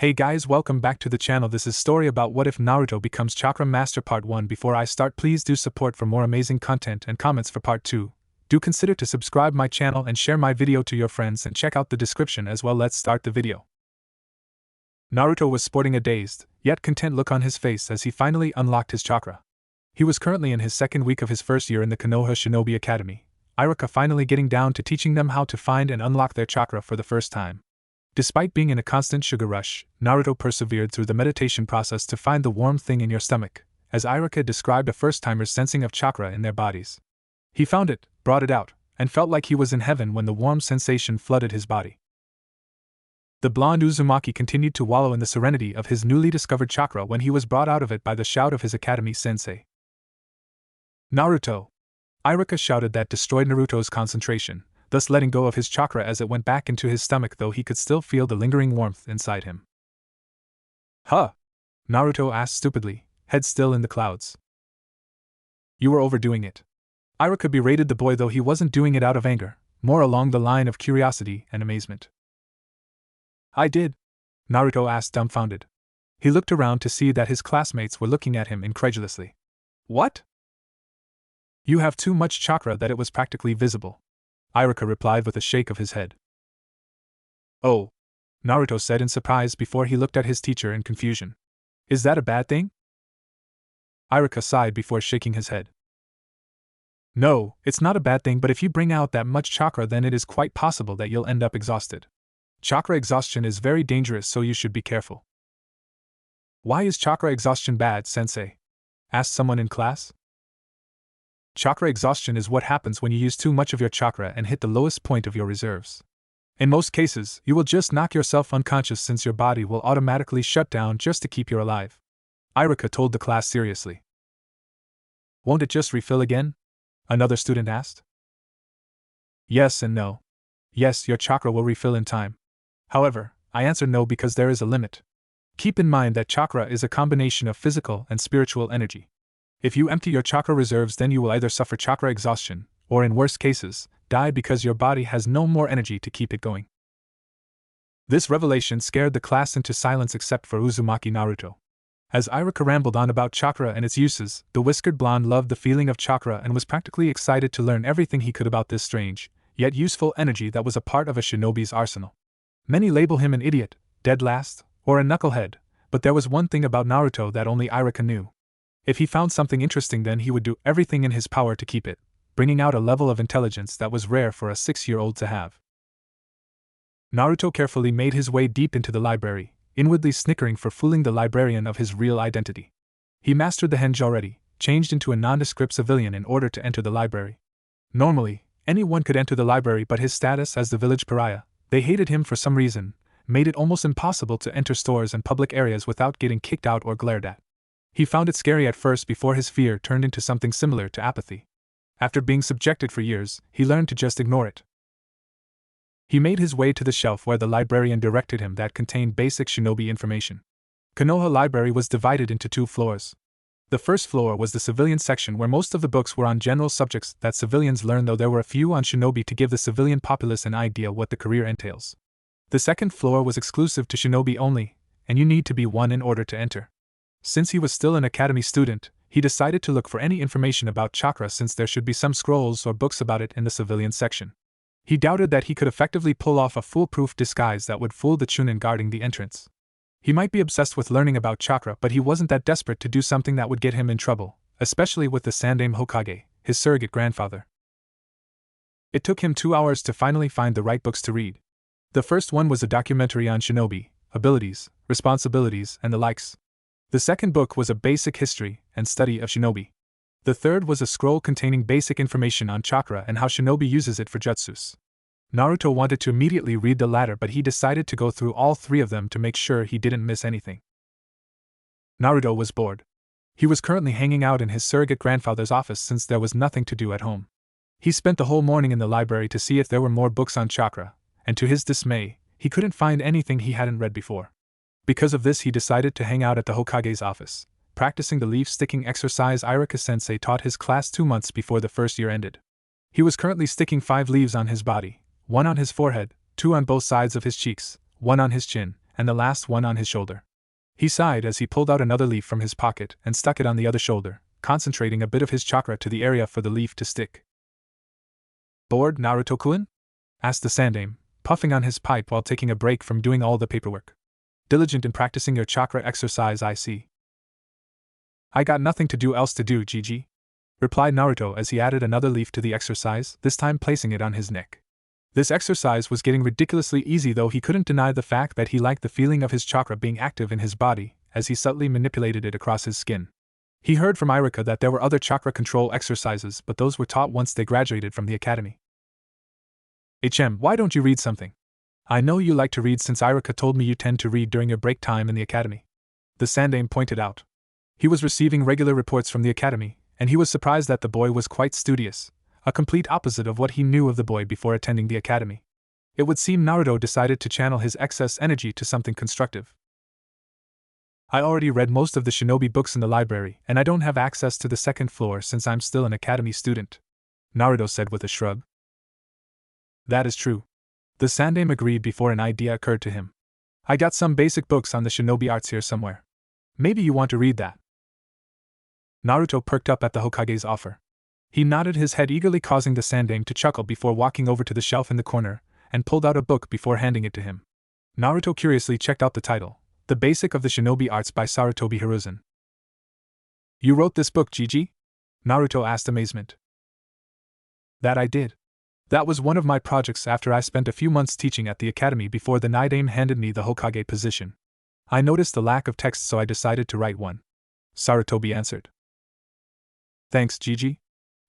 Hey guys, welcome back to the channel. This is story about what if Naruto becomes Chakra Master Part 1. Before I start, please do support for more amazing content and comments for Part 2. Do consider to subscribe my channel and share my video to your friends and check out the description as well. Let's start the video. Naruto was sporting a dazed, yet content look on his face as he finally unlocked his chakra. He was currently in his second week of his first year in the Konoha Shinobi Academy, Iruka finally getting down to teaching them how to find and unlock their chakra for the first time. Despite being in a constant sugar rush, Naruto persevered through the meditation process to find the warm thing in your stomach, as Iruka described a first-timer's sensing of chakra in their bodies. He found it, brought it out, and felt like he was in heaven when the warm sensation flooded his body. The blonde Uzumaki continued to wallow in the serenity of his newly discovered chakra when he was brought out of it by the shout of his academy sensei. Naruto! Iruka shouted that destroyed Naruto's concentration, thus letting go of his chakra as it went back into his stomach, though he could still feel the lingering warmth inside him. Huh? Naruto asked stupidly, head still in the clouds. You were overdoing it. Iruka berated the boy, though he wasn't doing it out of anger, more along the line of curiosity and amazement. I did? Naruto asked dumbfounded. He looked around to see that his classmates were looking at him incredulously. What? You have too much chakra that it was practically visible, Iruka replied with a shake of his head. Oh, Naruto said in surprise before he looked at his teacher in confusion. Is that a bad thing? Iruka sighed before shaking his head. No, it's not a bad thing, but if you bring out that much chakra, then it is quite possible that you'll end up exhausted. Chakra exhaustion is very dangerous, so you should be careful. Why is chakra exhaustion bad, sensei? Asked someone in class. Chakra exhaustion is what happens when you use too much of your chakra and hit the lowest point of your reserves. In most cases, you will just knock yourself unconscious since your body will automatically shut down just to keep you alive. Iruka told the class seriously. Won't it just refill again? Another student asked. Yes and no. Yes, your chakra will refill in time. However, I answer no because there is a limit. Keep in mind that chakra is a combination of physical and spiritual energy. If you empty your chakra reserves, then you will either suffer chakra exhaustion, or in worst cases, die because your body has no more energy to keep it going. This revelation scared the class into silence except for Uzumaki Naruto. As Iruka rambled on about chakra and its uses, the whiskered blonde loved the feeling of chakra and was practically excited to learn everything he could about this strange, yet useful energy that was a part of a shinobi's arsenal. Many label him an idiot, dead last, or a knucklehead, but there was one thing about Naruto that only Iruka knew. If he found something interesting, then he would do everything in his power to keep it, bringing out a level of intelligence that was rare for a 6-year-old to have. Naruto carefully made his way deep into the library, inwardly snickering for fooling the librarian of his real identity. He mastered the henge already, changed into a nondescript civilian in order to enter the library. Normally, anyone could enter the library, but his status as the village pariah, they hated him for some reason, made it almost impossible to enter stores and public areas without getting kicked out or glared at. He found it scary at first before his fear turned into something similar to apathy. After being subjected for years, he learned to just ignore it. He made his way to the shelf where the librarian directed him that contained basic shinobi information. Konoha Library was divided into 2 floors. The first floor was the civilian section where most of the books were on general subjects that civilians learn, though there were a few on shinobi to give the civilian populace an idea what the career entails. The second floor was exclusive to shinobi only, and you need to be one in order to enter. Since he was still an academy student, he decided to look for any information about chakra since there should be some scrolls or books about it in the civilian section. He doubted that he could effectively pull off a foolproof disguise that would fool the Chunin guarding the entrance. He might be obsessed with learning about chakra, but he wasn't that desperate to do something that would get him in trouble, especially with the Sandaime Hokage, his surrogate grandfather. It took him 2 hours to finally find the right books to read. The first one was a documentary on shinobi, abilities, responsibilities, and the likes. The second book was a basic history and study of shinobi. The third was a scroll containing basic information on chakra and how shinobi uses it for jutsus. Naruto wanted to immediately read the latter, but he decided to go through all 3 of them to make sure he didn't miss anything. Naruto was bored. He was currently hanging out in his surrogate grandfather's office since there was nothing to do at home. He spent the whole morning in the library to see if there were more books on chakra, and to his dismay, he couldn't find anything he hadn't read before. Because of this, he decided to hang out at the Hokage's office, practicing the leaf-sticking exercise Iruka-sensei taught his class 2 months before the first year ended. He was currently sticking 5 leaves on his body, 1 on his forehead, 2 on both sides of his cheeks, 1 on his chin, and the last one on his shoulder. He sighed as he pulled out another leaf from his pocket and stuck it on the other shoulder, concentrating a bit of his chakra to the area for the leaf to stick. "Bored, Naruto-kun?" asked the Sandaime, puffing on his pipe while taking a break from doing all the paperwork. "Diligent in practicing your chakra exercise, I see." "I got nothing to do else to do, Gigi," replied Naruto as he added another leaf to the exercise, this time placing it on his neck. This exercise was getting ridiculously easy, though he couldn't deny the fact that he liked the feeling of his chakra being active in his body as he subtly manipulated it across his skin. He heard from Irika that there were other chakra control exercises, but those were taught once they graduated from the academy. Why don't you read something? I know you like to read since Irika told me you tend to read during your break time in the academy. The Sandaime pointed out. He was receiving regular reports from the academy, and he was surprised that the boy was quite studious, a complete opposite of what he knew of the boy before attending the academy. It would seem Naruto decided to channel his excess energy to something constructive. I already read most of the Shinobi books in the library, and I don't have access to the second floor since I'm still an academy student, Naruto said with a shrug. That is true. The Sandaime agreed before an idea occurred to him. I got some basic books on the Shinobi arts here somewhere. Maybe you want to read that. Naruto perked up at the Hokage's offer. He nodded his head eagerly, causing the Sandaime to chuckle before walking over to the shelf in the corner and pulled out a book before handing it to him. Naruto curiously checked out the title, The Basic of the Shinobi Arts by Sarutobi Hiruzen. You wrote this book, Gigi? Naruto asked, amazement. That I did. That was one of my projects after I spent a few months teaching at the academy before the Nidaime handed me the Hokage position. I noticed the lack of text, so I decided to write one. Sarutobi answered. Thanks, Gigi,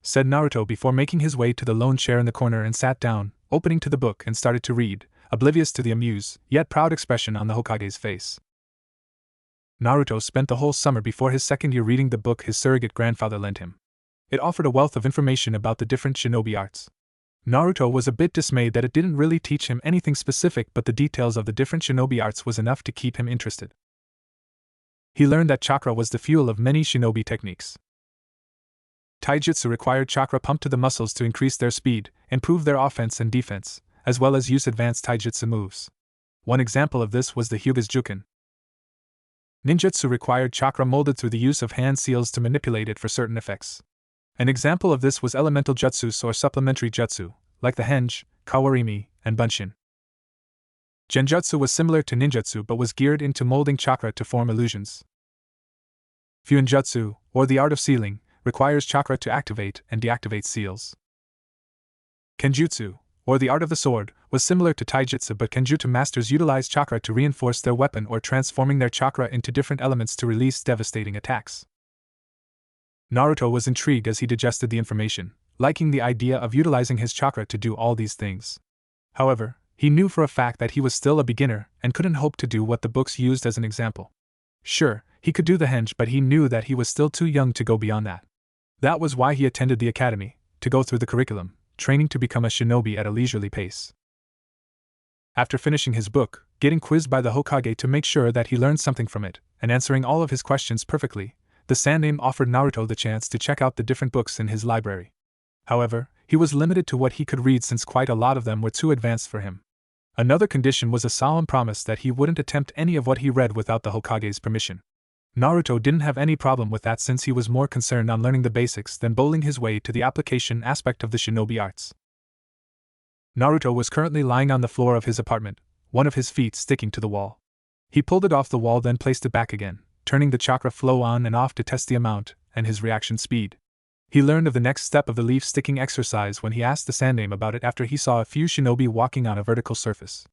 said Naruto before making his way to the lone chair in the corner and sat down, opening to the book and started to read, oblivious to the amused, yet proud expression on the Hokage's face. Naruto spent the whole summer before his second year reading the book his surrogate grandfather lent him. It offered a wealth of information about the different shinobi arts. Naruto was a bit dismayed that it didn't really teach him anything specific, but the details of the different shinobi arts was enough to keep him interested. He learned that chakra was the fuel of many shinobi techniques. Taijutsu required chakra pumped to the muscles to increase their speed, improve their offense and defense, as well as use advanced taijutsu moves. One example of this was the Hyuga's Jukin. Ninjutsu required chakra molded through the use of hand seals to manipulate it for certain effects. An example of this was elemental jutsus or supplementary jutsu, like the henge, kawarimi, and bunshin. Genjutsu was similar to ninjutsu but was geared into molding chakra to form illusions. Fuinjutsu, or the art of sealing, requires chakra to activate and deactivate seals. Kenjutsu, or the art of the sword, was similar to taijutsu, but kenjutsu masters utilize chakra to reinforce their weapon or transforming their chakra into different elements to release devastating attacks. Naruto was intrigued as he digested the information, liking the idea of utilizing his chakra to do all these things. However, he knew for a fact that he was still a beginner and couldn't hope to do what the books used as an example. Sure, he could do the henge, but he knew that he was still too young to go beyond that. That was why he attended the academy, to go through the curriculum, training to become a shinobi at a leisurely pace. After finishing his book, getting quizzed by the Hokage to make sure that he learned something from it, and answering all of his questions perfectly, the Sandaime offered Naruto the chance to check out the different books in his library. However, he was limited to what he could read since quite a lot of them were too advanced for him. Another condition was a solemn promise that he wouldn't attempt any of what he read without the Hokage's permission. Naruto didn't have any problem with that since he was more concerned on learning the basics than bowling his way to the application aspect of the shinobi arts. Naruto was currently lying on the floor of his apartment, one of his feet sticking to the wall. He pulled it off the wall, then placed it back again, turning the chakra flow on and off to test the amount and his reaction speed. He learned of the next step of the leaf sticking exercise when he asked the Sandaime about it after he saw a few shinobi walking on a vertical surface.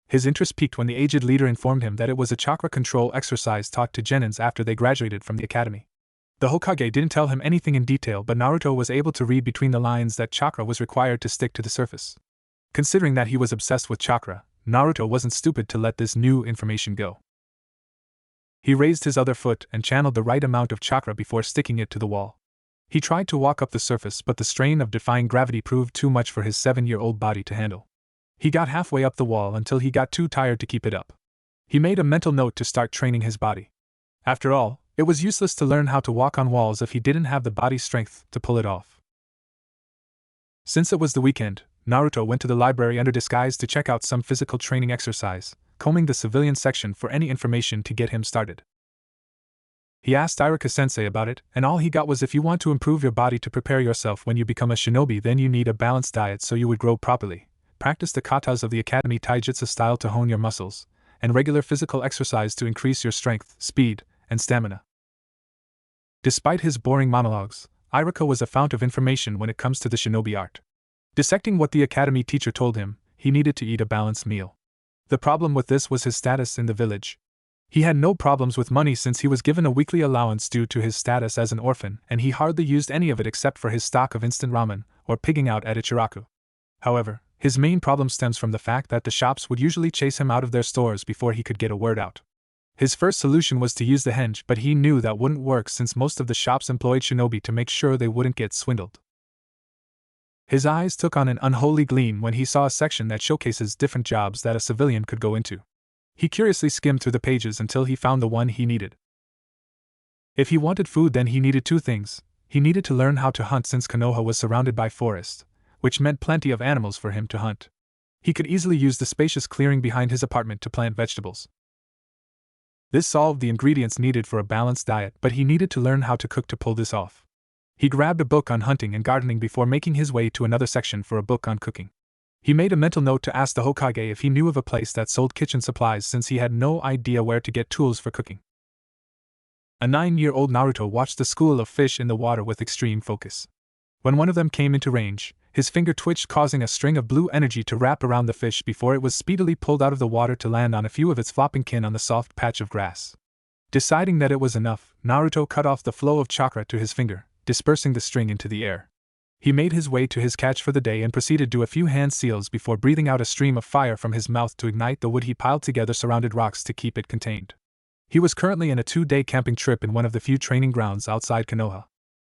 His interest piqued when the aged leader informed him that it was a chakra control exercise taught to genins after they graduated from the academy. The Hokage didn't tell him anything in detail, but Naruto was able to read between the lines that chakra was required to stick to the surface. Considering that he was obsessed with chakra, Naruto wasn't stupid to let this new information go. He raised his other foot and channeled the right amount of chakra before sticking it to the wall. He tried to walk up the surface, but the strain of defying gravity proved too much for his 7-year-old body to handle. He got halfway up the wall until he got too tired to keep it up. He made a mental note to start training his body. After all, it was useless to learn how to walk on walls if he didn't have the body strength to pull it off. Since it was the weekend, Naruto went to the library under disguise to check out some physical training exercise, combing the civilian section for any information to get him started. He asked Iruka-sensei about it, and all he got was, if you want to improve your body to prepare yourself when you become a shinobi, then you need a balanced diet so you would grow properly, practice the katas of the academy taijutsu style to hone your muscles, and regular physical exercise to increase your strength, speed, and stamina. Despite his boring monologues, Iruka was a fount of information when it comes to the shinobi art. Dissecting what the academy teacher told him, he needed to eat a balanced meal. The problem with this was his status in the village. He had no problems with money since he was given a weekly allowance due to his status as an orphan, and he hardly used any of it except for his stock of instant ramen or pigging out at Ichiraku. However, his main problem stems from the fact that the shops would usually chase him out of their stores before he could get a word out. His first solution was to use the henge, but he knew that wouldn't work since most of the shops employed shinobi to make sure they wouldn't get swindled. His eyes took on an unholy gleam when he saw a section that showcases different jobs that a civilian could go into. He curiously skimmed through the pages until he found the one he needed. If he wanted food, then he needed two things. He needed to learn how to hunt since Konoha was surrounded by forest, which meant plenty of animals for him to hunt. He could easily use the spacious clearing behind his apartment to plant vegetables. This solved the ingredients needed for a balanced diet, but he needed to learn how to cook to pull this off. He grabbed a book on hunting and gardening before making his way to another section for a book on cooking. He made a mental note to ask the Hokage if he knew of a place that sold kitchen supplies since he had no idea where to get tools for cooking. A 9-year-old Naruto watched the school of fish in the water with extreme focus. When one of them came into range, his finger twitched, causing a string of blue energy to wrap around the fish before it was speedily pulled out of the water to land on a few of its flopping kin on the soft patch of grass. Deciding that it was enough, Naruto cut off the flow of chakra to his finger, dispersing the string into the air. He made his way to his catch for the day and proceeded to do a few hand seals before breathing out a stream of fire from his mouth to ignite the wood he piled together surrounded rocks to keep it contained. He was currently in a 2-day camping trip in one of the few training grounds outside Konoha.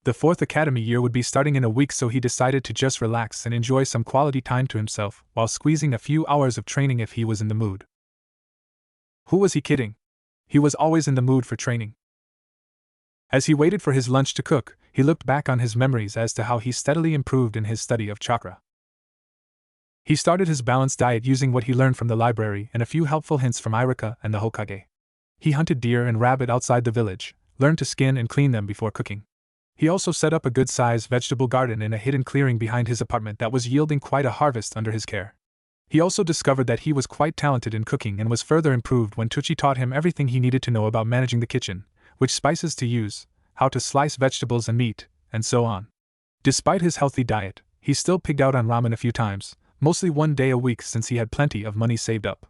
The 4th academy year would be starting in a week, so he decided to just relax and enjoy some quality time to himself while squeezing a few hours of training if he was in the mood. Who was he kidding? He was always in the mood for training. As he waited for his lunch to cook, he looked back on his memories as to how he steadily improved in his study of chakra. He started his balanced diet using what he learned from the library and a few helpful hints from Iruka and the Hokage. He hunted deer and rabbit outside the village, learned to skin and clean them before cooking. He also set up a good-sized vegetable garden in a hidden clearing behind his apartment that was yielding quite a harvest under his care. He also discovered that he was quite talented in cooking and was further improved when Tucci taught him everything he needed to know about managing the kitchen, which spices to use, how to slice vegetables and meat, and so on. Despite his healthy diet, he still pigged out on ramen a few times, mostly 1 day a week since he had plenty of money saved up.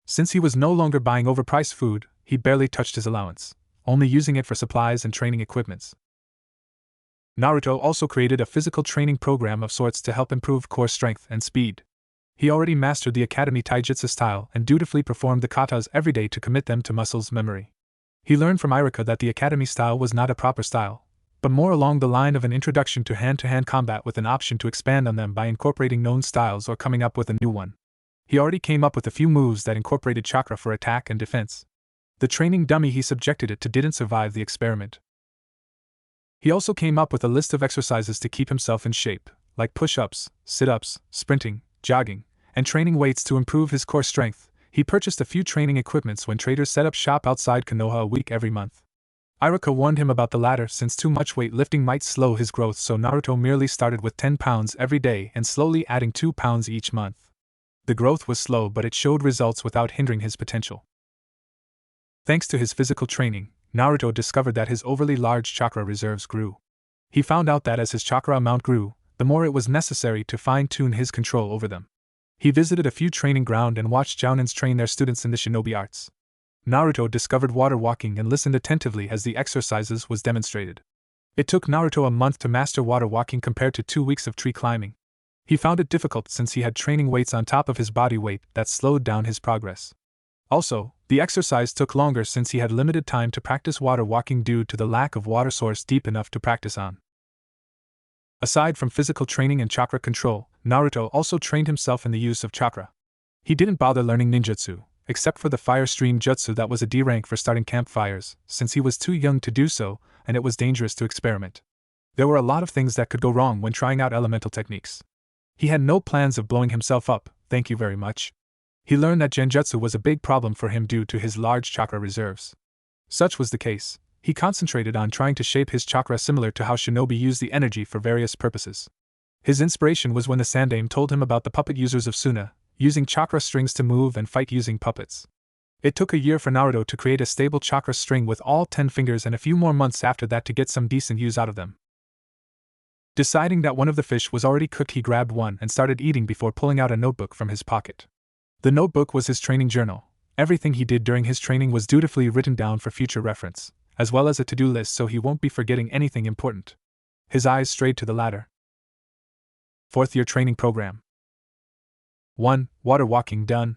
Since he was no longer buying overpriced food, he barely touched his allowance, only using it for supplies and training equipments. Naruto also created a physical training program of sorts to help improve core strength and speed. He already mastered the academy taijutsu style and dutifully performed the katas every day to commit them to muscles memory. He learned from Iruka that the academy style was not a proper style, but more along the line of an introduction to hand-to-hand combat with an option to expand on them by incorporating known styles or coming up with a new one. He already came up with a few moves that incorporated chakra for attack and defense. The training dummy he subjected it to didn't survive the experiment. He also came up with a list of exercises to keep himself in shape, like push-ups, sit-ups, sprinting, jogging, and training weights to improve his core strength. He purchased a few training equipments when traders set up shop outside Konoha a week every month. Iruka warned him about the latter since too much weight lifting might slow his growth, so Naruto merely started with 10 pounds every day and slowly adding 2 pounds each month. The growth was slow, but it showed results without hindering his potential. Thanks to his physical training, Naruto discovered that his overly large chakra reserves grew. He found out that as his chakra amount grew, the more it was necessary to fine-tune his control over them. He visited a few training grounds and watched jounins train their students in the shinobi arts. Naruto discovered water walking and listened attentively as the exercises was demonstrated. It took Naruto a month to master water walking compared to 2 weeks of tree climbing. He found it difficult since he had training weights on top of his body weight that slowed down his progress. Also, the exercise took longer since he had limited time to practice water walking due to the lack of water source deep enough to practice on. Aside from physical training and chakra control, Naruto also trained himself in the use of chakra. He didn't bother learning ninjutsu, except for the fire stream jutsu that was a D rank for starting campfires, since he was too young to do so, and it was dangerous to experiment. There were a lot of things that could go wrong when trying out elemental techniques. He had no plans of blowing himself up, thank you very much. He learned that genjutsu was a big problem for him due to his large chakra reserves. Such was the case, he concentrated on trying to shape his chakra similar to how Shinobi used the energy for various purposes. His inspiration was when the Sandaime told him about the puppet users of Suna, using chakra strings to move and fight using puppets. It took a year for Naruto to create a stable chakra string with all 10 fingers and a few more months after that to get some decent use out of them. Deciding that one of the fish was already cooked, he grabbed one and started eating before pulling out a notebook from his pocket. The notebook was his training journal. Everything he did during his training was dutifully written down for future reference, as well as a to-do list so he won't be forgetting anything important. His eyes strayed to the latter. 4th year training program. 1. Water walking done.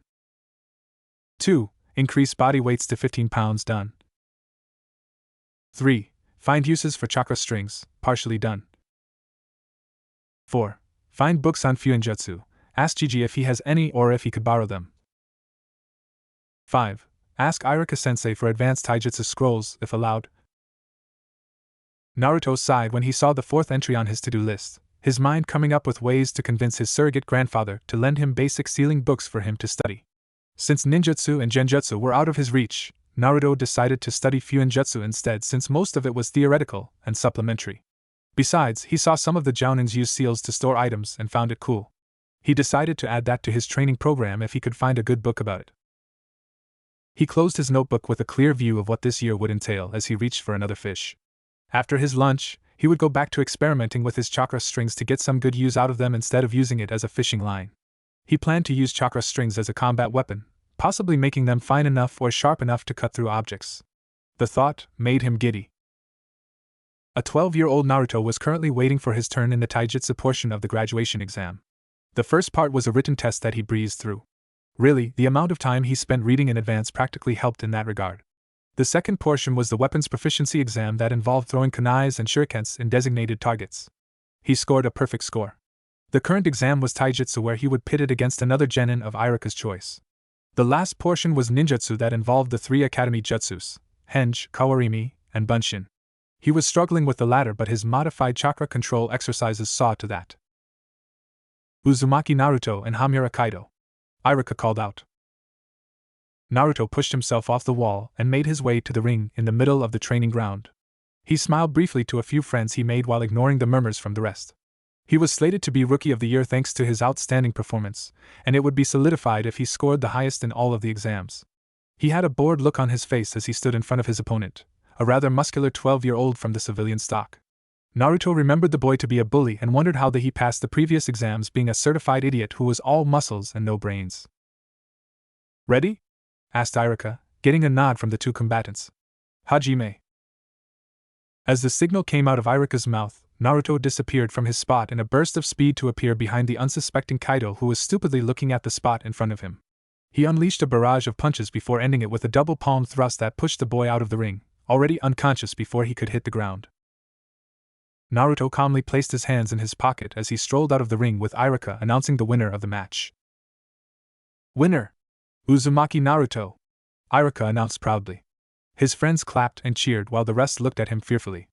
2. Increase body weights to 15 pounds done. 3. Find uses for chakra strings, partially done. 4. Find books on Fuinjutsu, ask Gigi if he has any or if he could borrow them. 5. Ask Iruka-sensei for advanced taijutsu scrolls, if allowed. Naruto sighed when he saw the 4th entry on his to-do list, his mind coming up with ways to convince his surrogate grandfather to lend him basic sealing books for him to study. Since ninjutsu and genjutsu were out of his reach, Naruto decided to study Fuinjutsu instead since most of it was theoretical and supplementary. Besides, he saw some of the jounins use seals to store items and found it cool. He decided to add that to his training program if he could find a good book about it. He closed his notebook with a clear view of what this year would entail as he reached for another fish. After his lunch, he would go back to experimenting with his chakra strings to get some good use out of them instead of using it as a fishing line. He planned to use chakra strings as a combat weapon, possibly making them fine enough or sharp enough to cut through objects. The thought made him giddy. A 12-year-old Naruto was currently waiting for his turn in the taijutsu portion of the graduation exam. The first part was a written test that he breezed through. Really, the amount of time he spent reading in advance practically helped in that regard. The second portion was the weapons proficiency exam that involved throwing kunais and shurikens in designated targets. He scored a perfect score. The current exam was taijutsu, where he would pit it against another genin of Iruka's choice. The last portion was ninjutsu that involved the 3 academy jutsus, Henge, Kawarimi, and Bunshin. He was struggling with the latter, but his modified chakra control exercises saw to that. Uzumaki Naruto and Hamura Kaido. Iruka called out. Naruto pushed himself off the wall and made his way to the ring in the middle of the training ground. He smiled briefly to a few friends he made while ignoring the murmurs from the rest. He was slated to be Rookie of the Year thanks to his outstanding performance, and it would be solidified if he scored the highest in all of the exams. He had a bored look on his face as he stood in front of his opponent, a rather muscular 12-year-old from the civilian stock. Naruto remembered the boy to be a bully and wondered how he passed the previous exams, being a certified idiot who was all muscles and no brains. "Ready?" asked Iruka, getting a nod from the 2 combatants. "Hajime." As the signal came out of Iruka's mouth, Naruto disappeared from his spot in a burst of speed to appear behind the unsuspecting Kaido, who was stupidly looking at the spot in front of him. He unleashed a barrage of punches before ending it with a double palm thrust that pushed the boy out of the ring, already unconscious before he could hit the ground. Naruto calmly placed his hands in his pocket as he strolled out of the ring with Iruka announcing the winner of the match. "Winner! Uzumaki Naruto!" Iruka announced proudly. His friends clapped and cheered while the rest looked at him fearfully.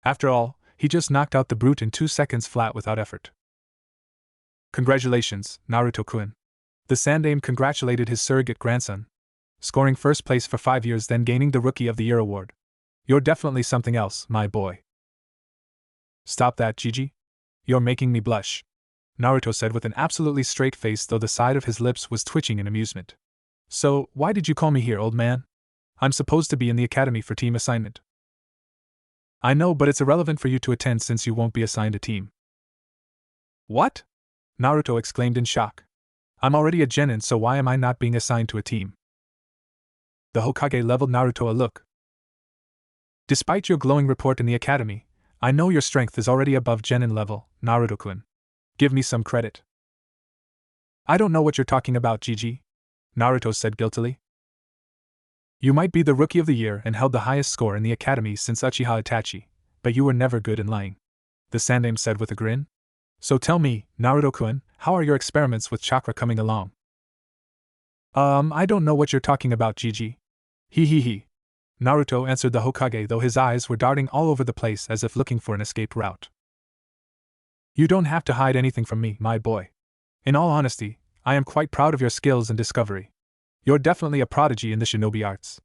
After all, he just knocked out the brute in 2 seconds flat without effort. "Congratulations, Naruto-kun." The Sandaime congratulated his surrogate grandson, scoring first place for 5 years, then gaining the Rookie of the Year award. "You're definitely something else, my boy." "Stop that, Gigi. You're making me blush," Naruto said with an absolutely straight face, though the side of his lips was twitching in amusement. "So, why did you call me here, old man? I'm supposed to be in the academy for team assignment." "I know, but it's irrelevant for you to attend since you won't be assigned a team." "What?" Naruto exclaimed in shock. "I'm already a genin, so why am I not being assigned to a team?" The Hokage leveled Naruto a look. "Despite your glowing report in the academy, I know your strength is already above genin level, Naruto-kun. Give me some credit." "I don't know what you're talking about, Gigi," Naruto said guiltily. "You might be the Rookie of the Year and held the highest score in the academy since Uchiha Itachi, but you were never good in lying," the Sandaime said with a grin. "So tell me, Naruto-kun, how are your experiments with chakra coming along?" I don't know what you're talking about, Gigi." He. Naruto answered the Hokage, though his eyes were darting all over the place as if looking for an escape route. "You don't have to hide anything from me, my boy. In all honesty, I am quite proud of your skills and discovery. You're definitely a prodigy in the shinobi arts.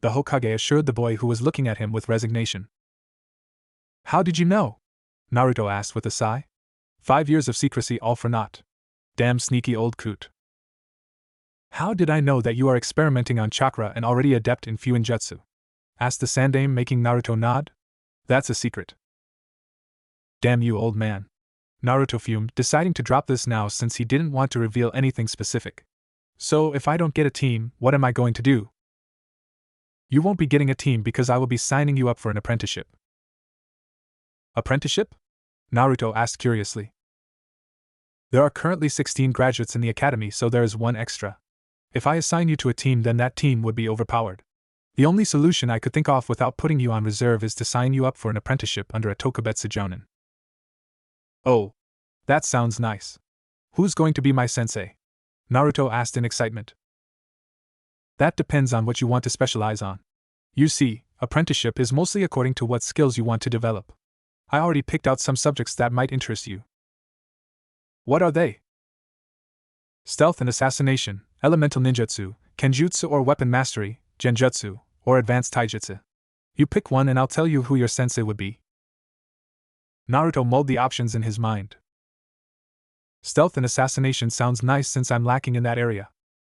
The Hokage assured the boy who was looking at him with resignation. How did you know? Naruto asked with a sigh. 5 years of secrecy all for naught. Damn sneaky old coot. How did I know that you are experimenting on chakra and already adept in Fuinjutsu? Asked the Sandaime, making Naruto nod. That's a secret. Damn you, old man. Naruto fumed, deciding to drop this now since he didn't want to reveal anything specific. So, if I don't get a team, what am I going to do? You won't be getting a team because I will be signing you up for an apprenticeship. Apprenticeship? Naruto asked curiously. There are currently 16 graduates in the academy, so there is one extra. If I assign you to a team, then that team would be overpowered. The only solution I could think of without putting you on reserve is to sign you up for an apprenticeship under a Tokubetsu Jounin. Oh, that sounds nice. Who's going to be my sensei? Naruto asked in excitement. That depends on what you want to specialize on. You see, apprenticeship is mostly according to what skills you want to develop. I already picked out some subjects that might interest you. What are they? Stealth and assassination, elemental ninjutsu, kenjutsu or weapon mastery, genjutsu, or advanced taijutsu. You pick one and I'll tell you who your sensei would be. Naruto mulled the options in his mind. Stealth and assassination sounds nice since I'm lacking in that area.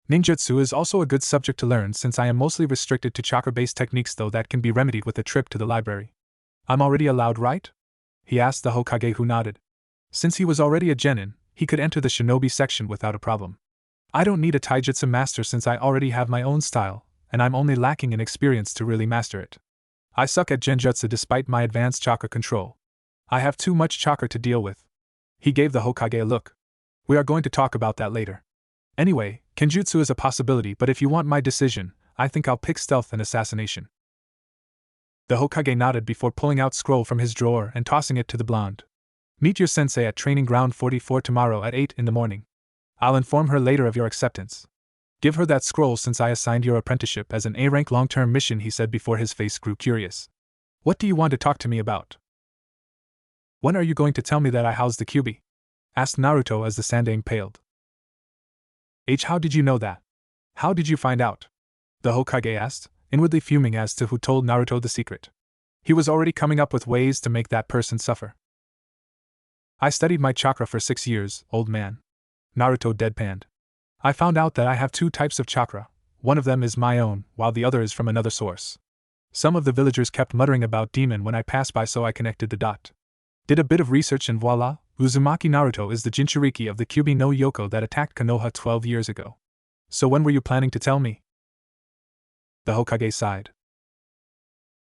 Ninjutsu is also a good subject to learn since I am mostly restricted to chakra-based techniques, though that can be remedied with a trip to the library. I'm already allowed, right? He asked the Hokage, who nodded. Since he was already a genin, he could enter the shinobi section without a problem. I don't need a taijutsu master since I already have my own style, and I'm only lacking in experience to really master it. I suck at genjutsu despite my advanced chakra control. I have too much chakra to deal with. He gave the Hokage a look. We are going to talk about that later. Anyway, kenjutsu is a possibility, but if you want my decision, I think I'll pick stealth and assassination. The Hokage nodded before pulling out scroll from his drawer and tossing it to the blonde. Meet your sensei at training ground 44 tomorrow at 8 in the morning. I'll inform her later of your acceptance. Give her that scroll since I assigned your apprenticeship as an A-rank long-term mission, he said before his face grew curious. What do you want to talk to me about? When are you going to tell me that I housed the Kyuubi? Asked Naruto as the Sandaime paled. How did you know that? How did you find out? The Hokage asked, inwardly fuming as to who told Naruto the secret. He was already coming up with ways to make that person suffer. I studied my chakra for 6 years, old man. Naruto deadpanned. I found out that I have 2 types of chakra. One of them is my own, while the other is from another source. Some of the villagers kept muttering about demon when I passed by, so I connected the dot. Did a bit of research and voila, Uzumaki Naruto is the jinchuriki of the Kyuubi no Yoko that attacked Konoha 12 years ago. So when were you planning to tell me? The Hokage sighed.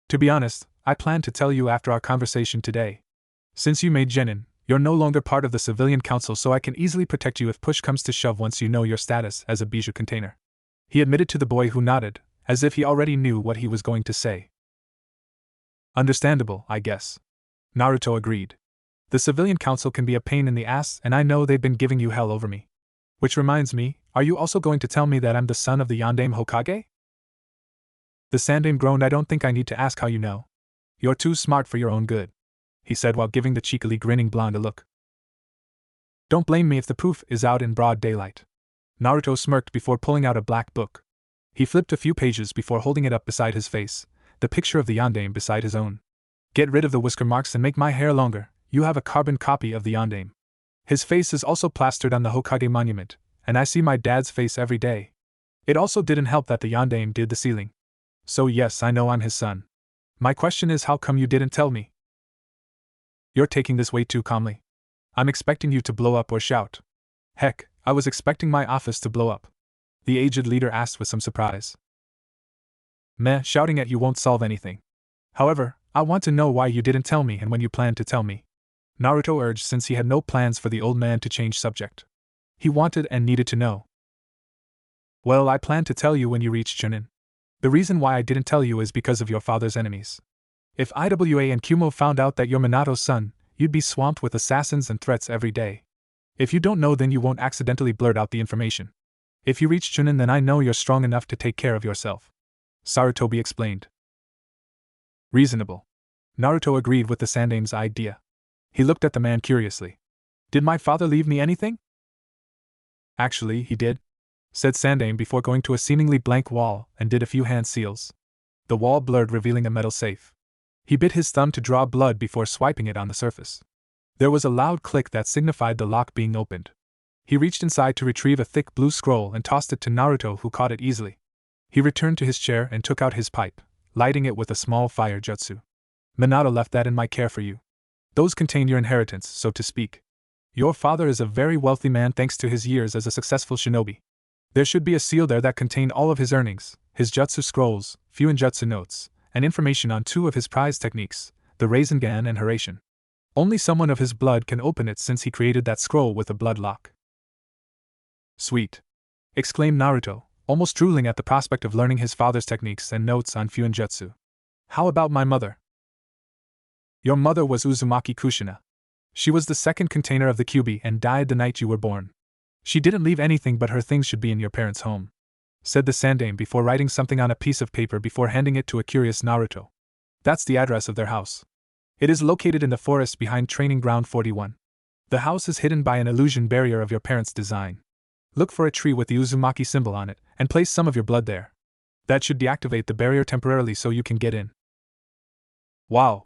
To be honest, I planned to tell you after our conversation today. Since you made genin, you're no longer part of the civilian council, so I can easily protect you if push comes to shove once you know your status as a bijou container. He admitted to the boy, who nodded, as if he already knew what he was going to say. Understandable, I guess. Naruto agreed. The civilian council can be a pain in the ass, and I know they've been giving you hell over me. Which reminds me, are you also going to tell me that I'm the son of the Yondaime Hokage? The Sandaime groaned. I don't think I need to ask how you know. You're too smart for your own good, he said while giving the cheekily grinning blonde a look. Don't blame me if the proof is out in broad daylight. Naruto smirked before pulling out a black book. He flipped a few pages before holding it up beside his face, the picture of the Yondaime beside his own. Get rid of the whisker marks and make my hair longer. You have a carbon copy of the Yondaime. His face is also plastered on the Hokage monument, and I see my dad's face every day. It also didn't help that the Yondaime did the ceiling. So yes, I know I'm his son. My question is, how come you didn't tell me? You're taking this way too calmly. I'm expecting you to blow up or shout. Heck, I was expecting my office to blow up. The aged leader asked with some surprise. Meh, shouting at you won't solve anything. However, I want to know why you didn't tell me and when you plan to tell me. Naruto urged, since he had no plans for the old man to change subject. He wanted and needed to know. Well, I plan to tell you when you reach Chunin. The reason why I didn't tell you is because of your father's enemies. If IWA and Kumo found out that you're Minato's son, you'd be swamped with assassins and threats every day. If you don't know, then you won't accidentally blurt out the information. If you reach Chunin, then I know you're strong enough to take care of yourself. Sarutobi explained. Reasonable. Naruto agreed with the Sandaime's idea. He looked at the man curiously. Did my father leave me anything? Actually, he did, said Sandaime before going to a seemingly blank wall and did a few hand seals. The wall blurred, revealing a metal safe. He bit his thumb to draw blood before swiping it on the surface. There was a loud click that signified the lock being opened. He reached inside to retrieve a thick blue scroll and tossed it to Naruto, who caught it easily. He returned to his chair and took out his pipe, lighting it with a small fire jutsu. Minato left that in my care for you. Those contain your inheritance, so to speak. Your father is a very wealthy man thanks to his years as a successful shinobi. There should be a seal there that contained all of his earnings, his jutsu scrolls, few jutsu notes, and information on 2 of his prize techniques, the Rasengan and Haraishin. Only someone of his blood can open it since he created that scroll with a blood lock. Sweet! Exclaimed Naruto, almost drooling at the prospect of learning his father's techniques and notes on Fuinjutsu. How about my mother? Your mother was Uzumaki Kushina. She was the second container of the Kyuubi and died the night you were born. She didn't leave anything, but her things should be in your parents' home, said the Sandaime before writing something on a piece of paper before handing it to a curious Naruto. That's the address of their house. It is located in the forest behind Training Ground 41. The house is hidden by an illusion barrier of your parents' design. Look for a tree with the Uzumaki symbol on it, and place some of your blood there. That should deactivate the barrier temporarily so you can get in. Wow!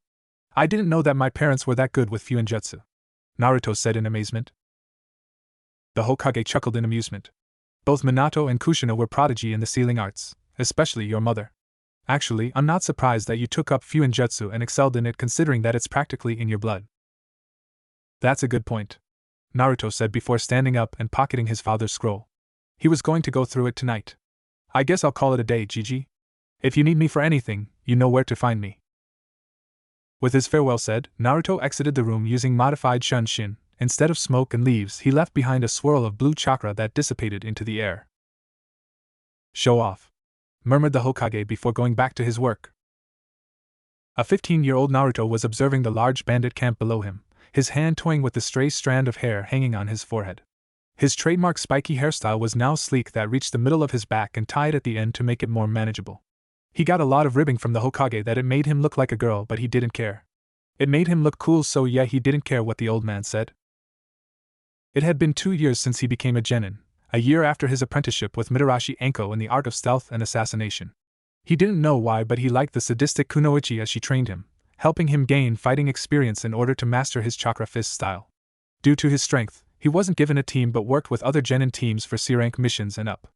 I didn't know that my parents were that good with Fuinjutsu, Naruto said in amazement. The Hokage chuckled in amusement. Both Minato and Kushina were prodigy in the sealing arts, especially your mother. Actually, I'm not surprised that you took up Fuinjutsu and excelled in it, considering that it's practically in your blood. That's a good point, Naruto said before standing up and pocketing his father's scroll. He was going to go through it tonight. I guess I'll call it a day, Gigi. If you need me for anything, you know where to find me. With his farewell said, Naruto exited the room using modified Shunshin. Instead of smoke and leaves, he left behind a swirl of blue chakra that dissipated into the air. Show off, murmured the Hokage before going back to his work. A 15-year-old Naruto was observing the large bandit camp below him, his hand toying with the stray strand of hair hanging on his forehead. His trademark spiky hairstyle was now sleek that reached the middle of his back and tied at the end to make it more manageable. He got a lot of ribbing from the Hokage that it made him look like a girl, but he didn't care. It made him look cool, so yeah, he didn't care what the old man said. It had been 2 years since he became a genin, a year after his apprenticeship with Mitarashi Anko in the art of stealth and assassination. He didn't know why, but he liked the sadistic kunoichi as she trained him, helping him gain fighting experience in order to master his chakra fist style. Due to his strength, he wasn't given a team but worked with other genin teams for C-rank missions and up.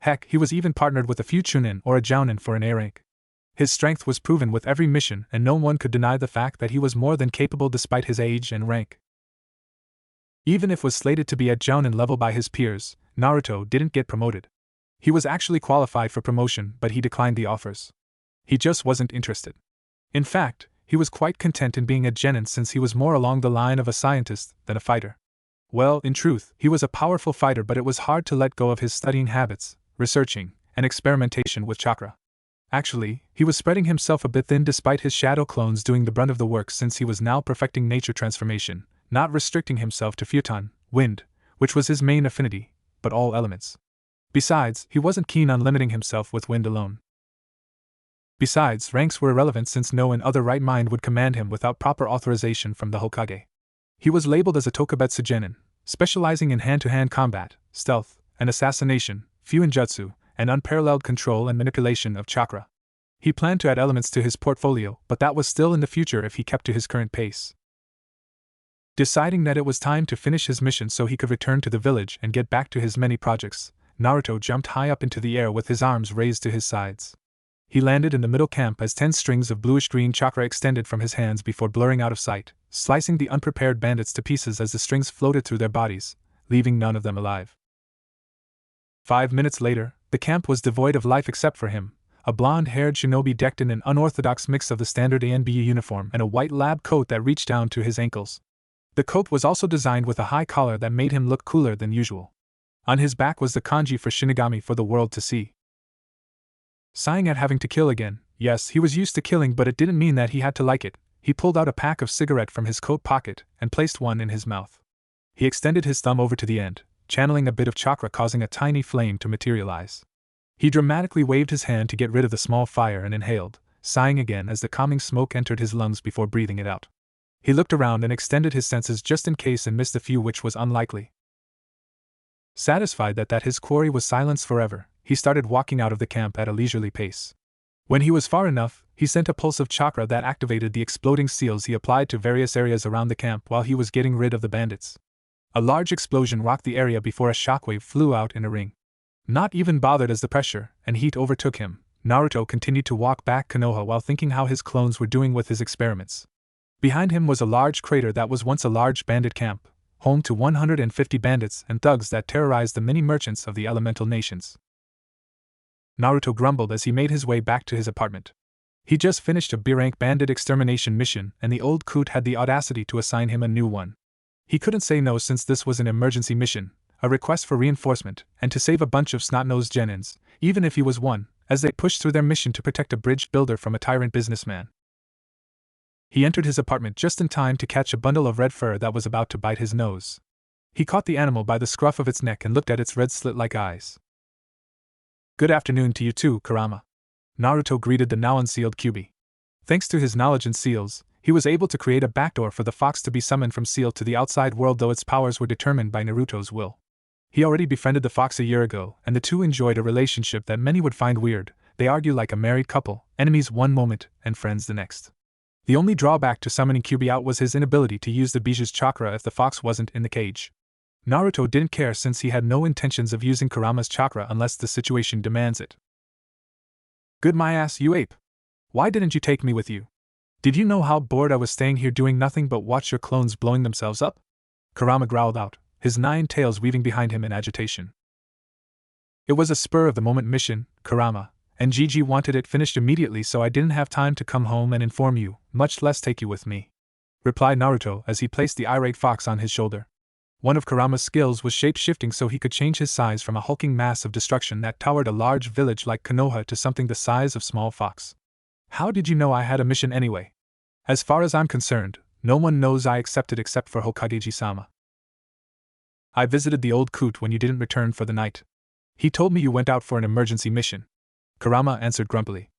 Heck, he was even partnered with a few Chunin or a Jounin for an A rank. His strength was proven with every mission, and no one could deny the fact that he was more than capable despite his age and rank. Even if was slated to be at Jounin level by his peers, Naruto didn't get promoted. He was actually qualified for promotion, but he declined the offers. He just wasn't interested. In fact, he was quite content in being a genin since he was more along the line of a scientist than a fighter. Well, in truth, he was a powerful fighter, but it was hard to let go of his studying habits, researching, and experimentation with chakra. Actually, he was spreading himself a bit thin despite his shadow clones doing the brunt of the work since he was now perfecting nature transformation, not restricting himself to futon, wind, which was his main affinity, but all elements. Besides, he wasn't keen on limiting himself with wind alone. Besides, ranks were irrelevant since no one other right mind would command him without proper authorization from the Hokage. He was labeled as a Tokubetsu genin, specializing in hand-to-hand combat, stealth, and assassination, Fuinjutsu, and unparalleled control and manipulation of chakra. He planned to add elements to his portfolio, but that was still in the future if he kept to his current pace. Deciding that it was time to finish his mission so he could return to the village and get back to his many projects, Naruto jumped high up into the air with his arms raised to his sides. He landed in the middle camp as 10 strings of bluish-green chakra extended from his hands before blurring out of sight, slicing the unprepared bandits to pieces as the strings floated through their bodies, leaving none of them alive. 5 minutes later, the camp was devoid of life except for him, a blonde-haired shinobi decked in an unorthodox mix of the standard ANBU uniform and a white lab coat that reached down to his ankles. The coat was also designed with a high collar that made him look cooler than usual. On his back was the kanji for Shinigami for the world to see. Sighing at having to kill again, yes, he was used to killing, but it didn't mean that he had to like it. He pulled out a pack of cigarette from his coat pocket and placed one in his mouth. He extended his thumb over to the end, channeling a bit of chakra, causing a tiny flame to materialize. He dramatically waved his hand to get rid of the small fire and inhaled, sighing again as the calming smoke entered his lungs before breathing it out. He looked around and extended his senses just in case and missed a few, which was unlikely. Satisfied that his quarry was silenced forever, he started walking out of the camp at a leisurely pace. When he was far enough, he sent a pulse of chakra that activated the exploding seals he applied to various areas around the camp while he was getting rid of the bandits. A large explosion rocked the area before a shockwave flew out in a ring. Not even bothered as the pressure and heat overtook him, Naruto continued to walk back Konoha while thinking how his clones were doing with his experiments. Behind him was a large crater that was once a large bandit camp, home to 150 bandits and thugs that terrorized the many merchants of the elemental nations. Naruto grumbled as he made his way back to his apartment. He just finished a B-rank bandit extermination mission and the old coot had the audacity to assign him a new one. He couldn't say no since this was an emergency mission, a request for reinforcement, and to save a bunch of snot-nosed genins, even if he was one, as they pushed through their mission to protect a bridge builder from a tyrant businessman. He entered his apartment just in time to catch a bundle of red fur that was about to bite his nose. He caught the animal by the scruff of its neck and looked at its red slit-like eyes. "Good afternoon to you too, Kurama," Naruto greeted the now unsealed Kyuubi. Thanks to his knowledge in seals, he was able to create a backdoor for the fox to be summoned from seal to the outside world, though its powers were determined by Naruto's will. He already befriended the fox a year ago, and the two enjoyed a relationship that many would find weird. They argue like a married couple, enemies one moment and friends the next. The only drawback to summoning Kyuubi out was his inability to use the Biju's chakra if the fox wasn't in the cage. Naruto didn't care since he had no intentions of using Kurama's chakra unless the situation demands it. "Good my ass, you ape! Why didn't you take me with you? Did you know how bored I was staying here doing nothing but watch your clones blowing themselves up?" Kurama growled out, his 9 tails weaving behind him in agitation. "It was a spur-of-the-moment mission, Kurama, and Gigi wanted it finished immediately, so I didn't have time to come home and inform you, much less take you with me," replied Naruto as he placed the irate fox on his shoulder. One of Kurama's skills was shape-shifting, so he could change his size from a hulking mass of destruction that towered a large village like Konoha to something the size of small fox. "How did you know I had a mission anyway? As far as I'm concerned, no one knows I accepted except for Hokage-sama. I visited the old coot when you didn't return for the night. He told me you went out for an emergency mission," Kurama answered grumpily.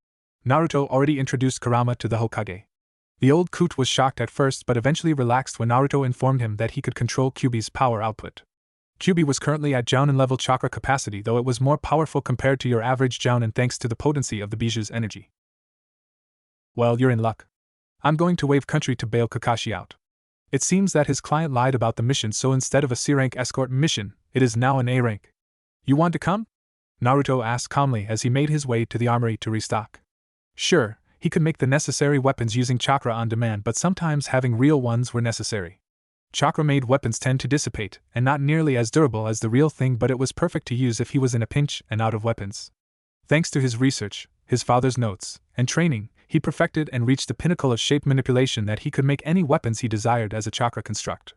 Naruto already introduced Kurama to the Hokage. The old coot was shocked at first but eventually relaxed when Naruto informed him that he could control Kyuubi's power output. Kyuubi was currently at Jounin level chakra capacity, though it was more powerful compared to your average Jounin thanks to the potency of the Biju's energy. "Well, you're in luck. I'm going to Wave Country to bail Kakashi out. It seems that his client lied about the mission, so instead of a C-rank escort mission, it is now an A-rank. You want to come?" Naruto asked calmly as he made his way to the armory to restock. Sure, he could make the necessary weapons using chakra on demand, but sometimes having real ones were necessary. Chakra-made weapons tend to dissipate, and not nearly as durable as the real thing, but it was perfect to use if he was in a pinch and out of weapons. Thanks to his research, his father's notes, and training, he perfected and reached the pinnacle of shape manipulation that he could make any weapons he desired as a chakra construct.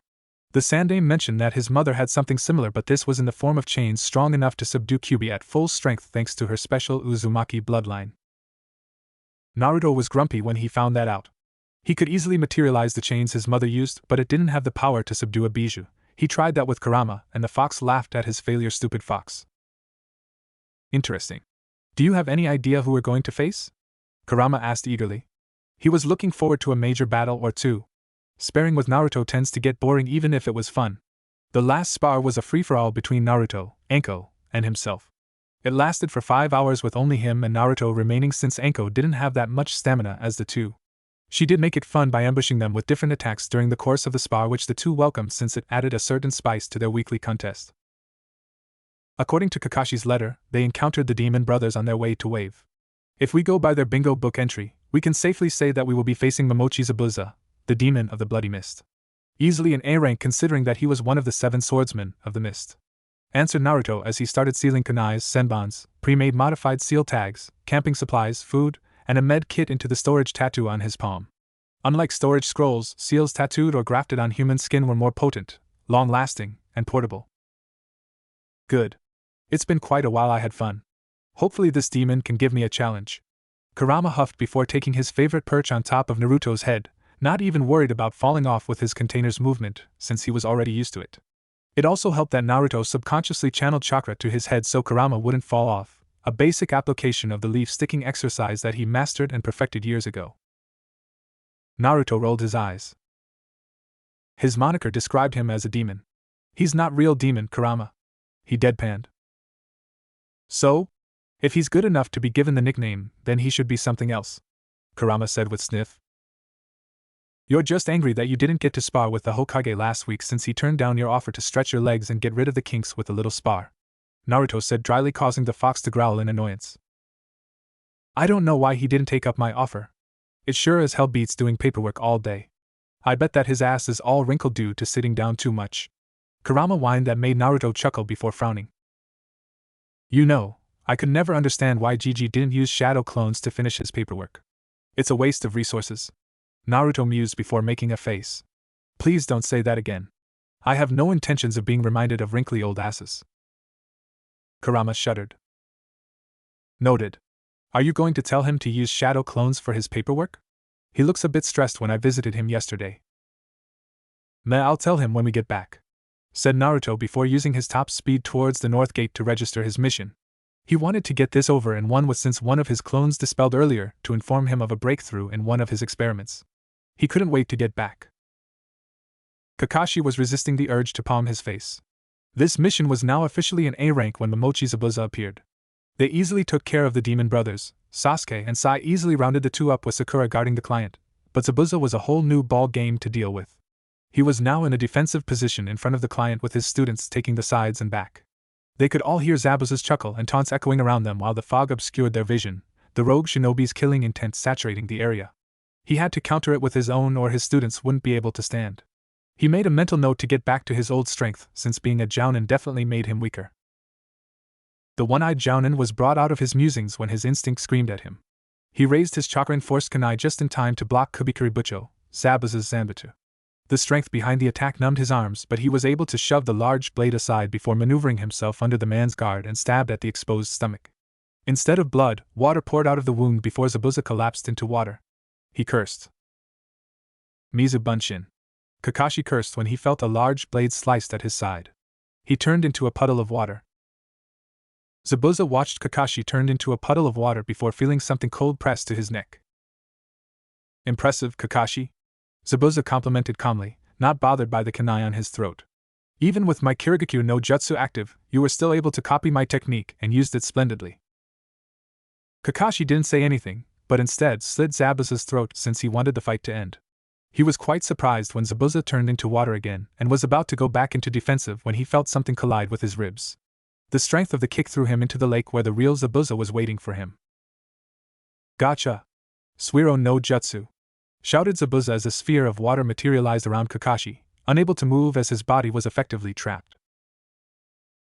The Sandaime mentioned that his mother had something similar, but this was in the form of chains strong enough to subdue Kyuubi at full strength thanks to her special Uzumaki bloodline. Naruto was grumpy when he found that out. He could easily materialize the chains his mother used, but it didn't have the power to subdue a Biju. He tried that with Kurama, and the fox laughed at his failure. "Stupid fox." "Interesting. Do you have any idea who we're going to face?" Kurama asked eagerly. He was looking forward to a major battle or two. Sparring with Naruto tends to get boring even if it was fun. The last spar was a free-for-all between Naruto, Anko, and himself. It lasted for 5 hours with only him and Naruto remaining since Anko didn't have that much stamina as the two. She did make it fun by ambushing them with different attacks during the course of the spar, which the two welcomed since it added a certain spice to their weekly contest. According to Kakashi's letter, they encountered the demon brothers on their way to Wave. If we go by their bingo book entry, we can safely say that we will be facing Momochi Zabuza, the demon of the Bloody Mist. Easily an A rank considering that he was one of the 7 swordsmen of the mist, answered Naruto as he started sealing kunais, senbons, pre-made modified seal tags, camping supplies, food, and a med kit into the storage tattoo on his palm. Unlike storage scrolls, seals tattooed or grafted on human skin were more potent, long-lasting, and portable. Good. It's been quite a while. I had fun. Hopefully this demon can give me a challenge. Kurama huffed before taking his favorite perch on top of Naruto's head, not even worried about falling off with his container's movement, since he was already used to it. It also helped that Naruto subconsciously channeled chakra to his head so Kurama wouldn't fall off, a basic application of the leaf-sticking exercise that he mastered and perfected years ago. Naruto rolled his eyes. His moniker described him as a demon. He's not real demon, Kurama. He deadpanned. So? If he's good enough to be given the nickname, then he should be something else, Kurama said with sniff. You're just angry that you didn't get to spar with the Hokage last week since he turned down your offer to stretch your legs and get rid of the kinks with a little spar, Naruto said dryly, causing the fox to growl in annoyance. I don't know why he didn't take up my offer. It sure as hell beats doing paperwork all day. I bet that his ass is all wrinkled due to sitting down too much. Kurama whined that made Naruto chuckle before frowning. You know, I could never understand why Gigi didn't use shadow clones to finish his paperwork. It's a waste of resources. Naruto mused before making a face. Please don't say that again. I have no intentions of being reminded of wrinkly old asses. Kurama shuddered. Noted. Are you going to tell him to use shadow clones for his paperwork? He looks a bit stressed when I visited him yesterday. Meh, I'll tell him when we get back, said Naruto before using his top speed towards the north gate to register his mission. He wanted to get this over and one with since one of his clones dispelled earlier to inform him of a breakthrough in one of his experiments. He couldn't wait to get back. Kakashi was resisting the urge to palm his face. This mission was now officially an A rank when Momochi Zabuza appeared. They easily took care of the demon brothers. Sasuke and Sai easily rounded the two up with Sakura guarding the client, but Zabuza was a whole new ball game to deal with. He was now in a defensive position in front of the client with his students taking the sides and back. They could all hear Zabuza's chuckle and taunts echoing around them while the fog obscured their vision, the rogue shinobi's killing intent saturating the area. He had to counter it with his own or his students wouldn't be able to stand. He made a mental note to get back to his old strength since being a jounin definitely made him weaker. The one-eyed jounin was brought out of his musings when his instinct screamed at him. He raised his chakra-enforced kunai just in time to block Kubikuri Bucho, Zabuza's zanbatsu. The strength behind the attack numbed his arms, but he was able to shove the large blade aside before maneuvering himself under the man's guard and stabbed at the exposed stomach. Instead of blood, water poured out of the wound before Zabuza collapsed into water. He cursed. Mizu Bunshin. Kakashi cursed when he felt a large blade sliced at his side. He turned into a puddle of water. Zabuza watched Kakashi turn into a puddle of water before feeling something cold pressed to his neck. Impressive, Kakashi, Zabuza complimented calmly, not bothered by the kunai on his throat. Even with my Kirigakyu no Jutsu active, you were still able to copy my technique and used it splendidly. Kakashi didn't say anything, but instead slit Zabuza's throat since he wanted the fight to end. He was quite surprised when Zabuza turned into water again and was about to go back into defensive when he felt something collide with his ribs. The strength of the kick threw him into the lake where the real Zabuza was waiting for him. Gotcha! Suiro no Jutsu! Shouted Zabuza as a sphere of water materialized around Kakashi, unable to move as his body was effectively trapped.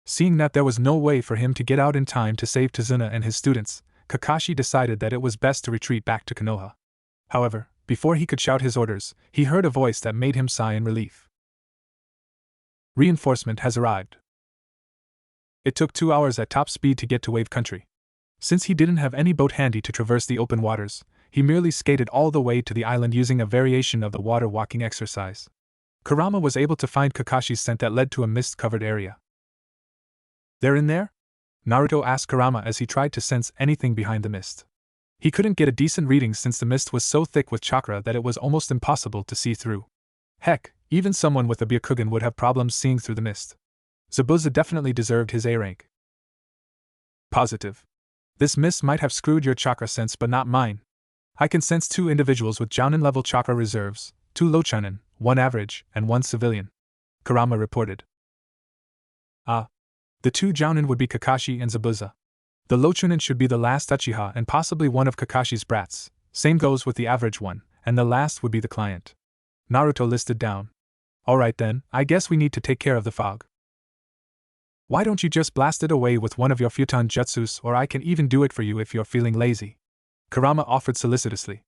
Seeing that there was no way for him to get out in time to save Tazuna and his students, Kakashi decided that it was best to retreat back to Konoha. However, before he could shout his orders, he heard a voice that made him sigh in relief. Reinforcement has arrived. It took 2 hours at top speed to get to Wave Country. Since he didn't have any boat handy to traverse the open waters, he merely skated all the way to the island using a variation of the water walking exercise. Kurama was able to find Kakashi's scent that led to a mist-covered area. They're in there? Naruto asked Kurama as he tried to sense anything behind the mist. He couldn't get a decent reading since the mist was so thick with chakra that it was almost impossible to see through. Heck, even someone with a Byakugan would have problems seeing through the mist. Zabuza definitely deserved his A rank. Positive. This mist might have screwed your chakra sense but not mine. I can sense 2 individuals with Jounin-level chakra reserves, 2 low Chunin, 1 average, and 1 civilian, Kurama reported. Ah. The 2 Jounin would be Kakashi and Zabuza. The low Chunin should be the last Uchiha and possibly one of Kakashi's brats, same goes with the average one, and the last would be the client. Naruto listed down. Alright then, I guess we need to take care of the fog. Why don't you just blast it away with one of your futon jutsus, or I can even do it for you if you're feeling lazy? Kurama offered solicitously.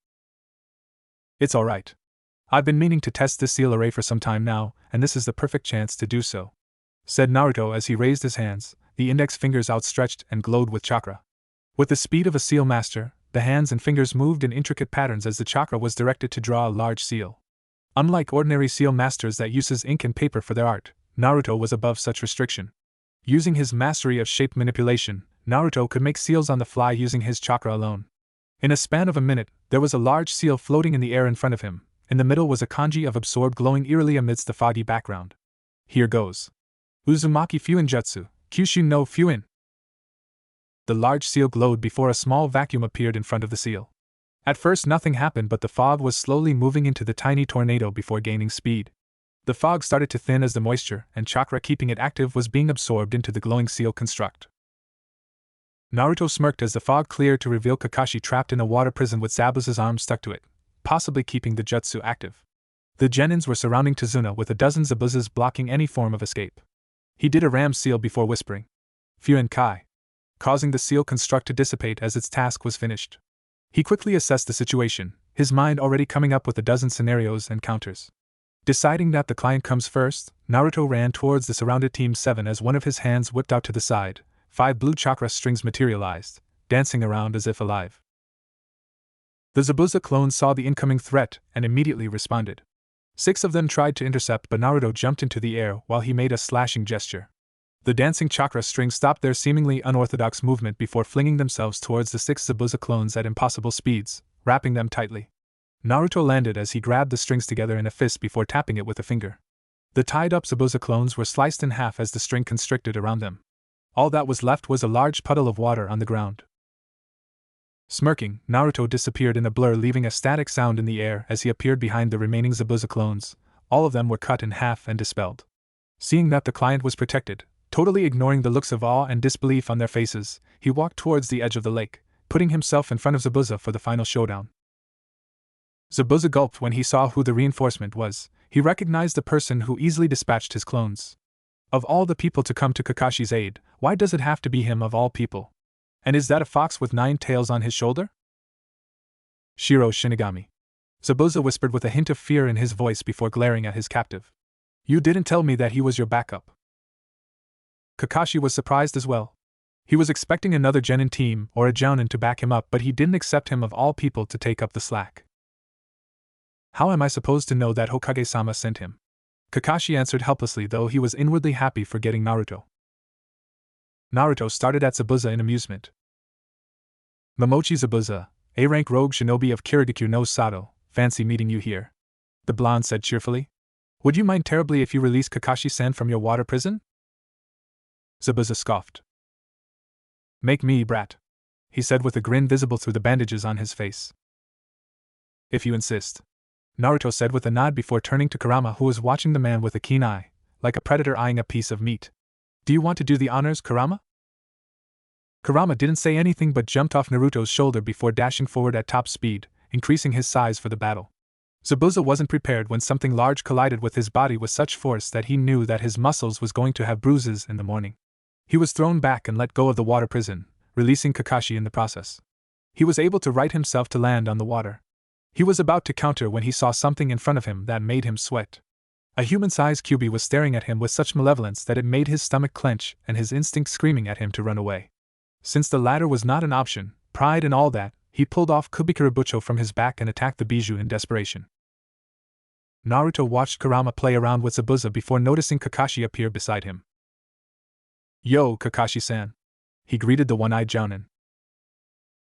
It's alright. I've been meaning to test this seal array for some time now, and this is the perfect chance to do so, said Naruto as he raised his hands, the index fingers outstretched and glowed with chakra. With the speed of a seal master, the hands and fingers moved in intricate patterns as the chakra was directed to draw a large seal. Unlike ordinary seal masters that uses ink and paper for their art, Naruto was above such restriction. Using his mastery of shape manipulation, Naruto could make seals on the fly using his chakra alone. In a span of a minute, there was a large seal floating in the air in front of him. In the middle was a kanji of absorbed glowing eerily amidst the foggy background. Here goes. Uzumaki Fuinjutsu, Kyushu no Fuin! The large seal glowed before a small vacuum appeared in front of the seal. At first nothing happened, but the fog was slowly moving into the tiny tornado before gaining speed. The fog started to thin as the moisture and chakra keeping it active was being absorbed into the glowing seal construct. Naruto smirked as the fog cleared to reveal Kakashi trapped in a water prison with Zabuza's arm stuck to it, possibly keeping the jutsu active. The genins were surrounding Tazuna with a dozen Zabuzas blocking any form of escape. He did a ram seal before whispering, "Fuin Kai," causing the seal construct to dissipate as its task was finished. He quickly assessed the situation, his mind already coming up with a dozen scenarios and counters. Deciding that the client comes first, Naruto ran towards the surrounded Team 7 as one of his hands whipped out to the side. 5 blue chakra strings materialized, dancing around as if alive. The Zabuza clones saw the incoming threat and immediately responded. 6 of them tried to intercept, but Naruto jumped into the air while he made a slashing gesture. The dancing chakra strings stopped their seemingly unorthodox movement before flinging themselves towards the 6 Zabuza clones at impossible speeds, wrapping them tightly. Naruto landed as he grabbed the strings together in a fist before tapping it with a finger. The tied-up Zabuza clones were sliced in half as the string constricted around them. All that was left was a large puddle of water on the ground. Smirking, Naruto disappeared in a blur, leaving a static sound in the air as he appeared behind the remaining Zabuza clones. All of them were cut in half and dispelled. Seeing that the client was protected, totally ignoring the looks of awe and disbelief on their faces, he walked towards the edge of the lake, putting himself in front of Zabuza for the final showdown. Zabuza gulped when he saw who the reinforcement was. He recognized the person who easily dispatched his clones. Of all the people to come to Kakashi's aid, why does it have to be him of all people? And is that a fox with 9 tails on his shoulder? Shiro Shinigami. Zabuza whispered with a hint of fear in his voice before glaring at his captive. You didn't tell me that he was your backup. Kakashi was surprised as well. He was expecting another genin team or a jounin to back him up, but he didn't accept him of all people to take up the slack. How am I supposed to know that Hokage-sama sent him? Kakashi answered helplessly, though he was inwardly happy for getting Naruto. Naruto started at Zabuza in amusement. Momochi Zabuza, A-rank rogue shinobi of Kirigakure no Sato, fancy meeting you here. The blonde said cheerfully. Would you mind terribly if you release Kakashi-san from your water prison? Zabuza scoffed. Make me, brat, he said with a grin visible through the bandages on his face. If you insist, Naruto said with a nod before turning to Kurama, who was watching the man with a keen eye, like a predator eyeing a piece of meat. Do you want to do the honors, Kurama? Kurama didn't say anything but jumped off Naruto's shoulder before dashing forward at top speed, increasing his size for the battle. Zabuza wasn't prepared when something large collided with his body with such force that he knew that his muscles was going to have bruises in the morning. He was thrown back and let go of the water prison, releasing Kakashi in the process. He was able to right himself to land on the water. He was about to counter when he saw something in front of him that made him sweat. A human-sized Kyuubi was staring at him with such malevolence that it made his stomach clench and his instinct screaming at him to run away. Since the latter was not an option, pride and all that, he pulled off Kubikarabucho from his back and attacked the bijou in desperation. Naruto watched Kurama play around with Zabuza before noticing Kakashi appear beside him. Yo, Kakashi-san. He greeted the one-eyed jounin.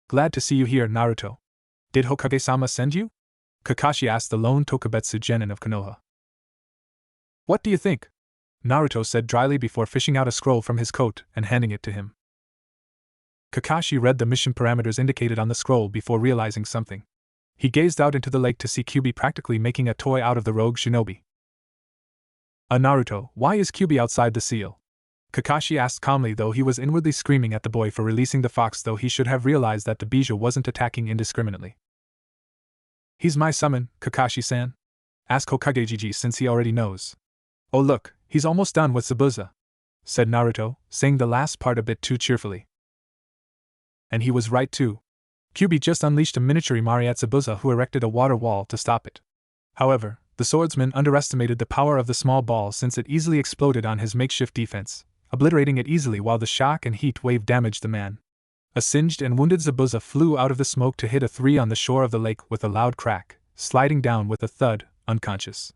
Glad to see you here, Naruto. Did Hokage-sama send you? Kakashi asked the lone Tokubetsu genin of Konoha. What do you think? Naruto said dryly before fishing out a scroll from his coat and handing it to him. Kakashi read the mission parameters indicated on the scroll before realizing something. He gazed out into the lake to see Kyuubi practically making a toy out of the rogue shinobi. Naruto, why is Kyuubi outside the seal? Kakashi asked calmly, though he was inwardly screaming at the boy for releasing the fox, though he should have realized that the bijou wasn't attacking indiscriminately. He's my summon, Kakashi-san? Ask Hokage since he already knows. Oh look, he's almost done with Zabuza, said Naruto, saying the last part a bit too cheerfully. And he was right too. Kyuubi just unleashed a miniature Imari at Zabuza, who erected a water wall to stop it. However, the swordsman underestimated the power of the small ball since it easily exploded on his makeshift defense, obliterating it easily while the shock and heat wave damaged the man. A singed and wounded Zabuza flew out of the smoke to hit a 3 on the shore of the lake with a loud crack, sliding down with a thud, unconscious.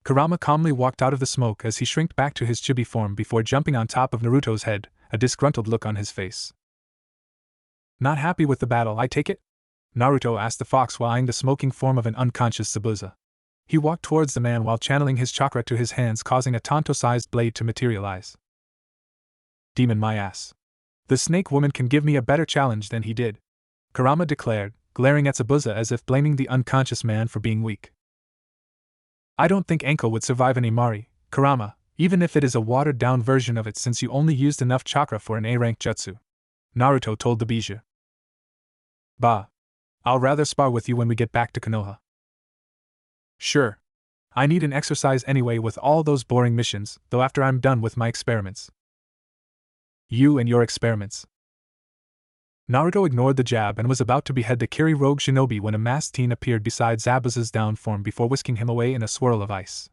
Kurama calmly walked out of the smoke as he shrinked back to his chibi form before jumping on top of Naruto's head, a disgruntled look on his face. Not happy with the battle, I take it? Naruto asked the fox while eyeing the smoking form of an unconscious Zabuza. He walked towards the man while channeling his chakra to his hands, causing a tanto-sized blade to materialize. Demon my ass. The snake woman can give me a better challenge than he did, Kurama declared, glaring at Zabuza as if blaming the unconscious man for being weak. I don't think Anko would survive an Imari, Kurama, even if it is a watered-down version of it since you only used enough chakra for an A-rank jutsu, Naruto told the Bijou. Bah. I'll rather spar with you when we get back to Konoha. Sure. I need an exercise anyway with all those boring missions, though after I'm done with my experiments. You and your experiments. Naruto ignored the jab and was about to behead the Kiri rogue shinobi when a masked teen appeared beside Zabuza's down form before whisking him away in a swirl of ice.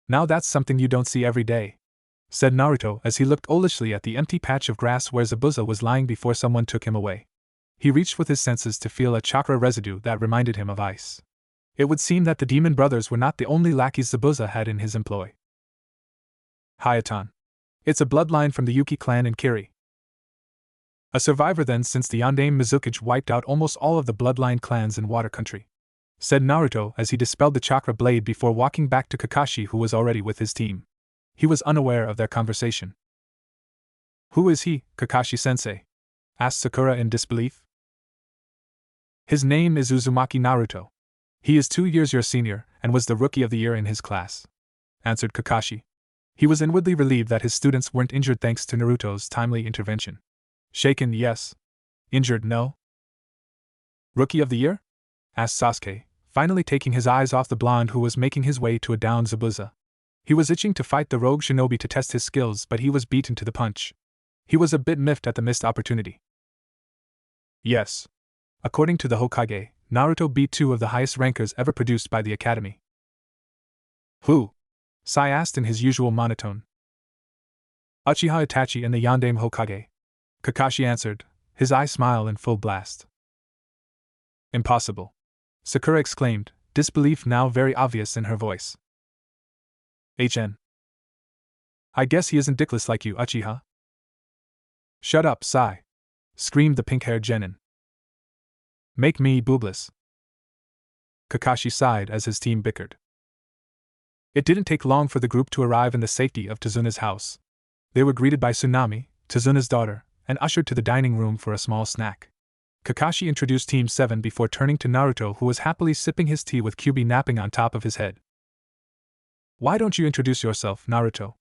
Now that's something you don't see every day, said Naruto as he looked owlishly at the empty patch of grass where Zabuza was lying before someone took him away. He reached with his senses to feel a chakra residue that reminded him of ice. It would seem that the demon brothers were not the only lackeys Zabuza had in his employ. Hayatan. It's a bloodline from the Yuki clan in Kiri. A survivor then since the Yondaime Mizukage wiped out almost all of the bloodline clans in Water Country, said Naruto as he dispelled the chakra blade before walking back to Kakashi who was already with his team. He was unaware of their conversation. Who is he, Kakashi-sensei? Asked Sakura in disbelief. His name is Uzumaki Naruto. He is 2 years your senior and was the rookie of the year in his class, answered Kakashi. He was inwardly relieved that his students weren't injured thanks to Naruto's timely intervention. Shaken, yes. Injured, no. Rookie of the year? Asked Sasuke, finally taking his eyes off the blonde who was making his way to a downed Zabuza. He was itching to fight the rogue shinobi to test his skills, but he was beaten to the punch. He was a bit miffed at the missed opportunity. Yes. According to the Hokage, Naruto beat 2 of the highest rankers ever produced by the Academy. Who? Sai asked in his usual monotone. Uchiha Itachi and the Yondaime Hokage. Kakashi answered, his eye smile in full blast. Impossible. Sakura exclaimed, disbelief now very obvious in her voice. HN. I guess he isn't dickless like you, Uchiha. Shut up, Sai. Screamed the pink-haired genin. Make me boobless. Kakashi sighed as his team bickered. It didn't take long for the group to arrive in the safety of Tazuna's house. They were greeted by Tsunami, Tazuna's daughter, and ushered to the dining room for a small snack. Kakashi introduced Team 7 before turning to Naruto who was happily sipping his tea with Kyuubi napping on top of his head. Why don't you introduce yourself, Naruto?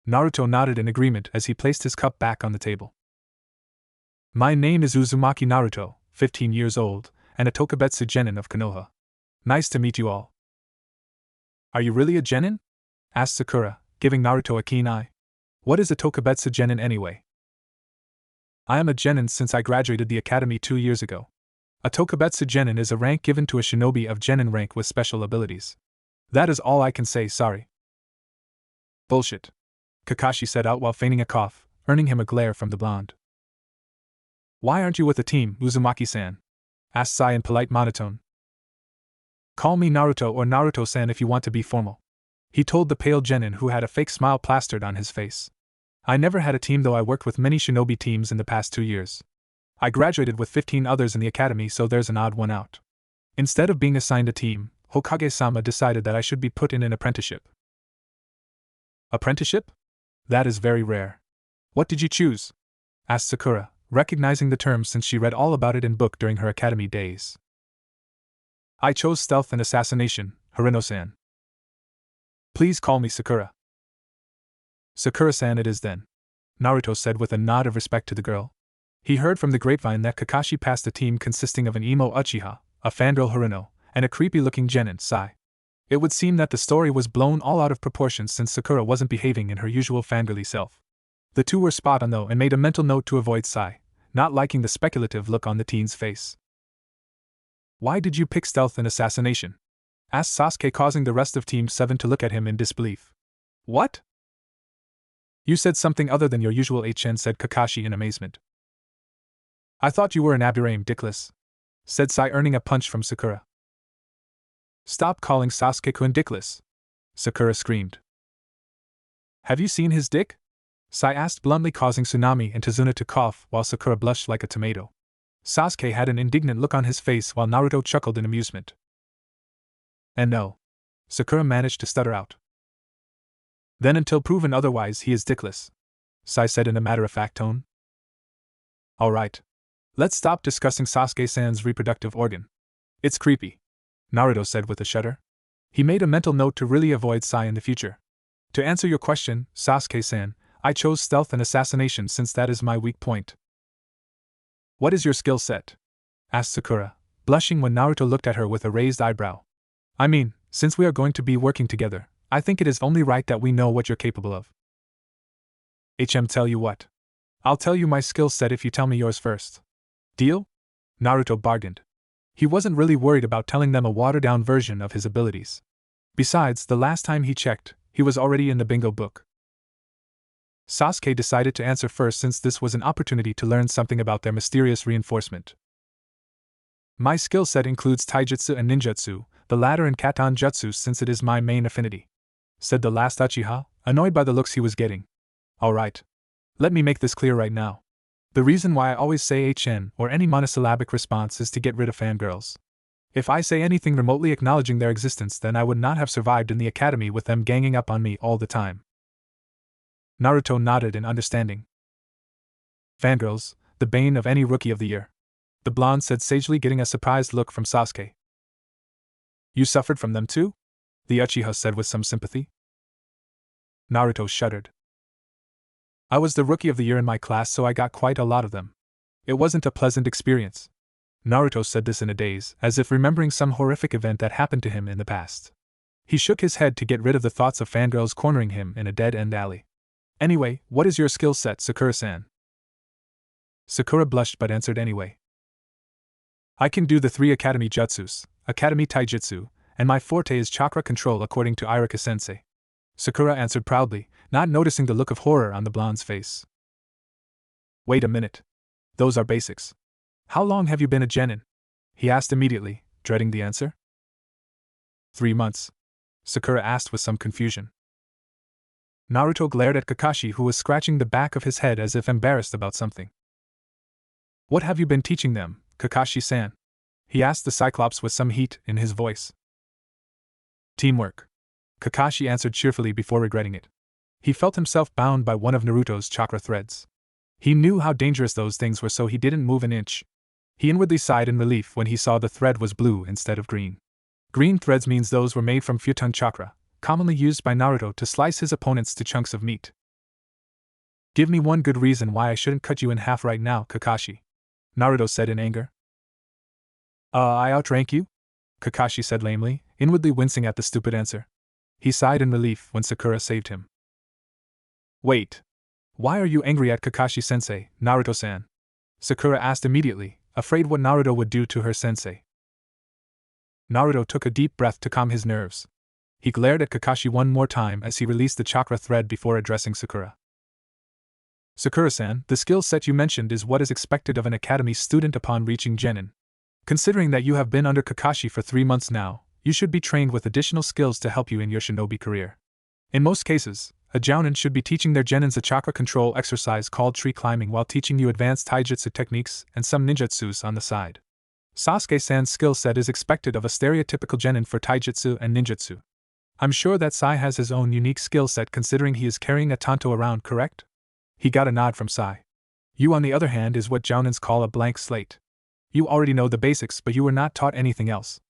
Naruto nodded in agreement as he placed his cup back on the table. My name is Uzumaki Naruto, 15 years old, and a Tokubetsu genin of Konoha. Nice to meet you all. Are you really a genin? Asked Sakura, giving Naruto a keen eye. What is a Tokubetsu genin anyway? I am a genin since I graduated the academy 2 years ago. A Tokubetsu genin is a rank given to a shinobi of genin rank with special abilities. That is all I can say, sorry. Bullshit. Kakashi said out while feigning a cough, earning him a glare from the blonde. Why aren't you with the team, Uzumaki-san? Asked Sai in polite monotone. Call me Naruto or Naruto-san if you want to be formal, he told the pale genin who had a fake smile plastered on his face. I never had a team though I worked with many shinobi teams in the past 2 years. I graduated with 15 others in the academy so there's an odd one out. Instead of being assigned a team, Hokage-sama decided that I should be put in an apprenticeship. Apprenticeship? That is very rare. What did you choose? Asked Sakura, recognizing the term since she read all about it in book during her academy days. I chose stealth and assassination, Harino-san. Please call me Sakura. Sakura-san it is then, Naruto said with a nod of respect to the girl. He heard from the grapevine that Kakashi passed a team consisting of an emo Uchiha, a fangirl Harino, and a creepy-looking genin, Sai. It would seem that the story was blown all out of proportion since Sakura wasn't behaving in her usual fangirly self. The two were spot on though and made a mental note to avoid Sai, not liking the speculative look on the teen's face. Why did you pick stealth and assassination? Asked Sasuke, causing the rest of Team 7 to look at him in disbelief. What? You said something other than your usual HN, said Kakashi in amazement. I thought you were an Aburaim, dickless, said Sai, earning a punch from Sakura. Stop calling Sasuke-kun dickless, Sakura screamed. Have you seen his dick? Sai asked bluntly, causing Tsunami and Tazuna to cough while Sakura blushed like a tomato. Sasuke had an indignant look on his face while Naruto chuckled in amusement. And no, Sakura managed to stutter out. Then until proven otherwise he is dickless, Sai said in a matter-of-fact tone. Alright. Let's stop discussing Sasuke-san's reproductive organ. It's creepy, Naruto said with a shudder. He made a mental note to really avoid Sai in the future. To answer your question, Sasuke-san, I chose stealth and assassination since that is my weak point. What is your skill set? Asked Sakura, blushing when Naruto looked at her with a raised eyebrow. I mean, since we are going to be working together, I think it is only right that we know what you're capable of. Tell you what. I'll tell you my skill set if you tell me yours first. Deal? Naruto bargained. He wasn't really worried about telling them a watered-down version of his abilities. Besides, the last time he checked, he was already in the bingo book. Sasuke decided to answer first since this was an opportunity to learn something about their mysterious reinforcement. My skill set includes taijutsu and ninjutsu, the latter in Katon Jutsu since it is my main affinity, said the last Uchiha, annoyed by the looks he was getting. Alright. Let me make this clear right now. The reason why I always say HN or any monosyllabic response is to get rid of fangirls. If I say anything remotely acknowledging their existence, then I would not have survived in the academy with them ganging up on me all the time. Naruto nodded in understanding. Fangirls, the bane of any rookie of the year, the blonde said sagely, getting a surprised look from Sasuke. You suffered from them too? The Uchiha said with some sympathy. Naruto shuddered. I was the rookie of the year in my class, so I got quite a lot of them. It wasn't a pleasant experience. Naruto said this in a daze, as if remembering some horrific event that happened to him in the past. He shook his head to get rid of the thoughts of fangirls cornering him in a dead-end alley. Anyway, what is your skill set, Sakura-san? Sakura blushed but answered anyway. I can do the 3 academy jutsus, academy taijutsu, and my forte is chakra control according to Iruka-sensei. Sakura answered proudly, not noticing the look of horror on the blonde's face. Wait a minute. Those are basics. How long have you been a genin? He asked immediately, dreading the answer. 3 months. Sakura asked with some confusion. Naruto glared at Kakashi, who was scratching the back of his head as if embarrassed about something. What have you been teaching them, Kakashi-san? He asked the Cyclops with some heat in his voice. Teamwork. Kakashi answered cheerfully before regretting it. He felt himself bound by one of Naruto's chakra threads. He knew how dangerous those things were, so he didn't move an inch. He inwardly sighed in relief when he saw the thread was blue instead of green. Green threads means those were made from futon chakra, commonly used by Naruto to slice his opponents to chunks of meat. Give me one good reason why I shouldn't cut you in half right now, Kakashi, Naruto said in anger. I outrank you? Kakashi said lamely, inwardly wincing at the stupid answer. He sighed in relief when Sakura saved him. Wait. Why are you angry at Kakashi-sensei, Naruto-san? Sakura asked immediately, afraid what Naruto would do to her sensei. Naruto took a deep breath to calm his nerves. He glared at Kakashi one more time as he released the chakra thread before addressing Sakura. Sakura-san, the skill set you mentioned is what is expected of an academy student upon reaching genin. Considering that you have been under Kakashi for 3 months now, you should be trained with additional skills to help you in your shinobi career. In most cases, a jounin should be teaching their genins a chakra control exercise called tree climbing while teaching you advanced taijutsu techniques and some ninjutsus on the side. Sasuke-san's skill set is expected of a stereotypical genin for taijutsu and ninjutsu. I'm sure that Sai has his own unique skill set considering he is carrying a tanto around, correct? He got a nod from Sai. You, on the other hand, is what jounins call a blank slate. You already know the basics, but you were not taught anything else.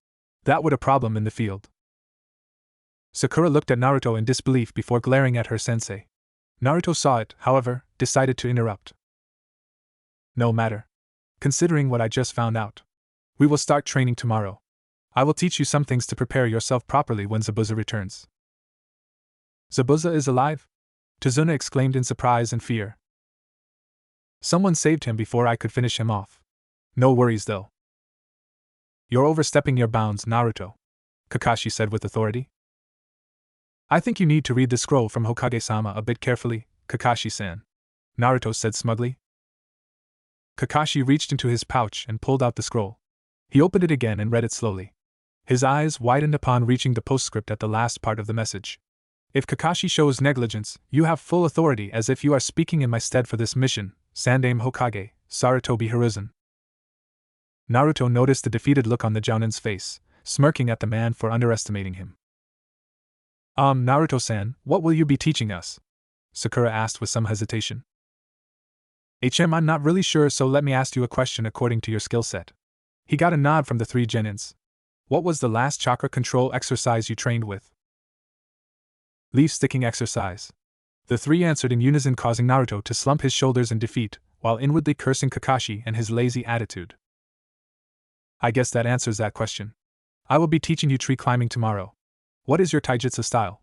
That would a problem in the field. Sakura looked at Naruto in disbelief before glaring at her sensei. Naruto saw it, however, decided to interrupt. No matter. Considering what I just found out. We will start training tomorrow. I will teach you some things to prepare yourself properly when Zabuza returns. Zabuza is alive? Tazuna exclaimed in surprise and fear. Someone saved him before I could finish him off. No worries though. You're overstepping your bounds, Naruto, Kakashi said with authority. I think you need to read the scroll from Hokage-sama a bit carefully, Kakashi-san, Naruto said smugly. Kakashi reached into his pouch and pulled out the scroll. He opened it again and read it slowly. His eyes widened upon reaching the postscript at the last part of the message. If Kakashi shows negligence, you have full authority as if you are speaking in my stead for this mission, Sandaime Hokage, Sarutobi Hiruzen. Naruto noticed the defeated look on the jounin's face, smirking at the man for underestimating him. Naruto-san, what will you be teaching us? Sakura asked with some hesitation. I'm not really sure, so let me ask you a question according to your skill set. He got a nod from the three genins. What was the last chakra control exercise you trained with? Leaf sticking exercise. The three answered in unison, causing Naruto to slump his shoulders in defeat, while inwardly cursing Kakashi and his lazy attitude. I guess that answers that question. I will be teaching you tree climbing tomorrow. What is your taijutsu style?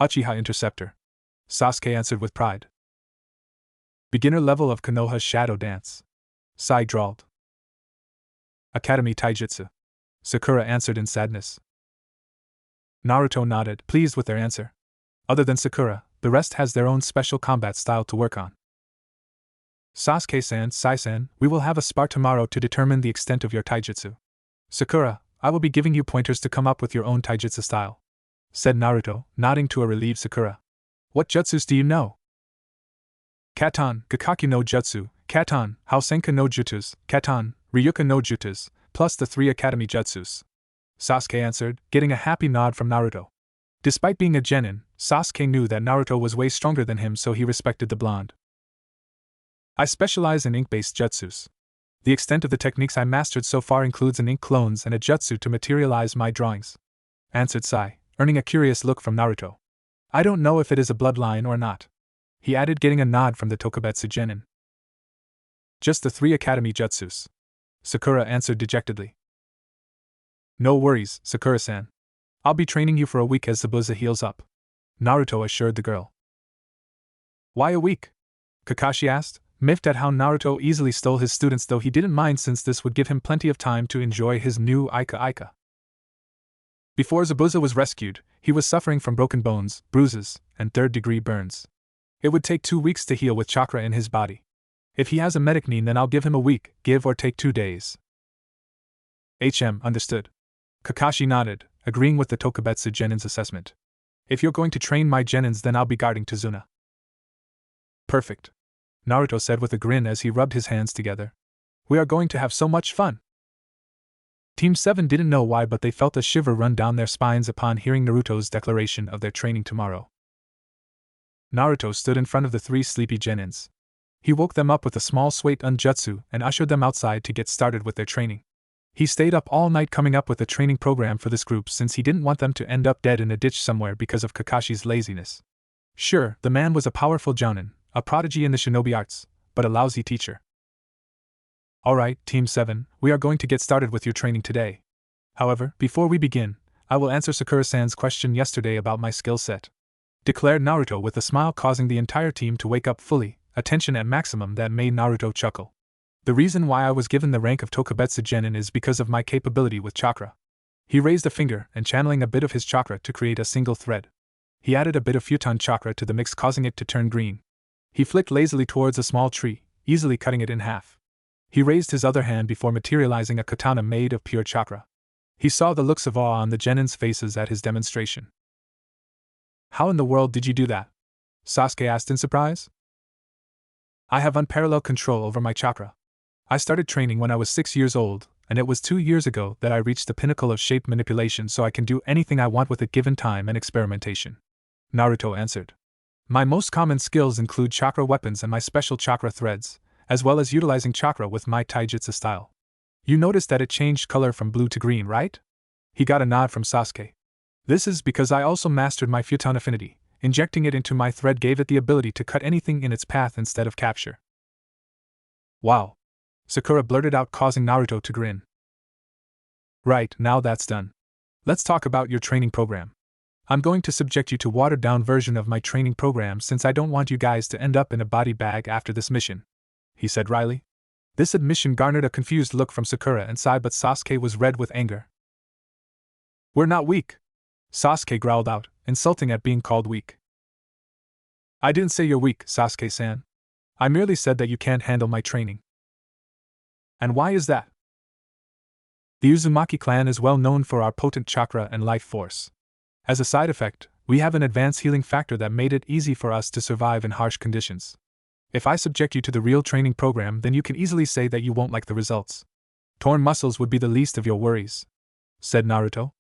Uchiha Interceptor. Sasuke answered with pride. Beginner level of Konoha's shadow dance. Sai drawled. Academy Taijutsu. Sakura answered in sadness. Naruto nodded, pleased with their answer. Other than Sakura, the rest has their own special combat style to work on. Sasuke-san, Sai-san, we will have a spar tomorrow to determine the extent of your taijutsu. Sakura, I will be giving you pointers to come up with your own taijutsu style, said Naruto, nodding to a relieved Sakura. What jutsus do you know? Katan, Gakkaku no Jutsu, Katan, Hausenka no Jutsus, Katan, Ryuka no Jutsus, plus the 3 Academy Jutsus. Sasuke answered, getting a happy nod from Naruto. Despite being a genin, Sasuke knew that Naruto was way stronger than him, so he respected the blonde. I specialize in ink-based jutsus. The extent of the techniques I mastered so far includes an ink clones and a jutsu to materialize my drawings, answered Sai, earning a curious look from Naruto. I don't know if it is a bloodline or not, he added, getting a nod from the Tokubetsu genin. Just the 3 Academy jutsus, Sakura answered dejectedly. No worries, Sakura-san. I'll be training you for a week as Zabuza heals up, Naruto assured the girl. Why a week? Kakashi asked, miffed at how Naruto easily stole his students, though he didn't mind since this would give him plenty of time to enjoy his new Aika. Before Zabuza was rescued, he was suffering from broken bones, bruises, and third-degree burns. It would take 2 weeks to heal with chakra in his body. If he has a medic need, then I'll give him a week, give or take 2 days. Understood. Kakashi nodded, agreeing with the Tokubetsu genin's assessment. If you're going to train my genins, then I'll be guarding Tazuna. Perfect, Naruto said with a grin as he rubbed his hands together. We are going to have so much fun. Team 7 didn't know why, but they felt a shiver run down their spines upon hearing Naruto's declaration of their training tomorrow. Naruto stood in front of the 3 sleepy genins. He woke them up with a small Suiton jutsu and ushered them outside to get started with their training. He stayed up all night coming up with a training program for this group since he didn't want them to end up dead in a ditch somewhere because of Kakashi's laziness. Sure, the man was a powerful jounin, a prodigy in the shinobi arts, but a lousy teacher. Alright, Team 7, we are going to get started with your training today. However, before we begin, I will answer Sakura-san's question yesterday about my skill set, declared Naruto with a smile, causing the entire team to wake up fully, attention at maximum that made Naruto chuckle. The reason why I was given the rank of Tokubetsu genin is because of my capability with chakra. He raised a finger and channeling a bit of his chakra to create a single thread. He added a bit of futon chakra to the mix, causing it to turn green. He flicked lazily towards a small tree, easily cutting it in half. He raised his other hand before materializing a katana made of pure chakra. He saw the looks of awe on the genins' faces at his demonstration. How in the world did you do that? Sasuke asked in surprise. I have unparalleled control over my chakra. I started training when I was 6 years old, and it was 2 years ago that I reached the pinnacle of shape manipulation, so I can do anything I want with it given time and experimentation, Naruto answered. My most common skills include chakra weapons and my special chakra threads, as well as utilizing chakra with my taijutsu style. You noticed that it changed color from blue to green, right? He got a nod from Sasuke. This is because I also mastered my futon affinity. Injecting it into my thread gave it the ability to cut anything in its path instead of capture. Wow! Sakura blurted out, causing Naruto to grin. Right, now that's done. Let's talk about your training program. I'm going to subject you to watered-down version of my training program since I don't want you guys to end up in a body bag after this mission, he said wryly. This admission garnered a confused look from Sakura and Sai, but Sasuke was red with anger. We're not weak, Sasuke growled out, insulting at being called weak. I didn't say you're weak, Sasuke-san. I merely said that you can't handle my training. And why is that? The Uzumaki clan is well known for our potent chakra and life force. As a side effect, we have an advanced healing factor that made it easy for us to survive in harsh conditions. If I subject you to the real training program, then you can easily say that you won't like the results. Torn muscles would be the least of your worries, said Naruto.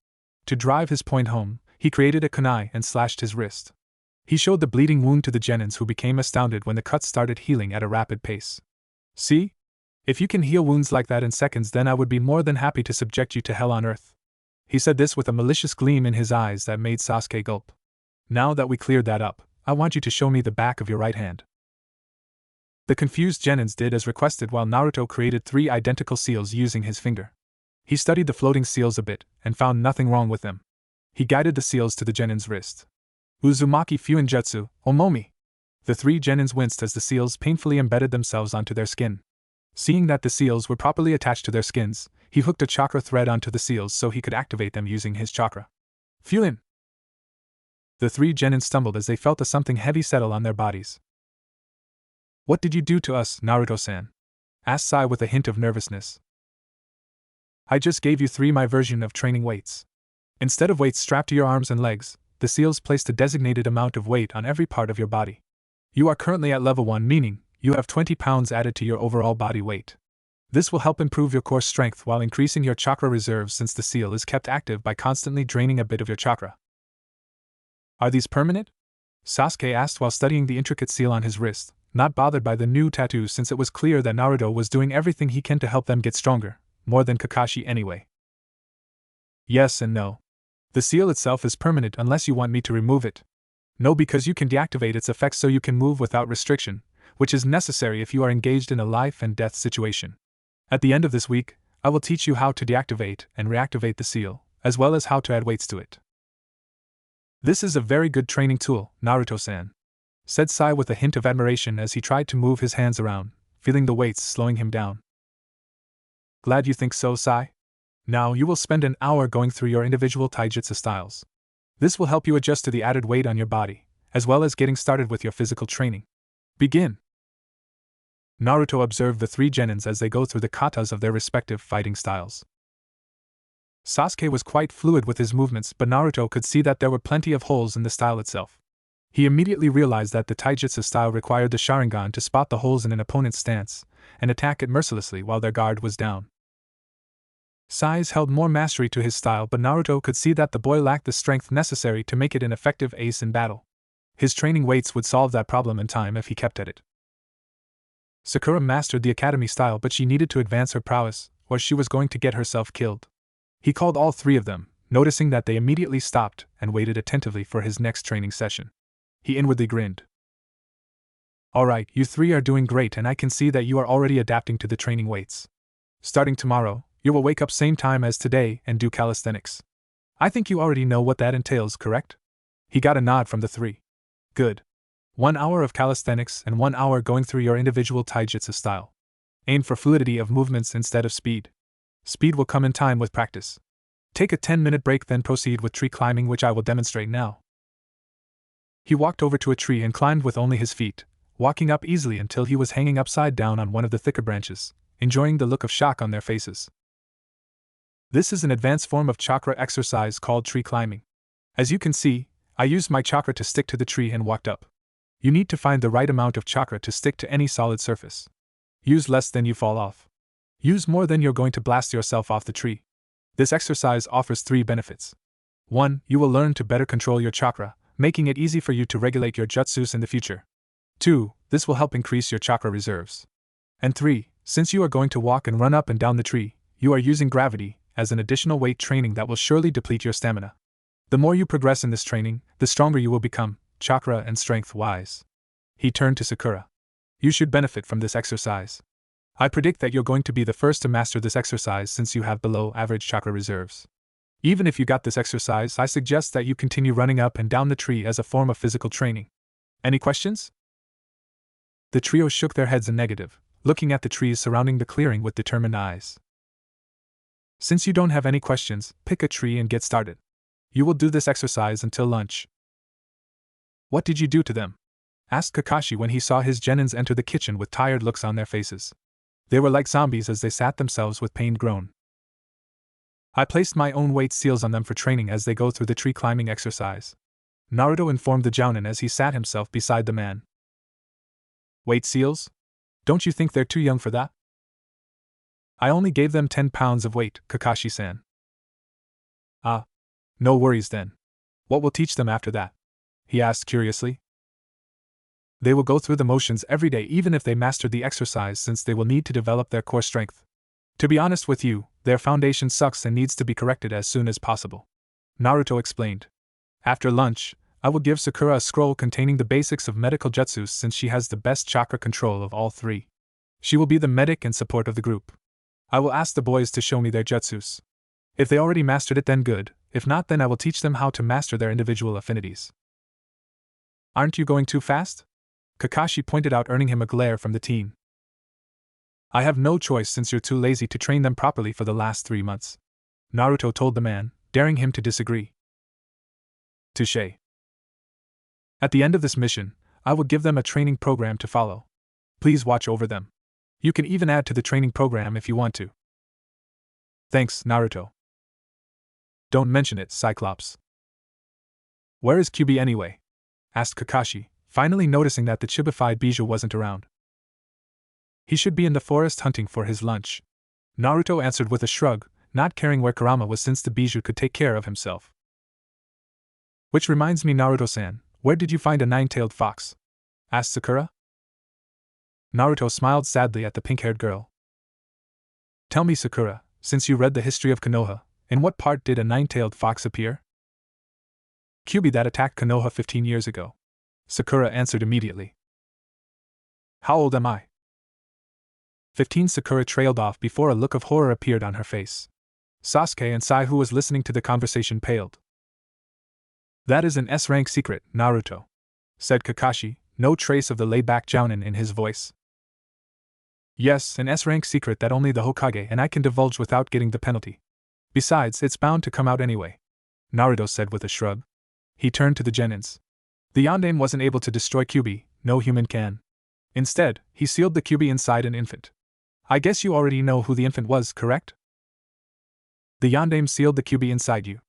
To drive his point home, He created a kunai and slashed his wrist. He showed the bleeding wound to the genins, who became astounded when the cut started healing at a rapid pace. See? If you can heal wounds like that in seconds, then I would be more than happy to subject you to hell on earth. He said this with a malicious gleam in his eyes that made Sasuke gulp. Now that we cleared that up, I want you to show me the back of your right hand. The confused genins did as requested, while Naruto created 3 identical seals using his finger. He studied the floating seals a bit and found nothing wrong with them. He guided the seals to the genin's wrist. Uzumaki Fuinjutsu, Omomi! The 3 genins winced as the seals painfully embedded themselves onto their skin. Seeing that the seals were properly attached to their skins, he hooked a chakra thread onto the seals so he could activate them using his chakra. Fuin! The 3 genins stumbled as they felt a something heavy settle on their bodies. What did you do to us, Naruto-san? Asked Sai with a hint of nervousness. I just gave you 3 my version of training weights. Instead of weights strapped to your arms and legs, the seals placed a designated amount of weight on every part of your body. You are currently at level 1, meaning you have 20 pounds added to your overall body weight. This will help improve your core strength while increasing your chakra reserves, since the seal is kept active by constantly draining a bit of your chakra. Are these permanent? Sasuke asked while studying the intricate seal on his wrist, not bothered by the new tattoos since it was clear that Naruto was doing everything he can to help them get stronger, more than Kakashi anyway. Yes and no. The seal itself is permanent unless you want me to remove it. No, because you can deactivate its effects so you can move without restriction, which is necessary if you are engaged in a life and death situation. At the end of this week, I will teach you how to deactivate and reactivate the seal, as well as how to add weights to it. This is a very good training tool, Naruto-san, said Sai with a hint of admiration as he tried to move his hands around, feeling the weights slowing him down. Glad you think so, Sai. Now you will spend an hour going through your individual taijutsu styles. This will help you adjust to the added weight on your body, as well as getting started with your physical training. Begin! Naruto observed the 3 genins as they go through the katas of their respective fighting styles. Sasuke was quite fluid with his movements, but Naruto could see that there were plenty of holes in the style itself. He immediately realized that the taijutsu style required the Sharingan to spot the holes in an opponent's stance and attack it mercilessly while their guard was down. Sai's held more mastery to his style, but Naruto could see that the boy lacked the strength necessary to make it an effective ace in battle. His training weights would solve that problem in time if he kept at it. Sakura mastered the academy style, but she needed to advance her prowess, or she was going to get herself killed. He called all 3 of them, noticing that they immediately stopped and waited attentively for his next training session. He inwardly grinned. Alright, you 3 are doing great, and I can see that you are already adapting to the training weights. Starting tomorrow, you will wake up same time as today and do calisthenics. I think you already know what that entails, correct? He got a nod from the 3. Good. 1 hour of calisthenics and 1 hour going through your individual taijutsu style. Aim for fluidity of movements instead of speed. Speed will come in time with practice. Take a 10-minute break, then proceed with tree climbing, which I will demonstrate now. He walked over to a tree and climbed with only his feet, walking up easily until he was hanging upside down on one of the thicker branches, enjoying the look of shock on their faces. This is an advanced form of chakra exercise called tree climbing. As you can see, I used my chakra to stick to the tree and walked up. You need to find the right amount of chakra to stick to any solid surface. Use less, then you fall off. Use more, then you're going to blast yourself off the tree. This exercise offers 3 benefits. 1. You will learn to better control your chakra, making it easy for you to regulate your jutsus in the future. 2. This will help increase your chakra reserves. And 3. Since you are going to walk and run up and down the tree, you are using gravity as an additional weight training that will surely deplete your stamina. The more you progress in this training, the stronger you will become, chakra and strength-wise. He turned to Sakura. You should benefit from this exercise. I predict that you're going to be the first to master this exercise since you have below-average chakra reserves. Even if you got this exercise, I suggest that you continue running up and down the tree as a form of physical training. Any questions? The trio shook their heads in negative, looking at the trees surrounding the clearing with determined eyes. Since you don't have any questions, pick a tree and get started. You will do this exercise until lunch. What did you do to them? Asked Kakashi when he saw his genins enter the kitchen with tired looks on their faces. They were like zombies as they sat themselves with pained groan. I placed my own weight seals on them for training as they go through the tree climbing exercise. Naruto informed the jounin as he sat himself beside the man. Weight seals? Don't you think they're too young for that? I only gave them 10 pounds of weight, Kakashi-san. Ah. No worries then. What will teach them after that? He asked curiously. They will go through the motions every day even if they master the exercise, since they will need to develop their core strength. To be honest with you, their foundation sucks and needs to be corrected as soon as possible. Naruto explained. After lunch, I will give Sakura a scroll containing the basics of medical jutsus since she has the best chakra control of all three. She will be the medic and support of the group. I will ask the boys to show me their jutsus. If they already mastered it, then good. If not, then I will teach them how to master their individual affinities. Aren't you going too fast? Kakashi pointed out, earning him a glare from the teen. I have no choice since you're too lazy to train them properly for the last 3 months. Naruto told the man, daring him to disagree. Touché. At the end of this mission, I will give them a training program to follow. Please watch over them. You can even add to the training program if you want to. Thanks, Naruto. Don't mention it, Cyclops. Where is Kyubi anyway? Asked Kakashi, finally noticing that the chibified Bijou wasn't around. He should be in the forest hunting for his lunch. Naruto answered with a shrug, not caring where Kurama was since the Bijou could take care of himself. Which reminds me, Naruto-san, where did you find a 9-tailed fox? Asked Sakura. Naruto smiled sadly at the pink-haired girl. Tell me, Sakura, since you read the history of Konoha, in what part did a 9-tailed fox appear? Kyubi that attacked Konoha 15 years ago. Sakura answered immediately. How old am I? 15. Sakura trailed off before a look of horror appeared on her face. Sasuke and Sai, who was listening to the conversation, paled. That is an S-rank secret, Naruto, said Kakashi, no trace of the laid-back jounin in his voice. Yes, an S-rank secret that only the Hokage and I can divulge without getting the penalty. Besides, it's bound to come out anyway, Naruto said with a shrug. He turned to the genins. The Yondaime wasn't able to destroy Kyubi, no human can. Instead, he sealed the Kyubi inside an infant. I guess you already know who the infant was, correct? The Yondaime sealed the Kyubi inside you,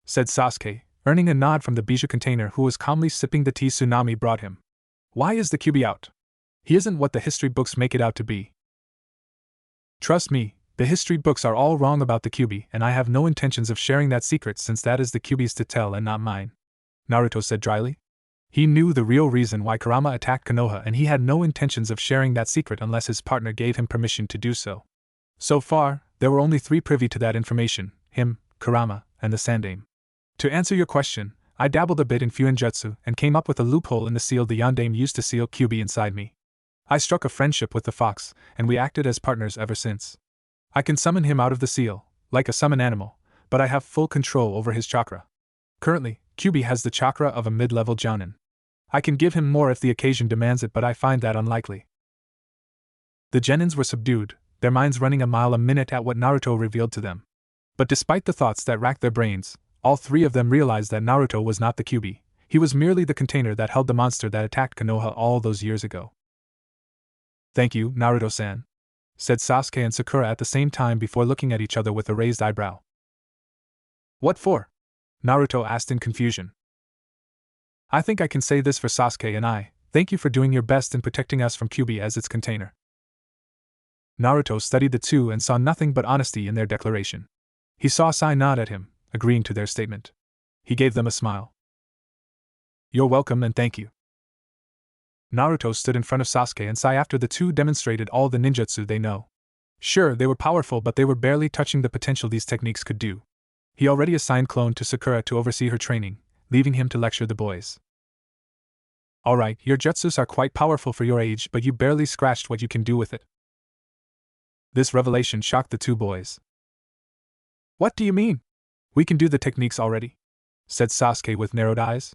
said Sasuke, earning a nod from the Bijou container, who was calmly sipping the tea Tsunami brought him. Why is the Kyubi out? He isn't what the history books make it out to be. Trust me, the history books are all wrong about the Kyubi, and I have no intentions of sharing that secret since that is the Kyubi's to tell and not mine, Naruto said dryly. He knew the real reason why Kurama attacked Konoha, and he had no intentions of sharing that secret unless his partner gave him permission to do so. So far, there were only 3 privy to that information: him, Kurama, and the Sandaime. To answer your question, I dabbled a bit in Fuinjutsu and came up with a loophole in the seal the Yondaime used to seal Kyubi inside me. I struck a friendship with the fox, and we acted as partners ever since. I can summon him out of the seal, like a summon animal, but I have full control over his chakra. Currently, Kyubi has the chakra of a mid-level jounin. I can give him more if the occasion demands it, but I find that unlikely. The genins were subdued, their minds running a mile a minute at what Naruto revealed to them. But despite the thoughts that racked their brains, all 3 of them realized that Naruto was not the Kyubi. He was merely the container that held the monster that attacked Konoha all those years ago. Thank you, Naruto-san, said Sasuke and Sakura at the same time before looking at each other with a raised eyebrow. What for? Naruto asked in confusion. I think I can say this for Sasuke and I, thank you for doing your best in protecting us from Kyubi as its container. Naruto studied the two and saw nothing but honesty in their declaration. He saw Sai nod at him, agreeing to their statement. He gave them a smile. You're welcome and thank you. Naruto stood in front of Sasuke and Sai after the two demonstrated all the ninjutsu they know. Sure, they were powerful, but they were barely touching the potential these techniques could do. He already assigned Clone to Sakura to oversee her training, leaving him to lecture the boys. Alright, your jutsus are quite powerful for your age, but you barely scratched what you can do with it. This revelation shocked the 2 boys. What do you mean? We can do the techniques already? Said Sasuke with narrowed eyes.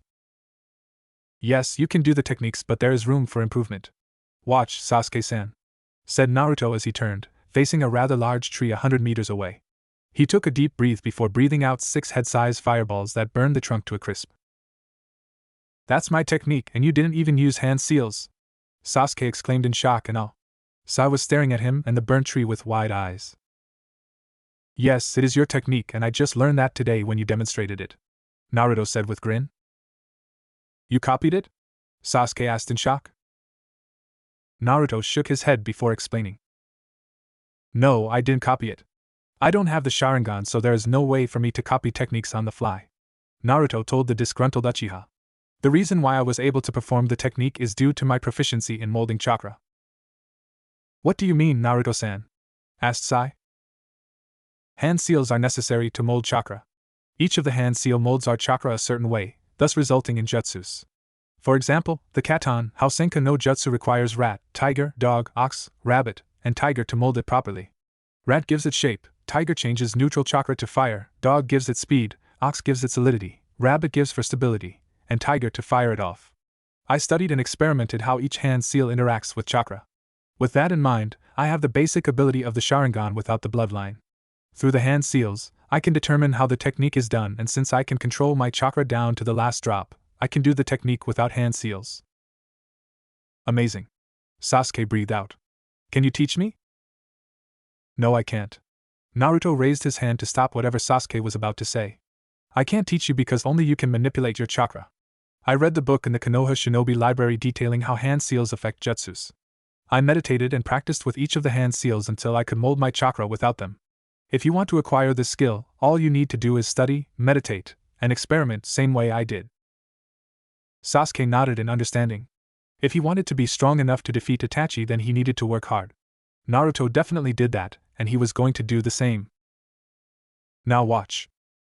Yes, you can do the techniques, but there is room for improvement. Watch, Sasuke-san, said Naruto as he turned, facing a rather large tree 100 meters away. He took a deep breath before breathing out 6 head-sized fireballs that burned the trunk to a crisp. That's my technique, and you didn't even use hand seals, Sasuke exclaimed in shock and awe. Sai was staring at him and the burnt tree with wide eyes. Yes, it is your technique, and I just learned that today when you demonstrated it, Naruto said with grin. You copied it? Sasuke asked in shock. Naruto shook his head before explaining. No, I didn't copy it. I don't have the Sharingan, so there is no way for me to copy techniques on the fly. Naruto told the disgruntled Uchiha. The reason why I was able to perform the technique is due to my proficiency in molding chakra. What do you mean, Naruto-san? Asked Sai. Hand seals are necessary to mold chakra. Each of the hand seal molds our chakra a certain way, thus resulting in jutsus. For example, the Katan Hausenka no Jutsu requires rat, tiger, dog, ox, rabbit, and tiger to mold it properly. Rat gives it shape, tiger changes neutral chakra to fire, dog gives it speed, ox gives it solidity, rabbit gives for stability, and tiger to fire it off. I studied and experimented how each hand seal interacts with chakra. With that in mind, I have the basic ability of the Sharingan without the bloodline. Through the hand seals, I can determine how the technique is done, and since I can control my chakra down to the last drop, I can do the technique without hand seals. Amazing. Sasuke breathed out. Can you teach me? No, I can't. Naruto raised his hand to stop whatever Sasuke was about to say. I can't teach you because only you can manipulate your chakra. I read the book in the Konoha Shinobi library detailing how hand seals affect jutsus. I meditated and practiced with each of the hand seals until I could mold my chakra without them. If you want to acquire this skill, all you need to do is study, meditate, and experiment same way I did. Sasuke nodded in understanding. If he wanted to be strong enough to defeat Itachi, then he needed to work hard. Naruto definitely did that, and he was going to do the same. Now watch,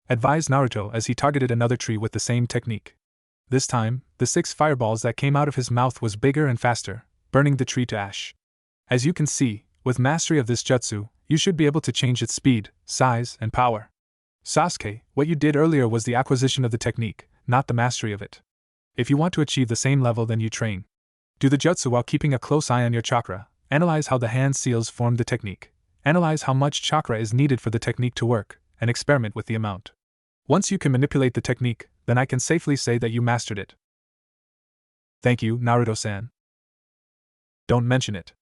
advised Naruto as he targeted another tree with the same technique. This time, the 6 fireballs that came out of his mouth was bigger and faster, burning the tree to ash. As you can see, with mastery of this jutsu, you should be able to change its speed, size, and power. Sasuke, what you did earlier was the acquisition of the technique, not the mastery of it. If you want to achieve the same level, then you train. Do the jutsu while keeping a close eye on your chakra, analyze how the hand seals form the technique, analyze how much chakra is needed for the technique to work, and experiment with the amount. Once you can manipulate the technique, then I can safely say that you mastered it. Thank you, Naruto-san. Don't mention it,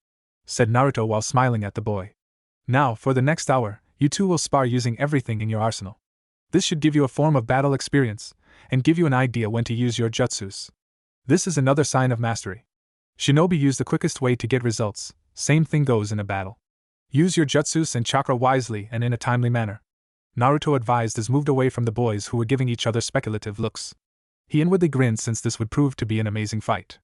said Naruto while smiling at the boy. Now, for the next hour, you two will spar using everything in your arsenal. This should give you a form of battle experience, and give you an idea when to use your jutsus. This is another sign of mastery. Shinobi use the quickest way to get results, same thing goes in a battle. Use your jutsus and chakra wisely and in a timely manner. Naruto advised as moved away from the boys who were giving each other speculative looks. He inwardly grinned since this would prove to be an amazing fight.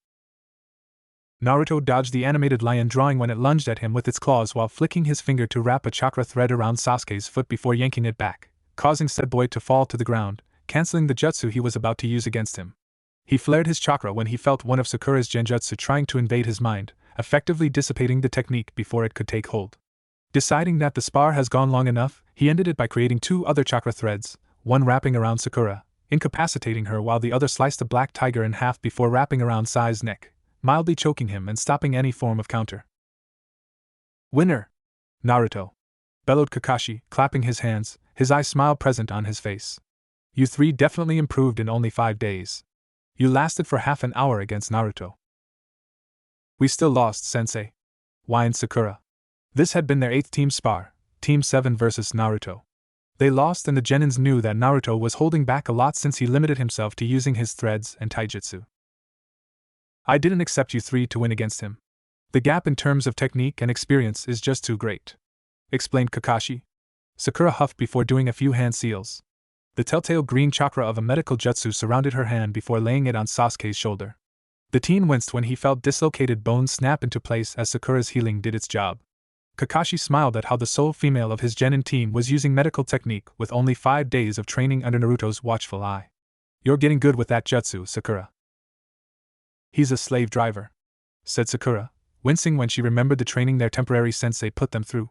Naruto dodged the animated lion drawing when it lunged at him with its claws while flicking his finger to wrap a chakra thread around Sasuke's foot before yanking it back, causing said boy to fall to the ground, canceling the jutsu he was about to use against him. He flared his chakra when he felt one of Sakura's genjutsu trying to invade his mind, effectively dissipating the technique before it could take hold. Deciding that the spar has gone long enough, he ended it by creating 2 other chakra threads, one wrapping around Sakura, incapacitating her, while the other sliced a black tiger in half before wrapping around Sai's neck, mildly choking him and stopping any form of counter. Winner! Naruto! Bellowed Kakashi, clapping his hands, his eye smile present on his face. You 3 definitely improved in only 5 days. You lasted for half an hour against Naruto. We still lost, sensei, whined Sakura. This had been their 8th team spar, Team 7 versus Naruto. They lost, and the Genins knew that Naruto was holding back a lot since he limited himself to using his threads and taijutsu. I didn't accept you 3 to win against him. The gap in terms of technique and experience is just too great, explained Kakashi. Sakura huffed before doing a few hand seals. The telltale green chakra of a medical jutsu surrounded her hand before laying it on Sasuke's shoulder. The teen winced when he felt dislocated bones snap into place as Sakura's healing did its job. Kakashi smiled at how the sole female of his genin team was using medical technique with only 5 days of training under Naruto's watchful eye. You're getting good with that jutsu, Sakura. He's a slave driver, said Sakura, wincing when she remembered the training their temporary sensei put them through.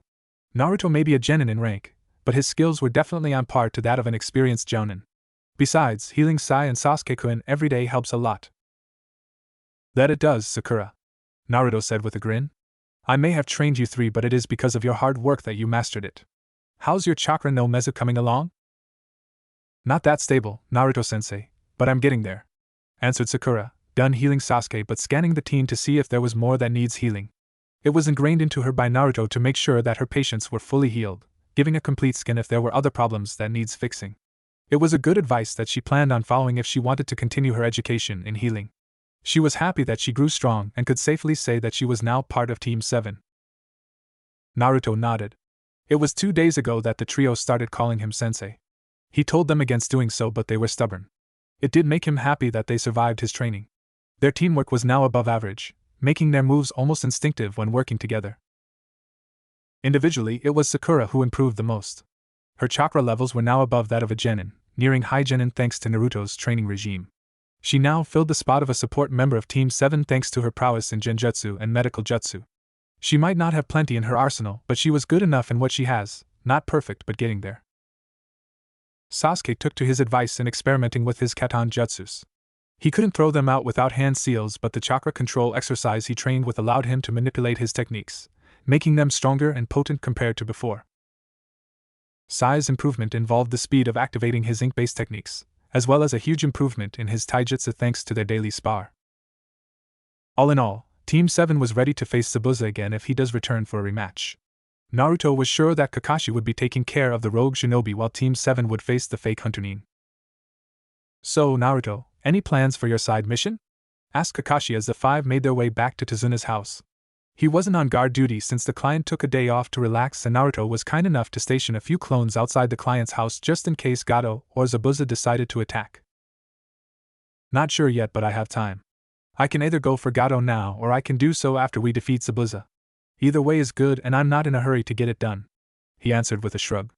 Naruto may be a genin in rank, but his skills were definitely on par to that of an experienced jounin. Besides, healing Sai and Sasuke-kun every day helps a lot. That it does, Sakura, Naruto said with a grin. I may have trained you 3, but it is because of your hard work that you mastered it. How's your chakra no Mezu coming along? Not that stable, Naruto-sensei, but I'm getting there, answered Sakura, done healing Sasuke but scanning the teen to see if there was more that needs healing. It was ingrained into her by Naruto to make sure that her patients were fully healed, giving a complete scan if there were other problems that needs fixing. It was a good advice that she planned on following if she wanted to continue her education in healing. She was happy that she grew strong and could safely say that she was now part of Team 7. Naruto nodded. It was 2 days ago that the trio started calling him sensei. He told them against doing so, but they were stubborn. It did make him happy that they survived his training. Their teamwork was now above average, making their moves almost instinctive when working together. Individually, it was Sakura who improved the most. Her chakra levels were now above that of a genin, nearing high genin thanks to Naruto's training regime. She now filled the spot of a support member of Team 7 thanks to her prowess in genjutsu and medical jutsu. She might not have plenty in her arsenal, but she was good enough in what she has, not perfect but getting there. Sasuke took to his advice in experimenting with his katan jutsus. He couldn't throw them out without hand seals, but the chakra control exercise he trained with allowed him to manipulate his techniques, making them stronger and potent compared to before. Sai's improvement involved the speed of activating his ink-based techniques, as well as a huge improvement in his taijutsu thanks to their daily spar. All in all, Team 7 was ready to face Zabuza again if he does return for a rematch. Naruto was sure that Kakashi would be taking care of the rogue shinobi while Team 7 would face the fake Chunin. So, Naruto, any plans for your side mission? Asked Kakashi as the five made their way back to Tazuna's house. He wasn't on guard duty since the client took a day off to relax, and Naruto was kind enough to station a few clones outside the client's house just in case Gato or Zabuza decided to attack. Not sure yet, but I have time. I can either go for Gato now or I can do so after we defeat Zabuza. Either way is good and I'm not in a hurry to get it done, he answered with a shrug.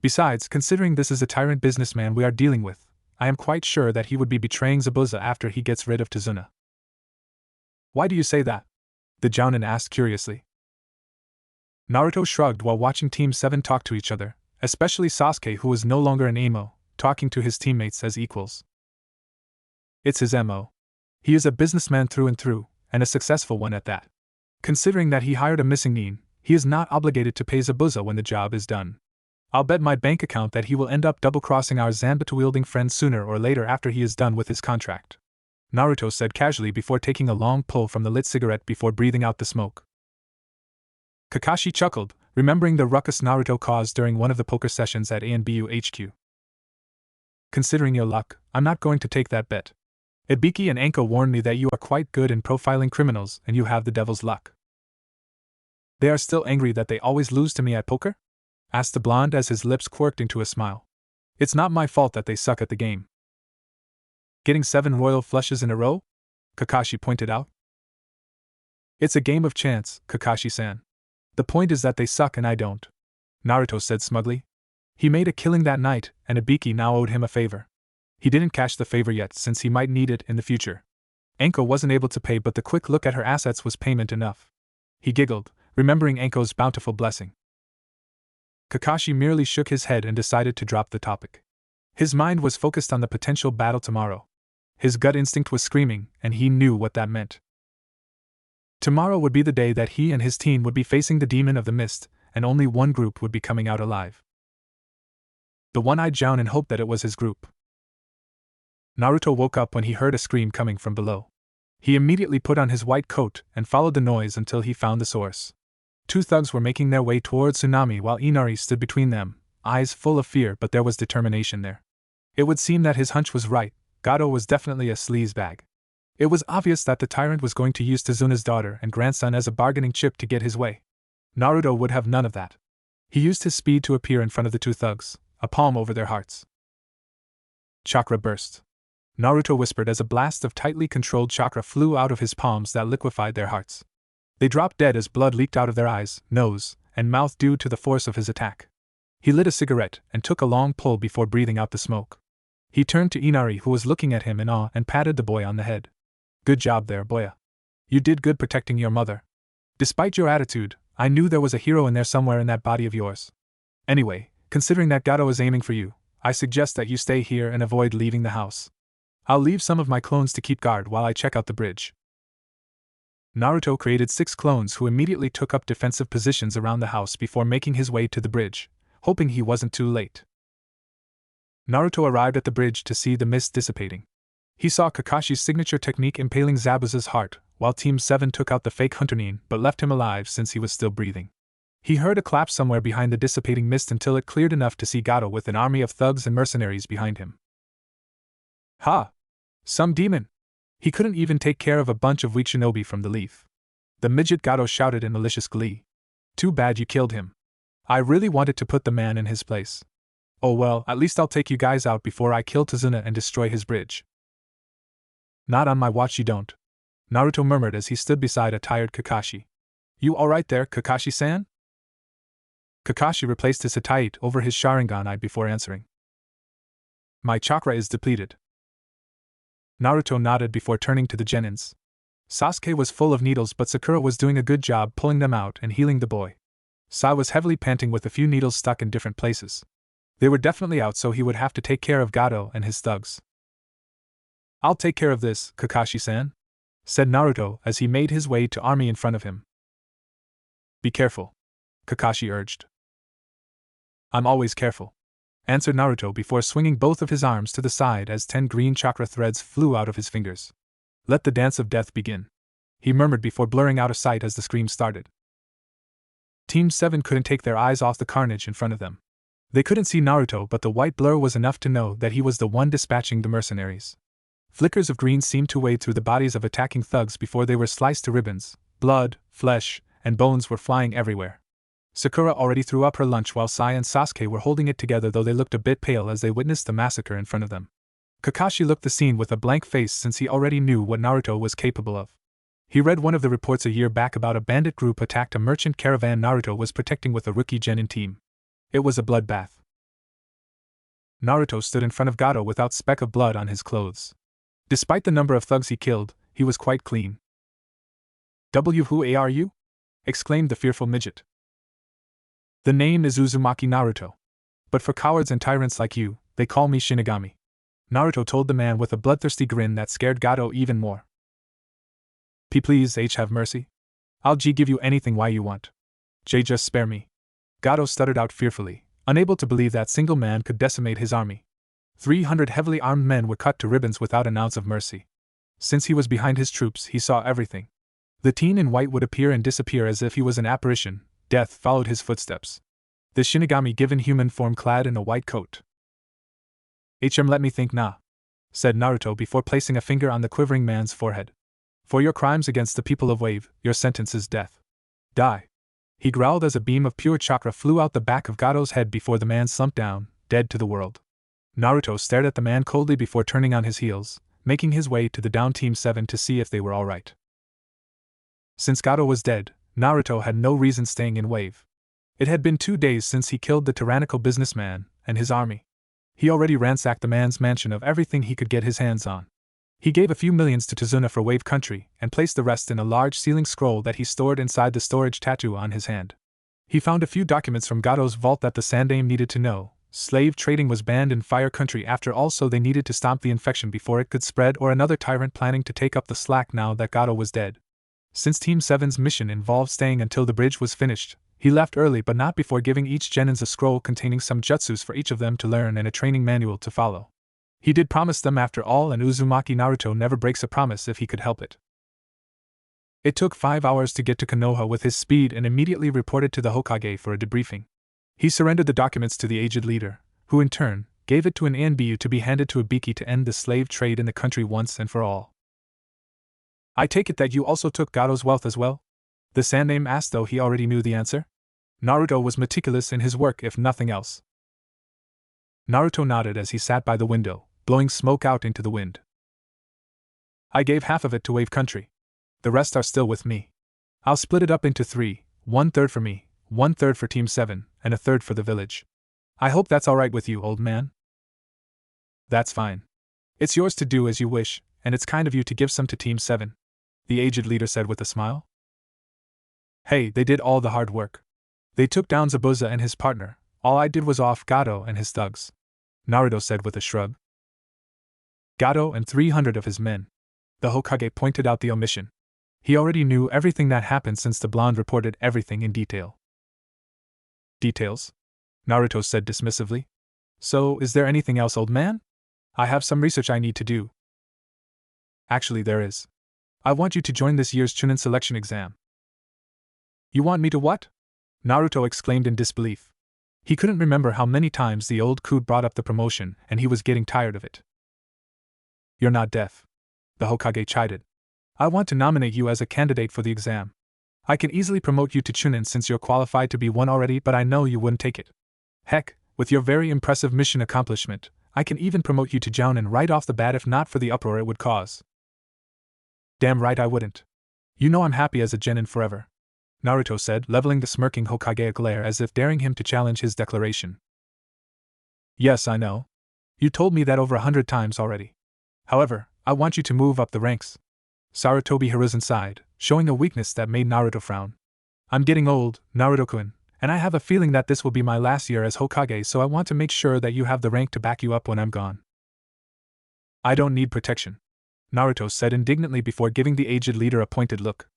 Besides, considering this is a tyrant businessman we are dealing with, I am quite sure that he would be betraying Zabuza after he gets rid of Tazuna. Why do you say that? The Jounin asked curiously. Naruto shrugged while watching Team 7 talk to each other, especially Sasuke, who was no longer an emo, talking to his teammates as equals. It's his MO. He is a businessman through and through, and a successful one at that. Considering that he hired a missing nin, he is not obligated to pay Zabuza when the job is done. I'll bet my bank account that he will end up double-crossing our Zanbato-wielding friend sooner or later after he is done with his contract, Naruto said casually before taking a long pull from the lit cigarette before breathing out the smoke. Kakashi chuckled, remembering the ruckus Naruto caused during one of the poker sessions at ANBU HQ. Considering your luck, I'm not going to take that bet. Ibiki and Anko warned me that you are quite good in profiling criminals and you have the devil's luck. They are still angry that they always lose to me at poker? Asked the blonde as his lips quirked into a smile. It's not my fault that they suck at the game. Getting 7 royal flushes in a row? Kakashi pointed out. It's a game of chance, Kakashi-san. The point is that they suck and I don't, Naruto said smugly. He made a killing that night, and Ibiki now owed him a favor. He didn't cash the favor yet since he might need it in the future. Anko wasn't able to pay, but the quick look at her assets was payment enough. He giggled, remembering Anko's bountiful blessing. Kakashi merely shook his head and decided to drop the topic. His mind was focused on the potential battle tomorrow. His gut instinct was screaming, and he knew what that meant. Tomorrow would be the day that he and his team would be facing the Demon of the Mist, and only one group would be coming out alive. The one-eyed Jounin hoped that it was his group. Naruto woke up when he heard a scream coming from below. He immediately put on his white coat and followed the noise until he found the source. 2 thugs were making their way towards Tsunami while Inari stood between them, eyes full of fear, but there was determination there. It would seem that his hunch was right. Gato was definitely a sleazebag. It was obvious that the tyrant was going to use Tazuna's daughter and grandson as a bargaining chip to get his way. Naruto would have none of that. He used his speed to appear in front of the 2 thugs, a palm over their hearts. Chakra burst. Naruto whispered as a blast of tightly controlled chakra flew out of his palms that liquefied their hearts. They dropped dead as blood leaked out of their eyes, nose, and mouth due to the force of his attack. He lit a cigarette and took a long pull before breathing out the smoke. He turned to Inari, who was looking at him in awe, and patted the boy on the head. Good job there, boya. You did good protecting your mother. Despite your attitude, I knew there was a hero in there somewhere in that body of yours. Anyway, considering that Gato is aiming for you, I suggest that you stay here and avoid leaving the house. I'll leave some of my clones to keep guard while I check out the bridge. Naruto created 6 clones who immediately took up defensive positions around the house before making his way to the bridge, hoping he wasn't too late. Naruto arrived at the bridge to see the mist dissipating. He saw Kakashi's signature technique impaling Zabuza's heart, while Team 7 took out the fake Chunin but left him alive since he was still breathing. He heard a clap somewhere behind the dissipating mist until it cleared enough to see Gato with an army of thugs and mercenaries behind him. Ha! Some demon! He couldn't even take care of a bunch of weak shinobi from the leaf. The midget Gato shouted in malicious glee. Too bad you killed him. I really wanted to put the man in his place. Oh well, at least I'll take you guys out before I kill Tazuna and destroy his bridge. Not on my watch you don't, Naruto murmured as he stood beside a tired Kakashi. You alright there, Kakashi-san? Kakashi replaced his Hittite over his Sharingan eye before answering. My chakra is depleted. Naruto nodded before turning to the genins. Sasuke was full of needles, but Sakura was doing a good job pulling them out and healing the boy. Sai was heavily panting with a few needles stuck in different places. They were definitely out, so he would have to take care of Gato and his thugs. I'll take care of this, Kakashi-san, said Naruto as he made his way to army in front of him. Be careful, Kakashi urged. I'm always careful, answered Naruto before swinging both of his arms to the side as 10 green chakra threads flew out of his fingers. Let the dance of death begin, he murmured before blurring out of sight as the scream started. Team 7 couldn't take their eyes off the carnage in front of them. They couldn't see Naruto, but the white blur was enough to know that he was the one dispatching the mercenaries. Flickers of green seemed to wade through the bodies of attacking thugs before they were sliced to ribbons. Blood, flesh, and bones were flying everywhere. Sakura already threw up her lunch while Sai and Sasuke were holding it together, though they looked a bit pale as they witnessed the massacre in front of them. Kakashi looked the scene with a blank face since he already knew what Naruto was capable of. He read one of the reports a year back about a bandit group attacked a merchant caravan Naruto was protecting with a rookie genin team. It was a bloodbath. Naruto stood in front of Gato without speck of blood on his clothes. Despite the number of thugs he killed, he was quite clean. Who are you? Exclaimed the fearful midget. The name is Uzumaki Naruto. But for cowards and tyrants like you, they call me Shinigami, Naruto told the man with a bloodthirsty grin that scared Gato even more. Please, have mercy. I'll give you anything why you want. Just spare me. Gato stuttered out fearfully, unable to believe that single man could decimate his army. 300 heavily armed men were cut to ribbons without an ounce of mercy. Since he was behind his troops, he saw everything. The teen in white would appear and disappear as if he was an apparition. Death followed his footsteps. The Shinigami given human form clad in a white coat. Let me think said Naruto before placing a finger on the quivering man's forehead. For your crimes against the people of Wave, your sentence is death. Die. He growled as a beam of pure chakra flew out the back of Gato's head before the man slumped down, dead to the world. Naruto stared at the man coldly before turning on his heels, making his way to the down Team 7 to see if they were alright. Since Gato was dead, Naruto had no reason staying in Wave. It had been 2 days since he killed the tyrannical businessman and his army. He already ransacked the man's mansion of everything he could get his hands on. He gave a few millions to Tazuna for Wave Country and placed the rest in a large sealing scroll that he stored inside the storage tattoo on his hand. He found a few documents from Gato's vault that the Sandaime needed to know. Slave trading was banned in Fire Country after all, so they needed to stop the infection before it could spread, or another tyrant planning to take up the slack now that Gato was dead. Since Team 7's mission involved staying until the bridge was finished, he left early but not before giving each genins a scroll containing some jutsus for each of them to learn and a training manual to follow. He did promise them after all, and Uzumaki Naruto never breaks a promise if he could help it. It took 5 hours to get to Konoha with his speed and immediately reported to the Hokage for a debriefing. He surrendered the documents to the aged leader, who in turn gave it to an Anbu to be handed to Ibiki to end the slave trade in the country once and for all. I take it that you also took Gato's wealth as well? The Sandaime asked, though he already knew the answer. Naruto was meticulous in his work if nothing else. Naruto nodded as he sat by the window, blowing smoke out into the wind. I gave half of it to Wave Country. The rest are still with me. I'll split it up into 3, 1/3 for me, 1/3 for Team 7, and 1/3 for the village. I hope that's alright with you, old man? That's fine. It's yours to do as you wish, and it's kind of you to give some to Team 7, the aged leader said with a smile. Hey, they did all the hard work. They took down Zabuza and his partner. All I did was off Gato and his thugs, Naruto said with a shrug. Gato and 300 of his men. The Hokage pointed out the omission. He already knew everything that happened since the blonde reported everything in detail. Details? Naruto said dismissively. So, is there anything else, old man? I have some research I need to do. Actually, there is. I want you to join this year's Chunin selection exam. You want me to what? Naruto exclaimed in disbelief. He couldn't remember how many times the old coot brought up the promotion, and he was getting tired of it. You're not deaf, the Hokage chided. I want to nominate you as a candidate for the exam. I can easily promote you to Chunin since you're qualified to be one already, but I know you wouldn't take it. Heck, With your very impressive mission accomplishment, I can even promote you to Jounin right off the bat if not for the uproar it would cause. Damn right I wouldn't. You know I'm happy as a genin forever, Naruto said, leveling the smirking Hokage a glare as if daring him to challenge his declaration. Yes, I know. You told me that over 100 times already. However, I want you to move up the ranks. Sarutobi Hiruzen sighed, showing a weakness that made Naruto frown. I'm getting old, Naruto-kun, and I have a feeling that this will be my last year as Hokage, so I want to make sure that you have the rank to back you up when I'm gone. I don't need protection, Naruto said indignantly before giving the aged leader a pointed look.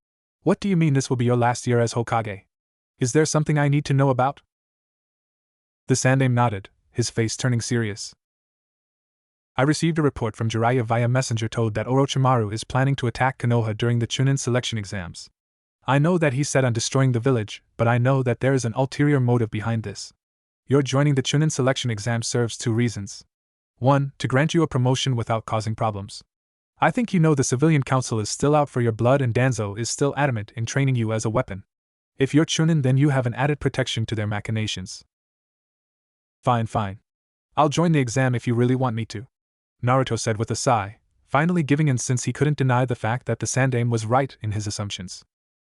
What do you mean this will be your last year as Hokage? Is there something I need to know about? The Sandaime nodded, his face turning serious. I received a report from Jiraiya via messenger told that Orochimaru is planning to attack Konoha during the Chunin selection exams. I know that he's set on destroying the village, but I know that there is an ulterior motive behind this. Your joining the Chunin selection exam serves 2 reasons. 1. To grant you a promotion without causing problems. I think you know the civilian council is still out for your blood and Danzo is still adamant in training you as a weapon. If you're Chunin, then you have an added protection to their machinations. Fine. I'll join the exam if you really want me to, Naruto said with a sigh, finally giving in since he couldn't deny the fact that the Sandaime was right in his assumptions.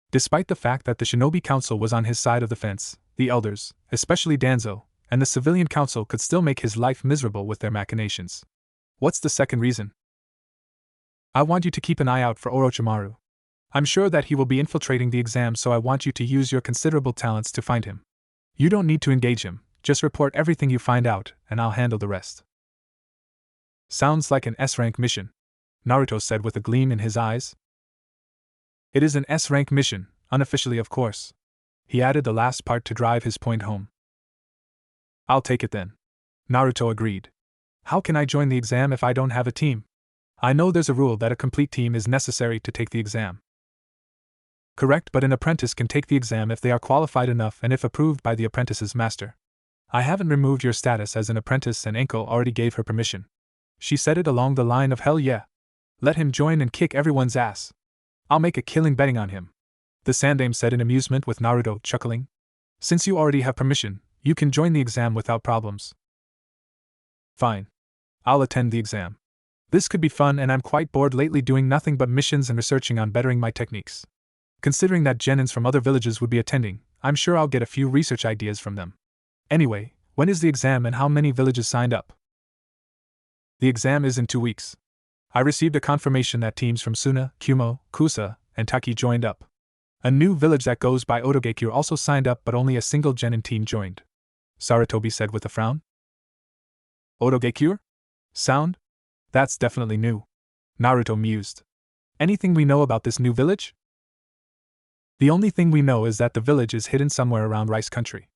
Despite the fact that the Shinobi Council was on his side of the fence, the elders, especially Danzo, and the civilian council could still make his life miserable with their machinations. What's the second reason? I want you to keep an eye out for Orochimaru. I'm sure that he will be infiltrating the exam, so I want you to use your considerable talents to find him. You don't need to engage him, just report everything you find out, and I'll handle the rest. Sounds like an S-rank mission, Naruto said with a gleam in his eyes. It is an S-rank mission, unofficially of course. He added the last part to drive his point home. I'll take it then, Naruto agreed. How can I join the exam if I don't have a team? I know there's a rule that a complete team is necessary to take the exam. Correct, but an apprentice can take the exam if they are qualified enough and if approved by the apprentice's master. I haven't removed your status as an apprentice and Enko already gave her permission. She said it along the line of hell yeah. Let him join and kick everyone's ass. I'll make a killing betting on him. The Sandaime said in amusement with Naruto chuckling. Since you already have permission, you can join the exam without problems. Fine. I'll attend the exam. This could be fun and I'm quite bored lately doing nothing but missions and researching on bettering my techniques. Considering that genins from other villages would be attending, I'm sure I'll get a few research ideas from them. Anyway, when is the exam and how many villages signed up? The exam is in 2 weeks. I received a confirmation that teams from Suna, Kumo, Kusa, and Taki joined up. A new village that goes by Otogekure also signed up, but only a single genin team joined, Sarutobi said with a frown. Otogekure? Sound? That's definitely new, Naruto mused. Anything we know about this new village? The only thing we know is that the village is hidden somewhere around Rice Country.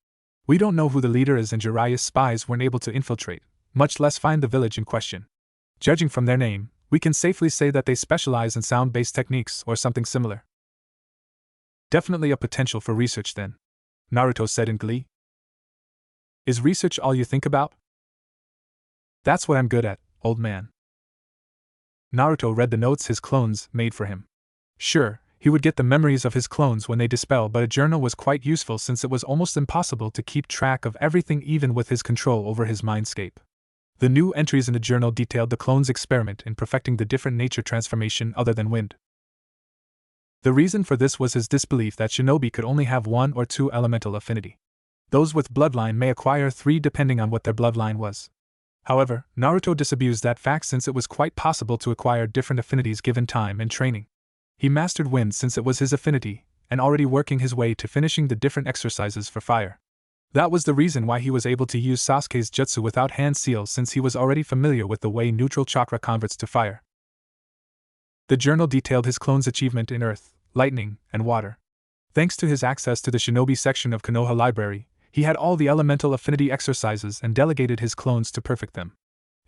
We don't know who the leader is and Jiraiya's spies weren't able to infiltrate, much less find the village in question. Judging from their name, we can safely say that they specialize in sound-based techniques or something similar. Definitely a potential for research then, Naruto said in glee. Is research all you think about? That's what I'm good at, old man. Naruto read the notes his clones made for him. Sure, he would get the memories of his clones when they dispel, but a journal was quite useful since it was almost impossible to keep track of everything even with his control over his mindscape. The new entries in the journal detailed the clones' experiment in perfecting the different nature transformation other than wind. The reason for this was his disbelief that shinobi could only have 1 or 2 elemental affinity. Those with bloodline may acquire 3 depending on what their bloodline was. However, Naruto disabused that fact since it was quite possible to acquire different affinities given time and training. He mastered wind since it was his affinity, and already working his way to finishing the different exercises for fire. That was the reason why he was able to use Sasuke's jutsu without hand seals since he was already familiar with the way neutral chakra converts to fire. The journal detailed his clone's achievement in earth, lightning, and water. Thanks to his access to the shinobi section of Konoha library, he had all the elemental affinity exercises and delegated his clones to perfect them.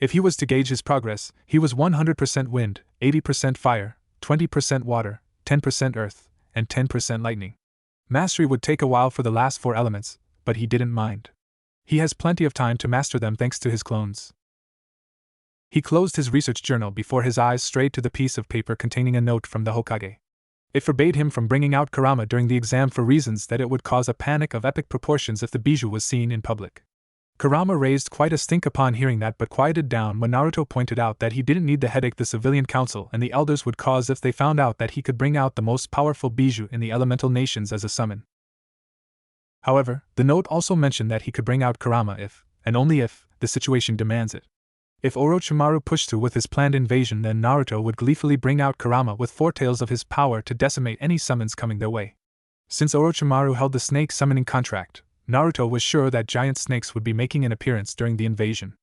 If he was to gauge his progress, he was 100% wind, 80% fire, 20% water, 10% earth, and 10% lightning. Mastery would take a while for the last 4 elements, but he didn't mind. He has plenty of time to master them thanks to his clones. He closed his research journal before his eyes strayed to the piece of paper containing a note from the Hokage. It forbade him from bringing out Kurama during the exam for reasons that it would cause a panic of epic proportions if the bijou was seen in public. Kurama raised quite a stink upon hearing that but quieted down when Naruto pointed out that he didn't need the headache the civilian council and the elders would cause if they found out that he could bring out the most powerful bijou in the elemental nations as a summon. However, the note also mentioned that he could bring out Kurama if, and only if, the situation demands it. If Orochimaru pushed through with his planned invasion, then Naruto would gleefully bring out Kurama with foretales of his power to decimate any summons coming their way. Since Orochimaru held the snake summoning contract, Naruto was sure that giant snakes would be making an appearance during the invasion.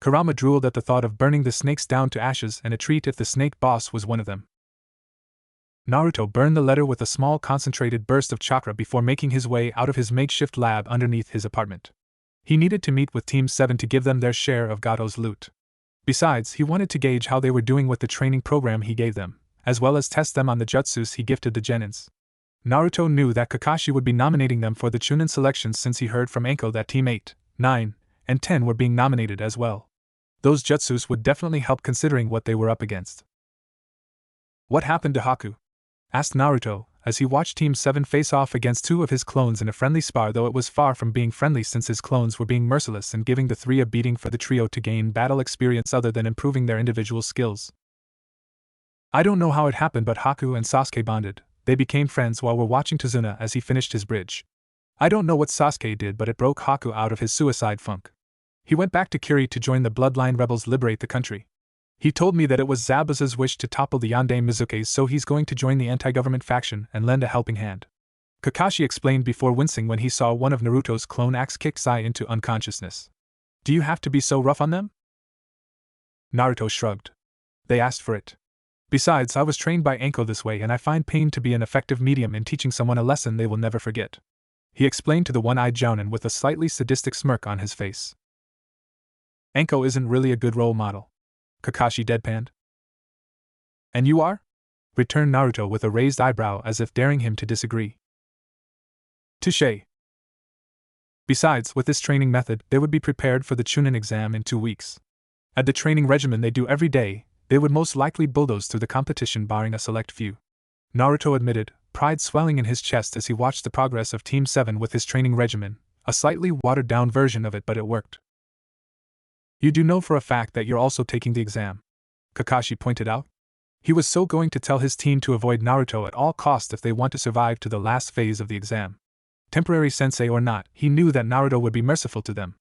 Kurama drooled at the thought of burning the snakes down to ashes and a treat if the snake boss was one of them. Naruto burned the letter with a small concentrated burst of chakra before making his way out of his makeshift lab underneath his apartment. He needed to meet with Team 7 to give them their share of Gato's loot. Besides, he wanted to gauge how they were doing with the training program he gave them, as well as test them on the jutsus he gifted the genins. Naruto knew that Kakashi would be nominating them for the Chunin selections since he heard from Anko that Team 8, 9, and 10 were being nominated as well. Those jutsus would definitely help considering what they were up against. What happened to Haku? Asked Naruto, as he watched Team 7 face off against two of his clones in a friendly spar, though it was far from being friendly since his clones were being merciless and giving the three a beating for the trio to gain battle experience other than improving their individual skills. I don't know how it happened, but Haku and Sasuke bonded. They became friends while we're watching Tazuna as he finished his bridge. I don't know what Sasuke did, but it broke Haku out of his suicide funk. He went back to Kiri to join the Bloodline Rebels liberate the country. He told me that it was Zabuza's wish to topple the Yandere Mizukes, so he's going to join the anti-government faction and lend a helping hand. Kakashi explained before wincing when he saw one of Naruto's clone axe kick Sai into unconsciousness. Do you have to be so rough on them? Naruto shrugged. They asked for it. Besides, I was trained by Anko this way and I find pain to be an effective medium in teaching someone a lesson they will never forget. He explained to the one-eyed Jounin with a slightly sadistic smirk on his face. Anko isn't really a good role model. Kakashi deadpanned. And you are? Returned Naruto with a raised eyebrow as if daring him to disagree. Touché. Besides, with this training method, they would be prepared for the Chunin exam in 2 weeks. At the training regimen they do every day, they would most likely bulldoze through the competition barring a select few. Naruto admitted, pride swelling in his chest as he watched the progress of Team 7 with his training regimen, a slightly watered-down version of it, but it worked. You do know for a fact that you're also taking the exam, Kakashi pointed out. He was so going to tell his team to avoid Naruto at all costs if they want to survive to the last phase of the exam. Temporary sensei or not, he knew that Naruto would be merciful to them.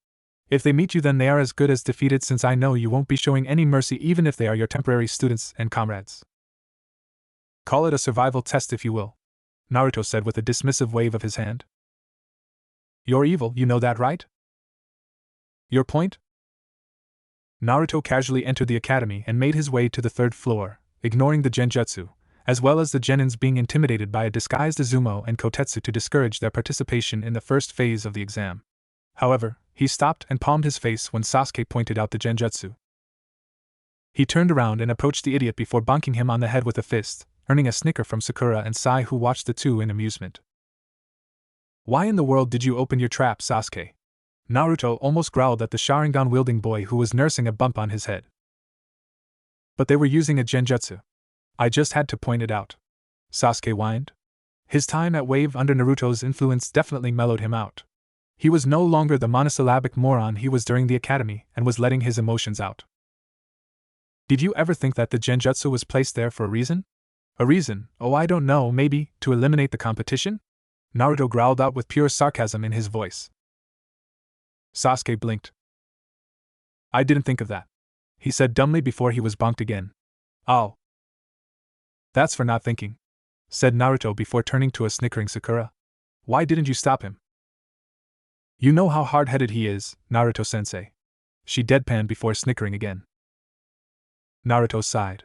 If they meet you, then they are as good as defeated, since I know you won't be showing any mercy even if they are your temporary students and comrades. Call it a survival test if you will, Naruto said with a dismissive wave of his hand. You're evil, you know that, right? Your point? Naruto casually entered the academy and made his way to the 3rd floor, ignoring the genjutsu, as well as the genins being intimidated by a disguised Izumo and Kotetsu to discourage their participation in the first phase of the exam. However, he stopped and palmed his face when Sasuke pointed out the genjutsu. He turned around and approached the idiot before bonking him on the head with a fist, earning a snicker from Sakura and Sai, who watched the two in amusement. Why in the world did you open your trap, Sasuke? Naruto almost growled at the Sharingan-wielding boy who was nursing a bump on his head. But they were using a genjutsu. I just had to point it out. Sasuke whined. His time at Wave under Naruto's influence definitely mellowed him out. He was no longer the monosyllabic moron he was during the academy and was letting his emotions out. Did you ever think that the genjutsu was placed there for a reason? A reason? Oh, I don't know, maybe to eliminate the competition? Naruto growled out with pure sarcasm in his voice. Sasuke blinked. I didn't think of that, he said dumbly before he was bonked again. Oh. That's for not thinking, said Naruto before turning to a snickering Sakura. Why didn't you stop him? You know how hard-headed he is, Naruto-sensei. She deadpanned before snickering again. Naruto sighed.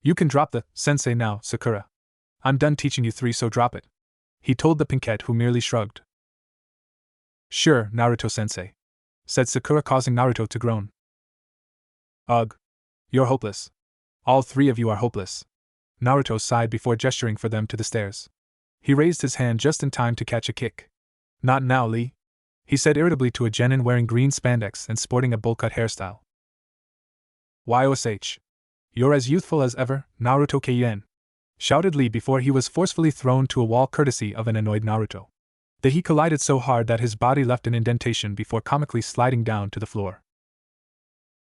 You can drop the sensei now, Sakura. I'm done teaching you 3, so drop it, he told the pinkette, who merely shrugged. Sure, Naruto-sensei, said Sakura, causing Naruto to groan. Ugh. You're hopeless. All 3 of you are hopeless. Naruto sighed before gesturing for them to the stairs. He raised his hand just in time to catch a kick. Not now, Lee, he said irritably to a genin wearing green spandex and sporting a bowl-cut hairstyle. YOSH. You're as youthful as ever, Naruto Keien, shouted Lee before he was forcefully thrown to a wall courtesy of an annoyed Naruto. That he collided so hard that his body left an indentation before comically sliding down to the floor.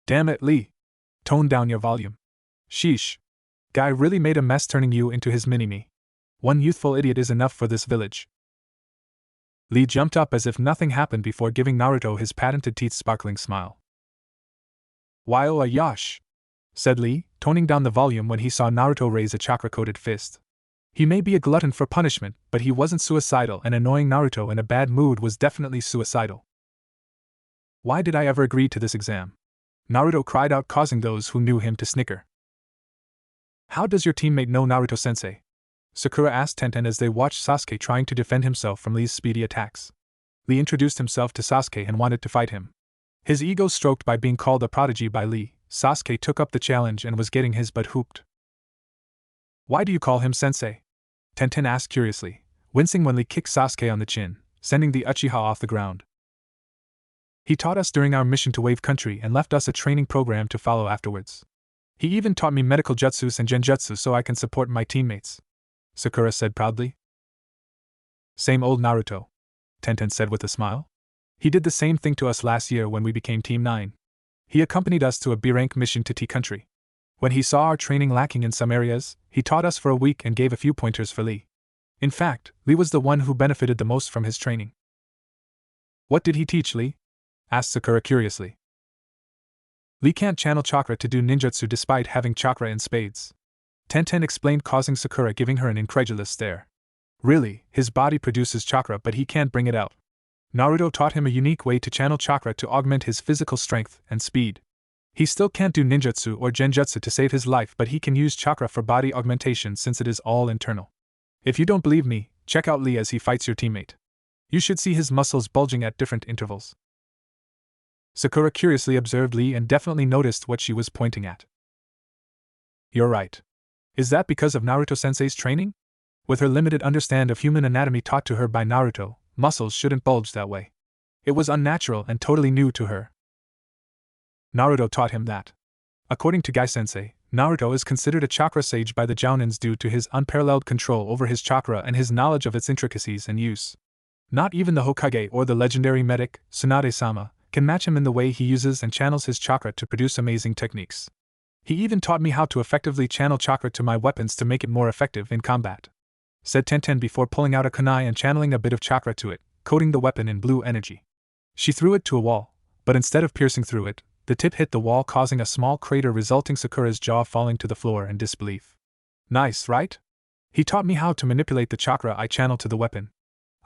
Damn it, Lee! Tone down your volume. Sheesh. Guy really made a mess turning you into his mini-me. One youthful idiot is enough for this village. Lee jumped up as if nothing happened before giving Naruto his patented teeth-sparkling smile. Why oh yash, said Lee, toning down the volume when he saw Naruto raise a chakra-coated fist. He may be a glutton for punishment, but he wasn't suicidal, and annoying Naruto in a bad mood was definitely suicidal. Why did I ever agree to this exam? Naruto cried out, causing those who knew him to snicker. How does your teammate know Naruto-sensei? Sakura asked Tenten as they watched Sasuke trying to defend himself from Lee's speedy attacks. Lee introduced himself to Sasuke and wanted to fight him. His ego stroked by being called a prodigy by Lee, Sasuke took up the challenge and was getting his butt hooped. Why do you call him sensei? Tenten asked curiously, wincing when Lee kicked Sasuke on the chin, sending the Uchiha off the ground. He taught us during our mission to Wave Country and left us a training program to follow afterwards. He even taught me medical jutsus and genjutsu so I can support my teammates, Sakura said proudly. Same old Naruto, Tenten said with a smile. He did the same thing to us last year when we became Team 9. He accompanied us to a B-rank mission to T Country. When he saw our training lacking in some areas, he taught us for a week and gave a few pointers for Lee. In fact, Lee was the one who benefited the most from his training. What did he teach, Lee? Asked Sakura curiously. Lee can't channel chakra to do ninjutsu despite having chakra in spades, Tenten explained, causing Sakura giving her an incredulous stare. Really, his body produces chakra but he can't bring it out. Naruto taught him a unique way to channel chakra to augment his physical strength and speed. He still can't do ninjutsu or genjutsu to save his life, but he can use chakra for body augmentation since it is all internal. If you don't believe me, check out Lee as he fights your teammate. You should see his muscles bulging at different intervals. Sakura curiously observed Lee and definitely noticed what she was pointing at. You're right. Is that because of Naruto-sensei's training? With her limited understanding of human anatomy taught to her by Naruto, muscles shouldn't bulge that way. It was unnatural and totally new to her. Naruto taught him that. According to Gai-sensei, Naruto is considered a chakra sage by the Jounins due to his unparalleled control over his chakra and his knowledge of its intricacies and use. Not even the Hokage or the legendary medic, Tsunade-sama, can match him in the way he uses and channels his chakra to produce amazing techniques. He even taught me how to effectively channel chakra to my weapons to make it more effective in combat, said Tenten before pulling out a kunai and channeling a bit of chakra to it, coating the weapon in blue energy. She threw it to a wall, but instead of piercing through it, the tip hit the wall, causing a small crater, resulting Sakura's jaw falling to the floor in disbelief. Nice, right? He taught me how to manipulate the chakra I channel to the weapon.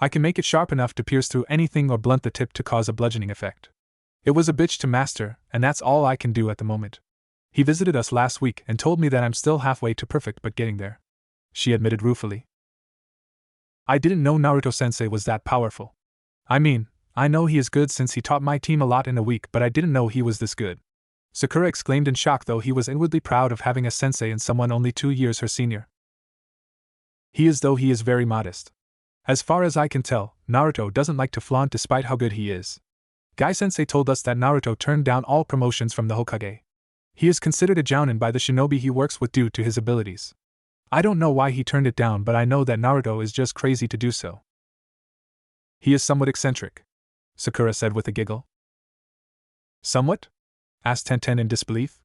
I can make it sharp enough to pierce through anything or blunt the tip to cause a bludgeoning effect. It was a bitch to master, and that's all I can do at the moment. He visited us last week and told me that I'm still halfway to perfect but getting there, she admitted ruefully. I didn't know Naruto-sensei was that powerful. I mean, I know he is good since he taught my team a lot in a week, but I didn't know he was this good. Sakura exclaimed in shock, though he was inwardly proud of having a sensei in someone only 2 years her senior. He is very modest. As far as I can tell, Naruto doesn't like to flaunt despite how good he is. Gai-sensei told us that Naruto turned down all promotions from the Hokage. He is considered a Jounin by the shinobi he works with due to his abilities. I don't know why he turned it down, but I know that Naruto is just crazy to do so. He is somewhat eccentric, Sakura said with a giggle. Somewhat? Asked Tenten in disbelief.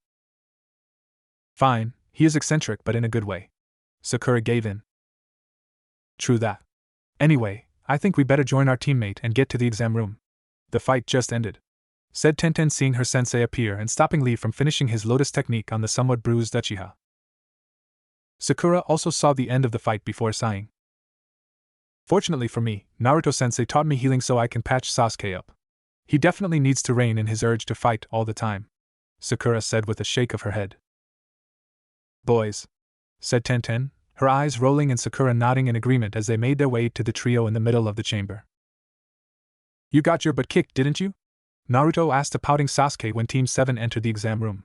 Fine, he is eccentric but in a good way. Sakura gave in. True that. Anyway, I think we better join our teammate and get to the exam room. The fight just ended, said Tenten, seeing her sensei appear and stopping Lee from finishing his lotus technique on the somewhat bruised Uchiha. Sakura also saw the end of the fight before sighing. Fortunately for me, Naruto-sensei taught me healing so I can patch Sasuke up. He definitely needs to rein in his urge to fight all the time, Sakura said with a shake of her head. Boys, said Tenten, her eyes rolling and Sakura nodding in agreement as they made their way to the trio in the middle of the chamber. You got your butt kicked, didn't you? Naruto asked a pouting Sasuke when Team 7 entered the exam room.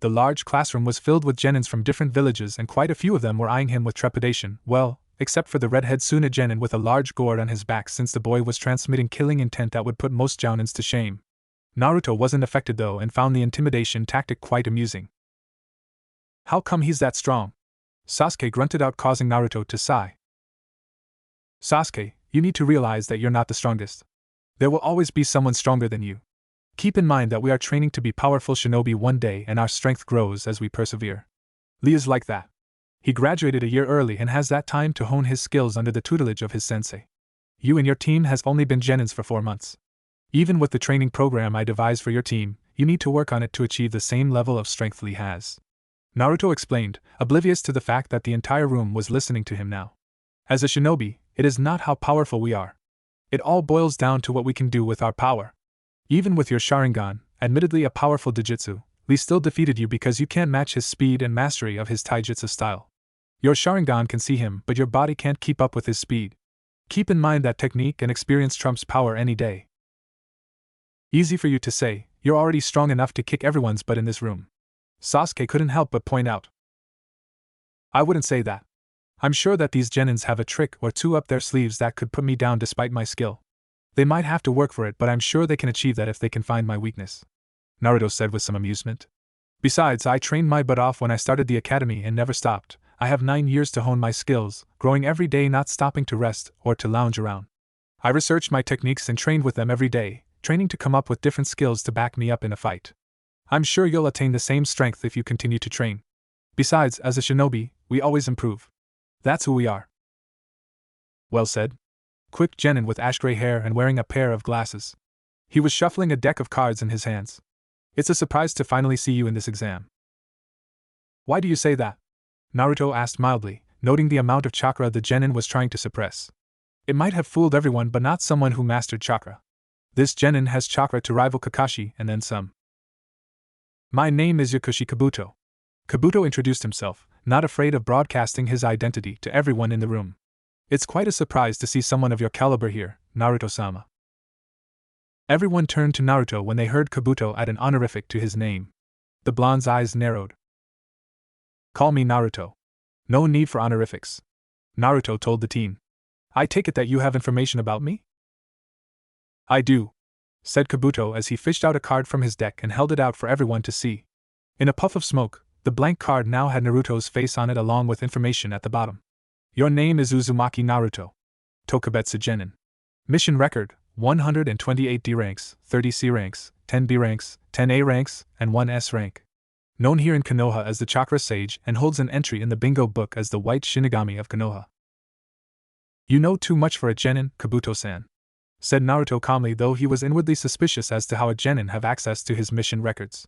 The large classroom was filled with genins from different villages and quite a few of them were eyeing him with trepidation, well, except for the redhead Suna genin with a large gourd on his back, since the boy was transmitting killing intent that would put most Jounins to shame. Naruto wasn't affected though and found the intimidation tactic quite amusing. How come he's that strong? Sasuke grunted out, causing Naruto to sigh. Sasuke, you need to realize that you're not the strongest. There will always be someone stronger than you. Keep in mind that we are training to be powerful shinobi one day and our strength grows as we persevere. Lee is like that. He graduated a year early and has that time to hone his skills under the tutelage of his sensei. You and your team has only been genins for 4 months. Even with the training program I devised for your team, you need to work on it to achieve the same level of strength Lee has. Naruto explained, oblivious to the fact that the entire room was listening to him now. As a shinobi, it is not how powerful we are. It all boils down to what we can do with our power. Even with your Sharingan, admittedly a powerful Jujutsu, Lee still defeated you because you can't match his speed and mastery of his taijutsu style. Your Sharingan can see him, but your body can't keep up with his speed. Keep in mind that technique and experience trumps power any day. Easy for you to say, you're already strong enough to kick everyone's butt in this room. Sasuke couldn't help but point out. I wouldn't say that. I'm sure that these genins have a trick or two up their sleeves that could put me down despite my skill. They might have to work for it, but I'm sure they can achieve that if they can find my weakness. Naruto said with some amusement. Besides, I trained my butt off when I started the academy and never stopped. I have 9 years to hone my skills, growing every day, not stopping to rest or to lounge around. I researched my techniques and trained with them every day, training to come up with different skills to back me up in a fight. I'm sure you'll attain the same strength if you continue to train. Besides, as a shinobi, we always improve. That's who we are. Well said. Quick genin with ash-gray hair and wearing a pair of glasses. He was shuffling a deck of cards in his hands. It's a surprise to finally see you in this exam. Why do you say that? Naruto asked mildly, noting the amount of chakra the genin was trying to suppress. It might have fooled everyone, but not someone who mastered chakra. This genin has chakra to rival Kakashi and then some. My name is Yakushi Kabuto. Kabuto introduced himself, not afraid of broadcasting his identity to everyone in the room. It's quite a surprise to see someone of your caliber here, Naruto-sama. Everyone turned to Naruto when they heard Kabuto add an honorific to his name. The blonde's eyes narrowed. Call me Naruto. No need for honorifics. Naruto told the team. I take it that you have information about me? I do, said Kabuto as he fished out a card from his deck and held it out for everyone to see. In a puff of smoke, the blank card now had Naruto's face on it along with information at the bottom. Your name is Uzumaki Naruto. Tokubetsu Genin. Mission record, 128 D ranks, 30 C ranks, 10 B ranks, 10 A ranks, and 1 S rank. Known here in Konoha as the Chakra Sage and holds an entry in the bingo book as the White Shinigami of Konoha. You know too much for a genin, Kabuto-san, said Naruto calmly, though he was inwardly suspicious as to how a genin have access to his mission records.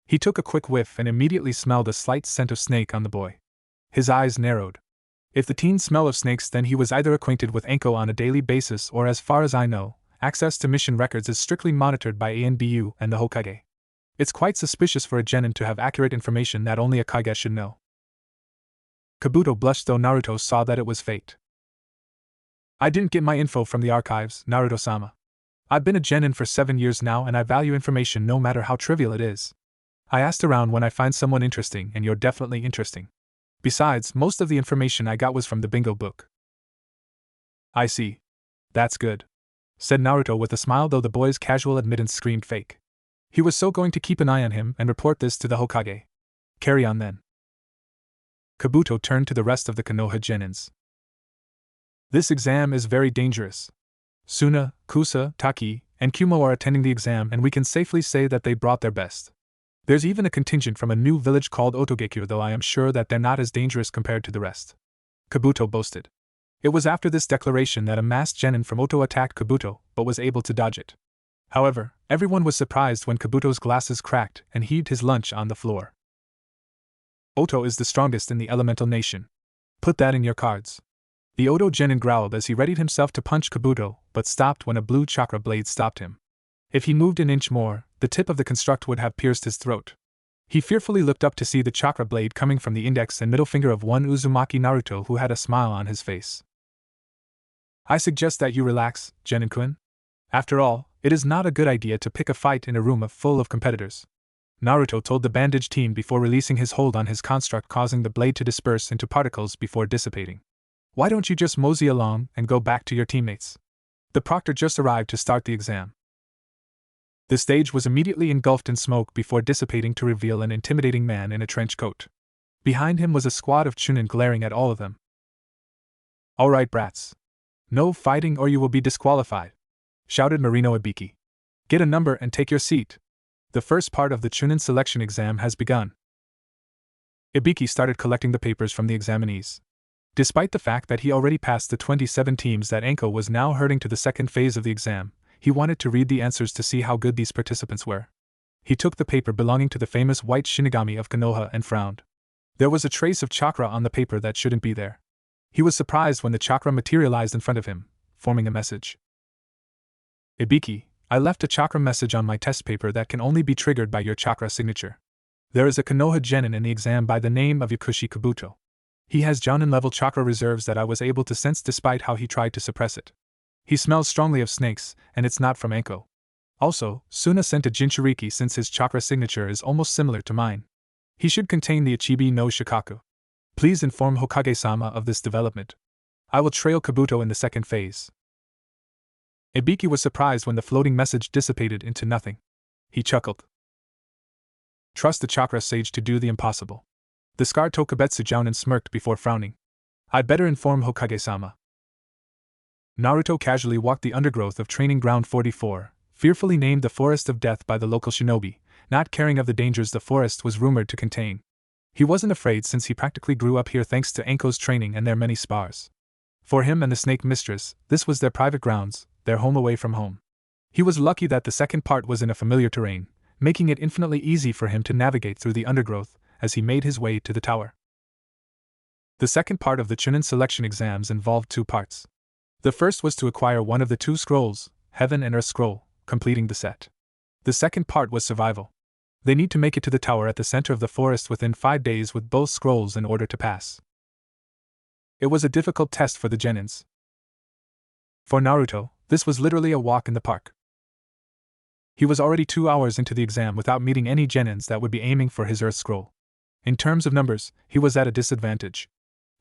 He took a quick whiff and immediately smelled a slight scent of snake on the boy. His eyes narrowed. If the teen smell of snakes, then he was either acquainted with Anko on a daily basis or, as far as I know, access to mission records is strictly monitored by ANBU and the Hokage. It's quite suspicious for a genin to have accurate information that only a Kage should know. Kabuto blushed, though Naruto saw that it was fate. I didn't get my info from the archives, Naruto-sama. I've been a genin for 7 years now and I value information no matter how trivial it is. I asked around when I find someone interesting, and you're definitely interesting. Besides, most of the information I got was from the bingo book. I see. That's good, said Naruto with a smile, though the boy's casual admittance screamed fake. He was so going to keep an eye on him and report this to the Hokage. Carry on then. Kabuto turned to the rest of the Konoha genins. This exam is very dangerous. Suna, Kusa, Taki, and Kumo are attending the exam, and we can safely say that they brought their best. There's even a contingent from a new village called Otogekyo, though I am sure that they're not as dangerous compared to the rest. Kabuto boasted. It was after this declaration that a masked genin from Oto attacked Kabuto, but was able to dodge it. However, everyone was surprised when Kabuto's glasses cracked and heaved his lunch on the floor. Oto is the strongest in the elemental nation. Put that in your cards. The Oto genin growled as he readied himself to punch Kabuto, but stopped when a blue chakra blade stopped him. If he moved an inch more, the tip of the construct would have pierced his throat. He fearfully looked up to see the chakra blade coming from the index and middle finger of one Uzumaki Naruto, who had a smile on his face. I suggest that you relax, Genin-kun. After all, it is not a good idea to pick a fight in a room full of competitors. Naruto told the bandage team before releasing his hold on his construct, causing the blade to disperse into particles before dissipating. Why don't you just mosey along and go back to your teammates? The proctor just arrived to start the exam. The stage was immediately engulfed in smoke before dissipating to reveal an intimidating man in a trench coat. Behind him was a squad of Chunin glaring at all of them. All right, brats. No fighting or you will be disqualified, shouted Marino Ibiki. Get a number and take your seat. The first part of the Chunin selection exam has begun. Ibiki started collecting the papers from the examinees. Despite the fact that he already passed the 27 teams that Anko was now herding to the second phase of the exam, he wanted to read the answers to see how good these participants were. He took the paper belonging to the famous white Shinigami of Konoha and frowned. There was a trace of chakra on the paper that shouldn't be there. He was surprised when the chakra materialized in front of him, forming a message. Ibiki, I left a chakra message on my test paper that can only be triggered by your chakra signature. There is a Konoha genin in the exam by the name of Yakushi Kabuto. He has Jonin-level chakra reserves that I was able to sense despite how he tried to suppress it. He smells strongly of snakes, and it's not from Anko. Also, Suna sent a jinchuriki since his chakra signature is almost similar to mine. He should contain the Ichibi no Shikaku. Please inform Hokage-sama of this development. I will trail Kabuto in the second phase. Ibiki was surprised when the floating message dissipated into nothing. He chuckled. Trust the chakra sage to do the impossible. The scarred Tokubetsu Jounin smirked before frowning. I'd better inform Hokage-sama. Naruto casually walked the undergrowth of Training Ground 44, fearfully named the Forest of Death by the local shinobi, not caring of the dangers the forest was rumored to contain. He wasn't afraid since he practically grew up here thanks to Anko's training and their many spars. For him and the Snake Mistress, this was their private grounds, their home away from home. He was lucky that the second part was in a familiar terrain, making it infinitely easy for him to navigate through the undergrowth as he made his way to the tower. The second part of the Chunin selection exams involved two parts. The first was to acquire one of the two scrolls, Heaven and Earth Scroll, completing the set. The second part was survival. They need to make it to the tower at the center of the forest within 5 days with both scrolls in order to pass. It was a difficult test for the genins. For Naruto, this was literally a walk in the park. He was already 2 hours into the exam without meeting any genins that would be aiming for his Earth Scroll. In terms of numbers, he was at a disadvantage.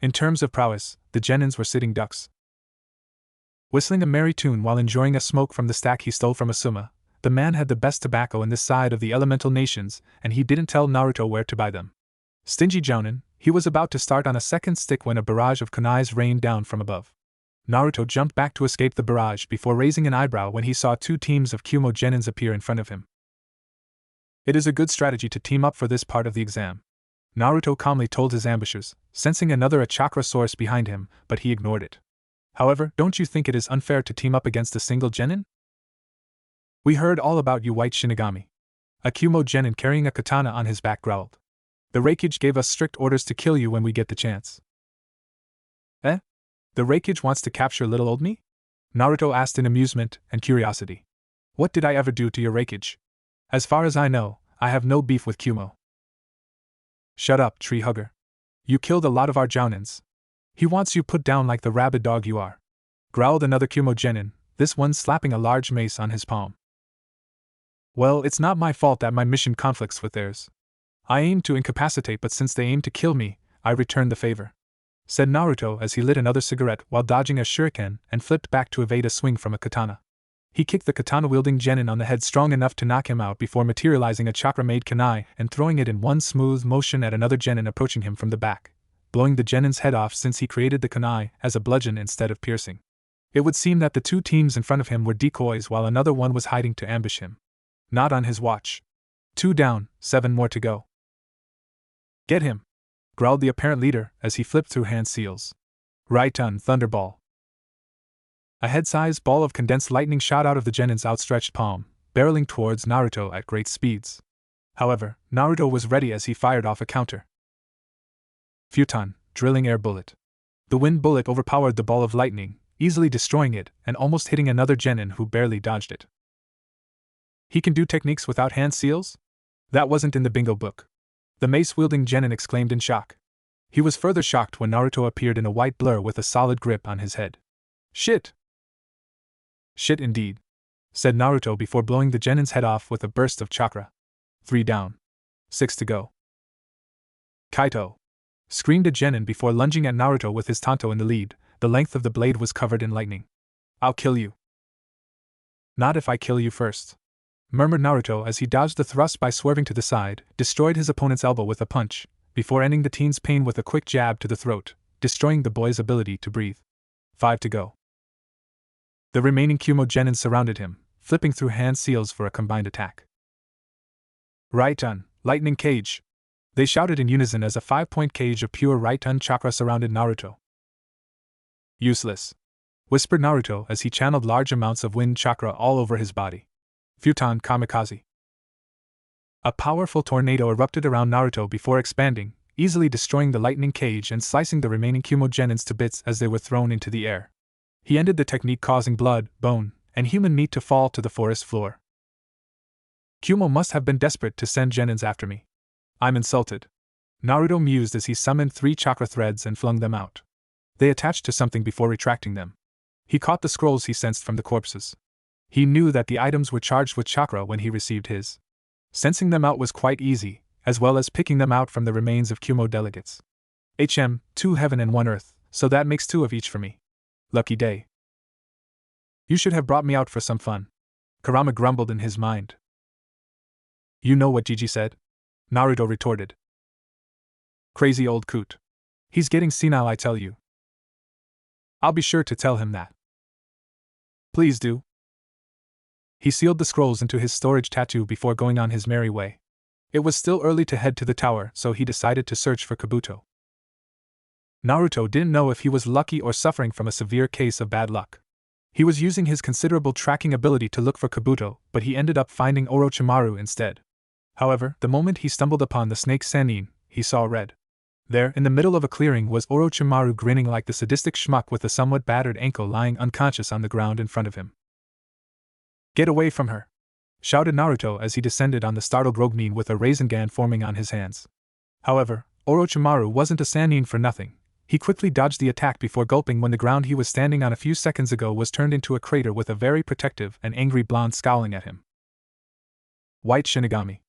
In terms of prowess, the genins were sitting ducks. Whistling a merry tune while enjoying a smoke from the stack he stole from Asuma, the man had the best tobacco in this side of the elemental nations, and he didn't tell Naruto where to buy them. Stingy Jounin, he was about to start on a second stick when a barrage of kunais rained down from above. Naruto jumped back to escape the barrage before raising an eyebrow when he saw 2 teams of Kyumo genins appear in front of him. It is a good strategy to team up for this part of the exam, Naruto calmly told his ambushers, sensing another chakra source behind him, but he ignored it. However, don't you think it is unfair to team up against a single genin? We heard all about you, white Shinigami. A Kyumo genin carrying a katana on his back growled. The Raikage gave us strict orders to kill you when we get the chance. Eh? The Raikage wants to capture little old me? Naruto asked in amusement and curiosity. What did I ever do to your Raikage? As far as I know, I have no beef with Kyumo. Shut up, tree hugger. You killed a lot of our Jounins. He wants you put down like the rabid dog you are. Growled another Kyumo genin, this one slapping a large mace on his palm. Well, it's not my fault that my mission conflicts with theirs. I aimed to incapacitate, but since they aimed to kill me, I returned the favor, said Naruto as he lit another cigarette while dodging a shuriken and flipped back to evade a swing from a katana. He kicked the katana-wielding genin on the head strong enough to knock him out before materializing a chakra-made kunai and throwing it in one smooth motion at another genin approaching him from the back, blowing the genin's head off since he created the kunai as a bludgeon instead of piercing. It would seem that the 2 teams in front of him were decoys while another one was hiding to ambush him. Not on his watch. 2 down, 7 more to go. Get him! Growled the apparent leader as he flipped through hand seals. Right on, Thunderball. A head-sized ball of condensed lightning shot out of the genin's outstretched palm, barreling towards Naruto at great speeds. However, Naruto was ready as he fired off a counter. Futon, drilling air bullet. The wind bullet overpowered the ball of lightning, easily destroying it and almost hitting another genin who barely dodged it. He can do techniques without hand seals? That wasn't in the bingo book. The mace-wielding genin exclaimed in shock. He was further shocked when Naruto appeared in a white blur with a solid grip on his head. Shit! Shit indeed, said Naruto before blowing the genin's head off with a burst of chakra. 3 down. 6 to go. Kaito! Screamed a genin before lunging at Naruto with his tanto in the lead. The length of the blade was covered in lightning. I'll kill you. Not if I kill you first, murmured Naruto as he dodged the thrust by swerving to the side, destroyed his opponent's elbow with a punch, before ending the teen's pain with a quick jab to the throat, destroying the boy's ability to breathe. 5 to go. The remaining Kumo-genin surrounded him, flipping through hand seals for a combined attack. Right-on, lightning cage! They shouted in unison as a 5-point cage of pure right-on chakra surrounded Naruto. Useless, whispered Naruto as he channeled large amounts of wind chakra all over his body. Futon kamikaze. A powerful tornado erupted around Naruto before expanding, easily destroying the lightning cage and slicing the remaining Kumo-genins to bits as they were thrown into the air. He ended the technique, causing blood, bone, and human meat to fall to the forest floor. Kumo must have been desperate to send genins after me. I'm insulted. Naruto mused as he summoned 3 chakra threads and flung them out. They attached to something before retracting them. He caught the scrolls he sensed from the corpses. He knew that the items were charged with chakra when he received his. Sensing them out was quite easy, as well as picking them out from the remains of Kumo delegates. 2 heaven and 1 earth, so that makes 2 of each for me. Lucky day. You should have brought me out for some fun. Kurama grumbled in his mind. You know what Gigi said? Naruto retorted. Crazy old coot. He's getting senile, I tell you. I'll be sure to tell him that. Please do. He sealed the scrolls into his storage tattoo before going on his merry way. It was still early to head to the tower, so he decided to search for Kabuto. Naruto didn't know if he was lucky or suffering from a severe case of bad luck. He was using his considerable tracking ability to look for Kabuto, but he ended up finding Orochimaru instead. However, the moment he stumbled upon the snake Sannin, he saw red. There, in the middle of a clearing, was Orochimaru grinning like the sadistic schmuck with a somewhat battered ankle lying unconscious on the ground in front of him. Get away from her! Shouted Naruto as he descended on the startled Ronin with a Rasengan forming on his hands. However, Orochimaru wasn't a Sannin for nothing. He quickly dodged the attack before gulping when the ground he was standing on a few seconds ago was turned into a crater with a very protective and angry blonde scowling at him. White Shinigami.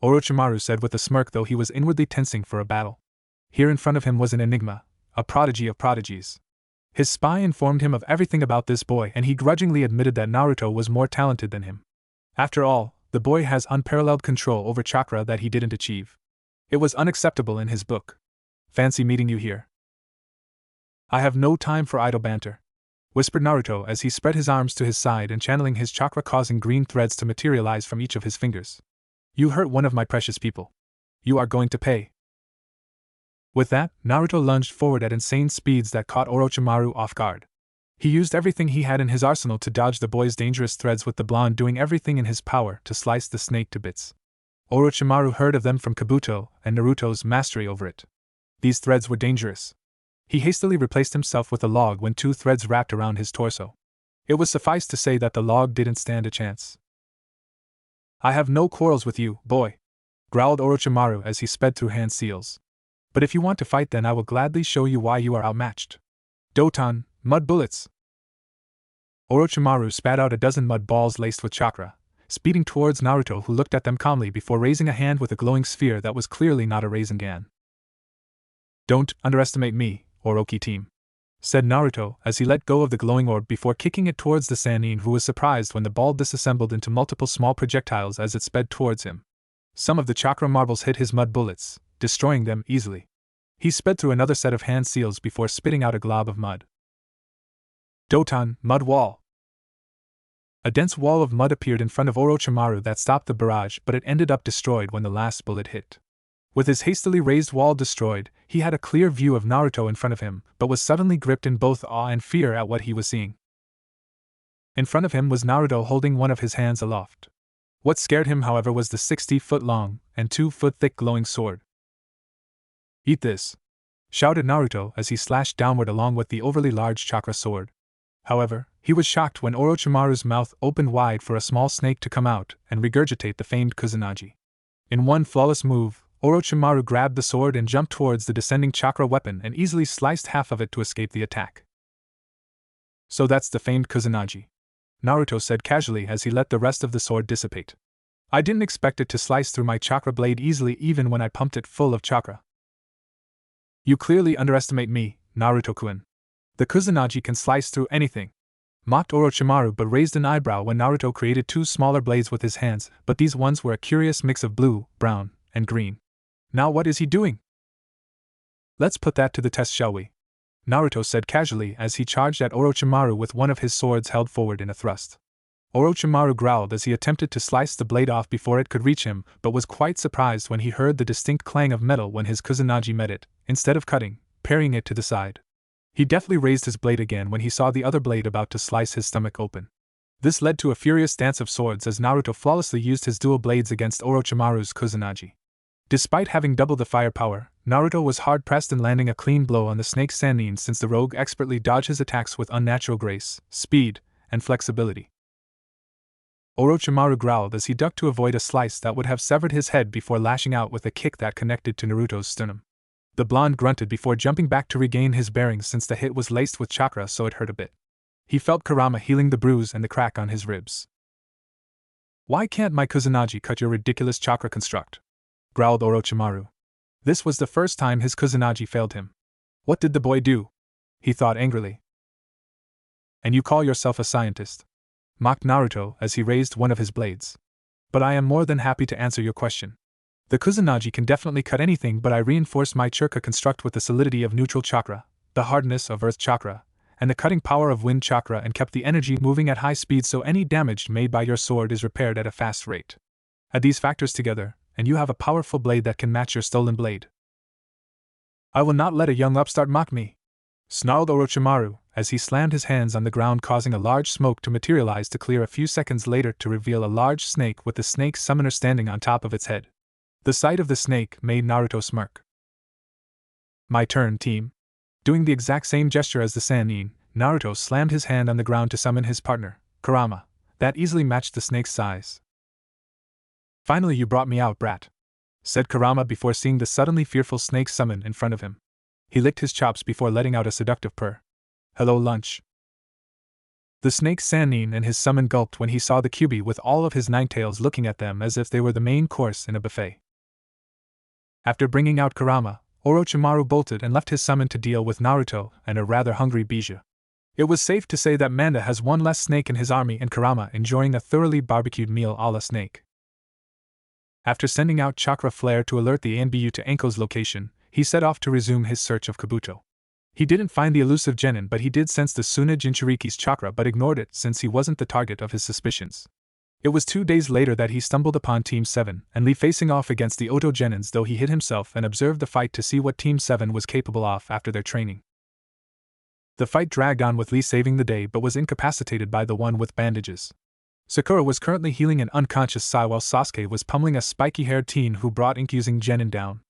Orochimaru said with a smirk, though he was inwardly tensing for a battle. Here in front of him was an enigma, a prodigy of prodigies. His spy informed him of everything about this boy, and he grudgingly admitted that Naruto was more talented than him. After all, the boy has unparalleled control over chakra that he didn't achieve. It was unacceptable in his book. Fancy meeting you here. I have no time for idle banter, whispered Naruto as he spread his arms to his side and channeling his chakra, causing green threads to materialize from each of his fingers. You hurt one of my precious people. You are going to pay. With that, Naruto lunged forward at insane speeds that caught Orochimaru off guard. He used everything he had in his arsenal to dodge the boy's dangerous threads, with the blonde doing everything in his power to slice the snake to bits. Orochimaru heard of them from Kabuto and Naruto's mastery over it. These threads were dangerous. He hastily replaced himself with a log when 2 threads wrapped around his torso. It was suffice to say that the log didn't stand a chance. I have no quarrels with you, boy, growled Orochimaru as he sped through hand seals. But if you want to fight, then I will gladly show you why you are outmatched. Doton, mud bullets! Orochimaru spat out a dozen mud balls laced with chakra, speeding towards Naruto, who looked at them calmly before raising a hand with a glowing sphere that was clearly not a Rasengan. Don't underestimate me, Orochi team, said Naruto as he let go of the glowing orb before kicking it towards the Sannin, who was surprised when the ball disassembled into multiple small projectiles as it sped towards him. Some of the chakra marbles hit his mud bullets, destroying them easily. He sped through another set of hand seals before spitting out a glob of mud. Doton, mud wall! A dense wall of mud appeared in front of Orochimaru that stopped the barrage, but it ended up destroyed when the last bullet hit. With his hastily raised wall destroyed, he had a clear view of Naruto in front of him, but was suddenly gripped in both awe and fear at what he was seeing. In front of him was Naruto holding one of his hands aloft. What scared him, however, was the 60-foot-long and 2-foot-thick glowing sword. Eat this! Shouted Naruto as he slashed downward along with the overly large chakra sword. However, he was shocked when Orochimaru's mouth opened wide for a small snake to come out and regurgitate the famed Kusanagi. In one flawless move, Orochimaru grabbed the sword and jumped towards the descending chakra weapon and easily sliced half of it to escape the attack. So that's the famed Kusanagi, Naruto said casually as he let the rest of the sword dissipate. I didn't expect it to slice through my chakra blade easily even when I pumped it full of chakra. You clearly underestimate me, Naruto-kun. The Kusanagi can slice through anything, mocked Orochimaru, but raised an eyebrow when Naruto created 2 smaller blades with his hands, but these ones were a curious mix of blue, brown, and green. Now what is he doing? Let's put that to the test, shall we? Naruto said casually as he charged at Orochimaru with one of his swords held forward in a thrust. Orochimaru growled as he attempted to slice the blade off before it could reach him, but was quite surprised when he heard the distinct clang of metal when his kusanagi met it, instead of cutting, parrying it to the side. He deftly raised his blade again when he saw the other blade about to slice his stomach open. This led to a furious dance of swords as Naruto flawlessly used his dual blades against Orochimaru's kusanagi. Despite having double the firepower, Naruto was hard-pressed in landing a clean blow on the snake's sannin since the rogue expertly dodged his attacks with unnatural grace, speed, and flexibility. Orochimaru growled as he ducked to avoid a slice that would have severed his head before lashing out with a kick that connected to Naruto's sternum. The blonde grunted before jumping back to regain his bearings since the hit was laced with chakra so it hurt a bit. He felt Kurama healing the bruise and the crack on his ribs. "Why can't my kusanagi cut your ridiculous chakra construct?" growled Orochimaru. This was the first time his kusanagi failed him. What did the boy do? He thought angrily. "And you call yourself a scientist?" mocked Naruto as he raised one of his blades. "But I am more than happy to answer your question. The kusanagi can definitely cut anything, but I reinforced my chakra construct with the solidity of neutral chakra, the hardness of earth chakra, and the cutting power of wind chakra and kept the energy moving at high speed so any damage made by your sword is repaired at a fast rate. Add these factors together, and you have a powerful blade that can match your stolen blade." "I will not let a young upstart mock me," snarled Orochimaru, as he slammed his hands on the ground, causing a large smoke to materialize to clear a few seconds later to reveal a large snake with the snake summoner standing on top of its head. The sight of the snake made Naruto smirk. "My turn, team." Doing the exact same gesture as the sannin, Naruto slammed his hand on the ground to summon his partner, Kurama, that easily matched the snake's size. "Finally you brought me out, brat," said Kurama before seeing the suddenly fearful snake summon in front of him. He licked his chops before letting out a seductive purr. "Hello, lunch." The snake's sannin and his summon gulped when he saw the Kyuubi with all of his nine tails looking at them as if they were the main course in a buffet. After bringing out Kurama, Orochimaru bolted and left his summon to deal with Naruto and a rather hungry Bija. It was safe to say that Manda has one less snake in his army and Kurama enjoying a thoroughly barbecued meal a la snake. After sending out Chakra Flare to alert the ANBU to Anko's location, he set off to resume his search of Kabuto. He didn't find the elusive genin, but he did sense the Suna Jinchuriki's chakra but ignored it since he wasn't the target of his suspicions. It was 2 days later that he stumbled upon Team 7 and Lee facing off against the Oto genins, though he hid himself and observed the fight to see what Team 7 was capable of after their training. The fight dragged on with Lee saving the day but was incapacitated by the one with bandages. Sakura was currently healing an unconscious Sai while Sasuke was pummeling a spiky-haired teen who brought Ink using genin down.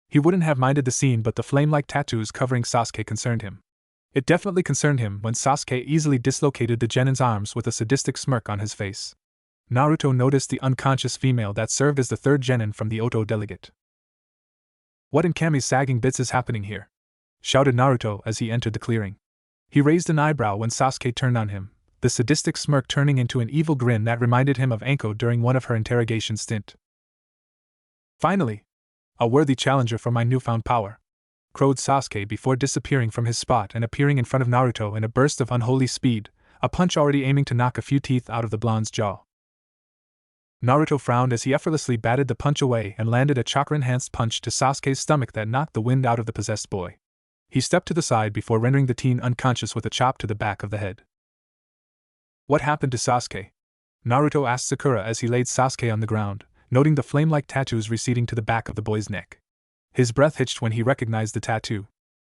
He wouldn't have minded the scene, but the flame-like tattoos covering Sasuke concerned him. It definitely concerned him when Sasuke easily dislocated the genin's arms with a sadistic smirk on his face. Naruto noticed the unconscious female that served as the third genin from the Oto delegate. "What in Kami's sagging bits is happening here?" shouted Naruto as he entered the clearing. He raised an eyebrow when Sasuke turned on him, the sadistic smirk turning into an evil grin that reminded him of Anko during one of her interrogation stint. "Finally! A worthy challenger for my newfound power," crowed Sasuke before disappearing from his spot and appearing in front of Naruto in a burst of unholy speed, a punch already aiming to knock a few teeth out of the blonde's jaw. Naruto frowned as he effortlessly batted the punch away and landed a chakra-enhanced punch to Sasuke's stomach that knocked the wind out of the possessed boy. He stepped to the side before rendering the teen unconscious with a chop to the back of the head. "What happened to Sasuke?" Naruto asked Sakura as he laid Sasuke on the ground, noting the flame-like tattoos receding to the back of the boy's neck. His breath hitched when he recognized the tattoo.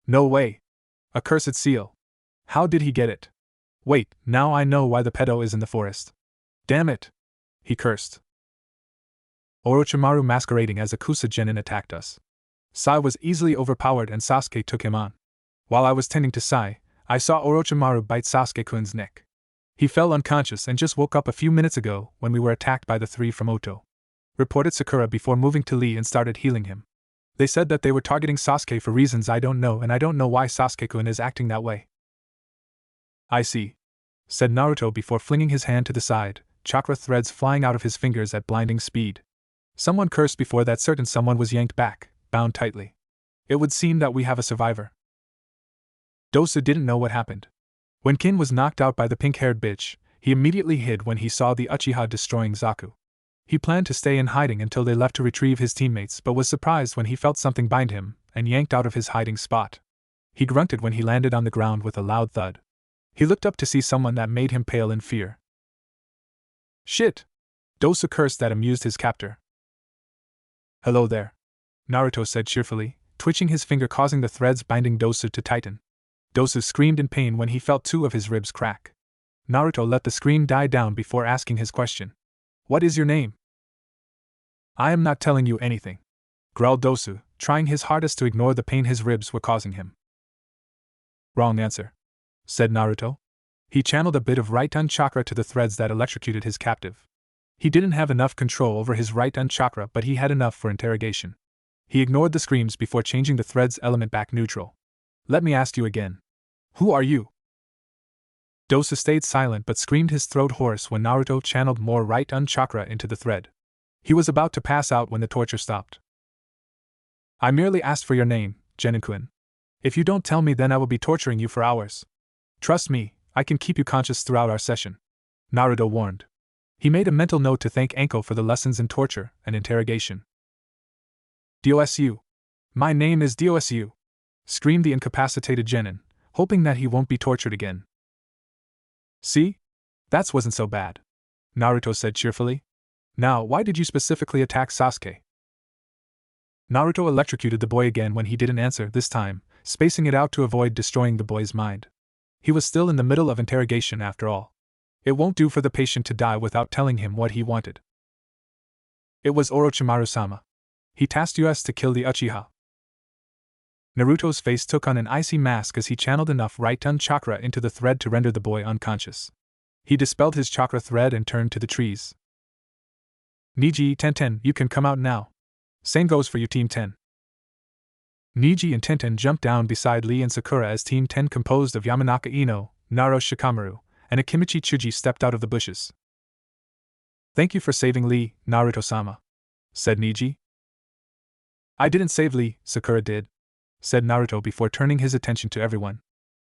"No way! A cursed seal! How did he get it? Wait, now I know why the pedo is in the forest. Damn it!" he cursed. "Orochimaru masquerading as a Kusa genin attacked us. Sai was easily overpowered and Sasuke took him on. While I was tending to Sai, I saw Orochimaru bite Sasuke-kun's neck. He fell unconscious and just woke up a few minutes ago when we were attacked by the 3 from Oto," reported Sakura before moving to Lee and started healing him. "They said that they were targeting Sasuke for reasons I don't know, and I don't know why Sasuke-kun is acting that way." "I see," said Naruto before flinging his hand to the side, chakra threads flying out of his fingers at blinding speed. Someone cursed before that certain someone was yanked back, bound tightly. "It would seem that we have a survivor." Dosa didn't know what happened. When Kin was knocked out by the pink-haired bitch, he immediately hid when he saw the Uchiha destroying Zaku. He planned to stay in hiding until they left to retrieve his teammates but was surprised when he felt something bind him and yanked out of his hiding spot. He grunted when he landed on the ground with a loud thud. He looked up to see someone that made him pale in fear. Shit! Dosu cursed that amused his captor. Hello there, Naruto said cheerfully, twitching his finger causing the threads binding Dosu to tighten. Dosu screamed in pain when he felt 2 of his ribs crack. Naruto let the scream die down before asking his question. What is your name? I am not telling you anything, growled Dosu, trying his hardest to ignore the pain his ribs were causing him. Wrong answer, said Naruto. He channeled a bit of right-hand chakra to the threads that electrocuted his captive. He didn't have enough control over his right-hand chakra, but he had enough for interrogation. He ignored the screams before changing the thread's element back neutral. Let me ask you again. Who are you? Dosu stayed silent but screamed his throat hoarse when Naruto channeled more right-hand chakra into the thread. He was about to pass out when the torture stopped. I merely asked for your name, Genin-kun. If you don't tell me, then I will be torturing you for hours. Trust me, I can keep you conscious throughout our session, Naruto warned. He made a mental note to thank Anko for the lessons in torture and interrogation. Dosu. My name is Dosu, screamed the incapacitated Genin, hoping that he won't be tortured again. See? That wasn't so bad, Naruto said cheerfully. Now, why did you specifically attack Sasuke? Naruto electrocuted the boy again when he didn't answer this time, spacing it out to avoid destroying the boy's mind. He was still in the middle of interrogation after all. It won't do for the patient to die without telling him what he wanted. It was Orochimaru-sama. He tasked us to kill the Uchiha. Naruto's face took on an icy mask as he channeled enough right-hand chakra into the thread to render the boy unconscious. He dispelled his chakra thread and turned to the trees. Niji, Tenten, you can come out now. Same goes for you, Team 10. Niji and Tenten jumped down beside Lee and Sakura as Team 10 composed of Yamanaka Ino, Naro Shikamaru, and Akimichi Chuji stepped out of the bushes. Thank you for saving Lee, Naruto-sama, said Niji. I didn't save Lee, Sakura did, said Naruto before turning his attention to everyone.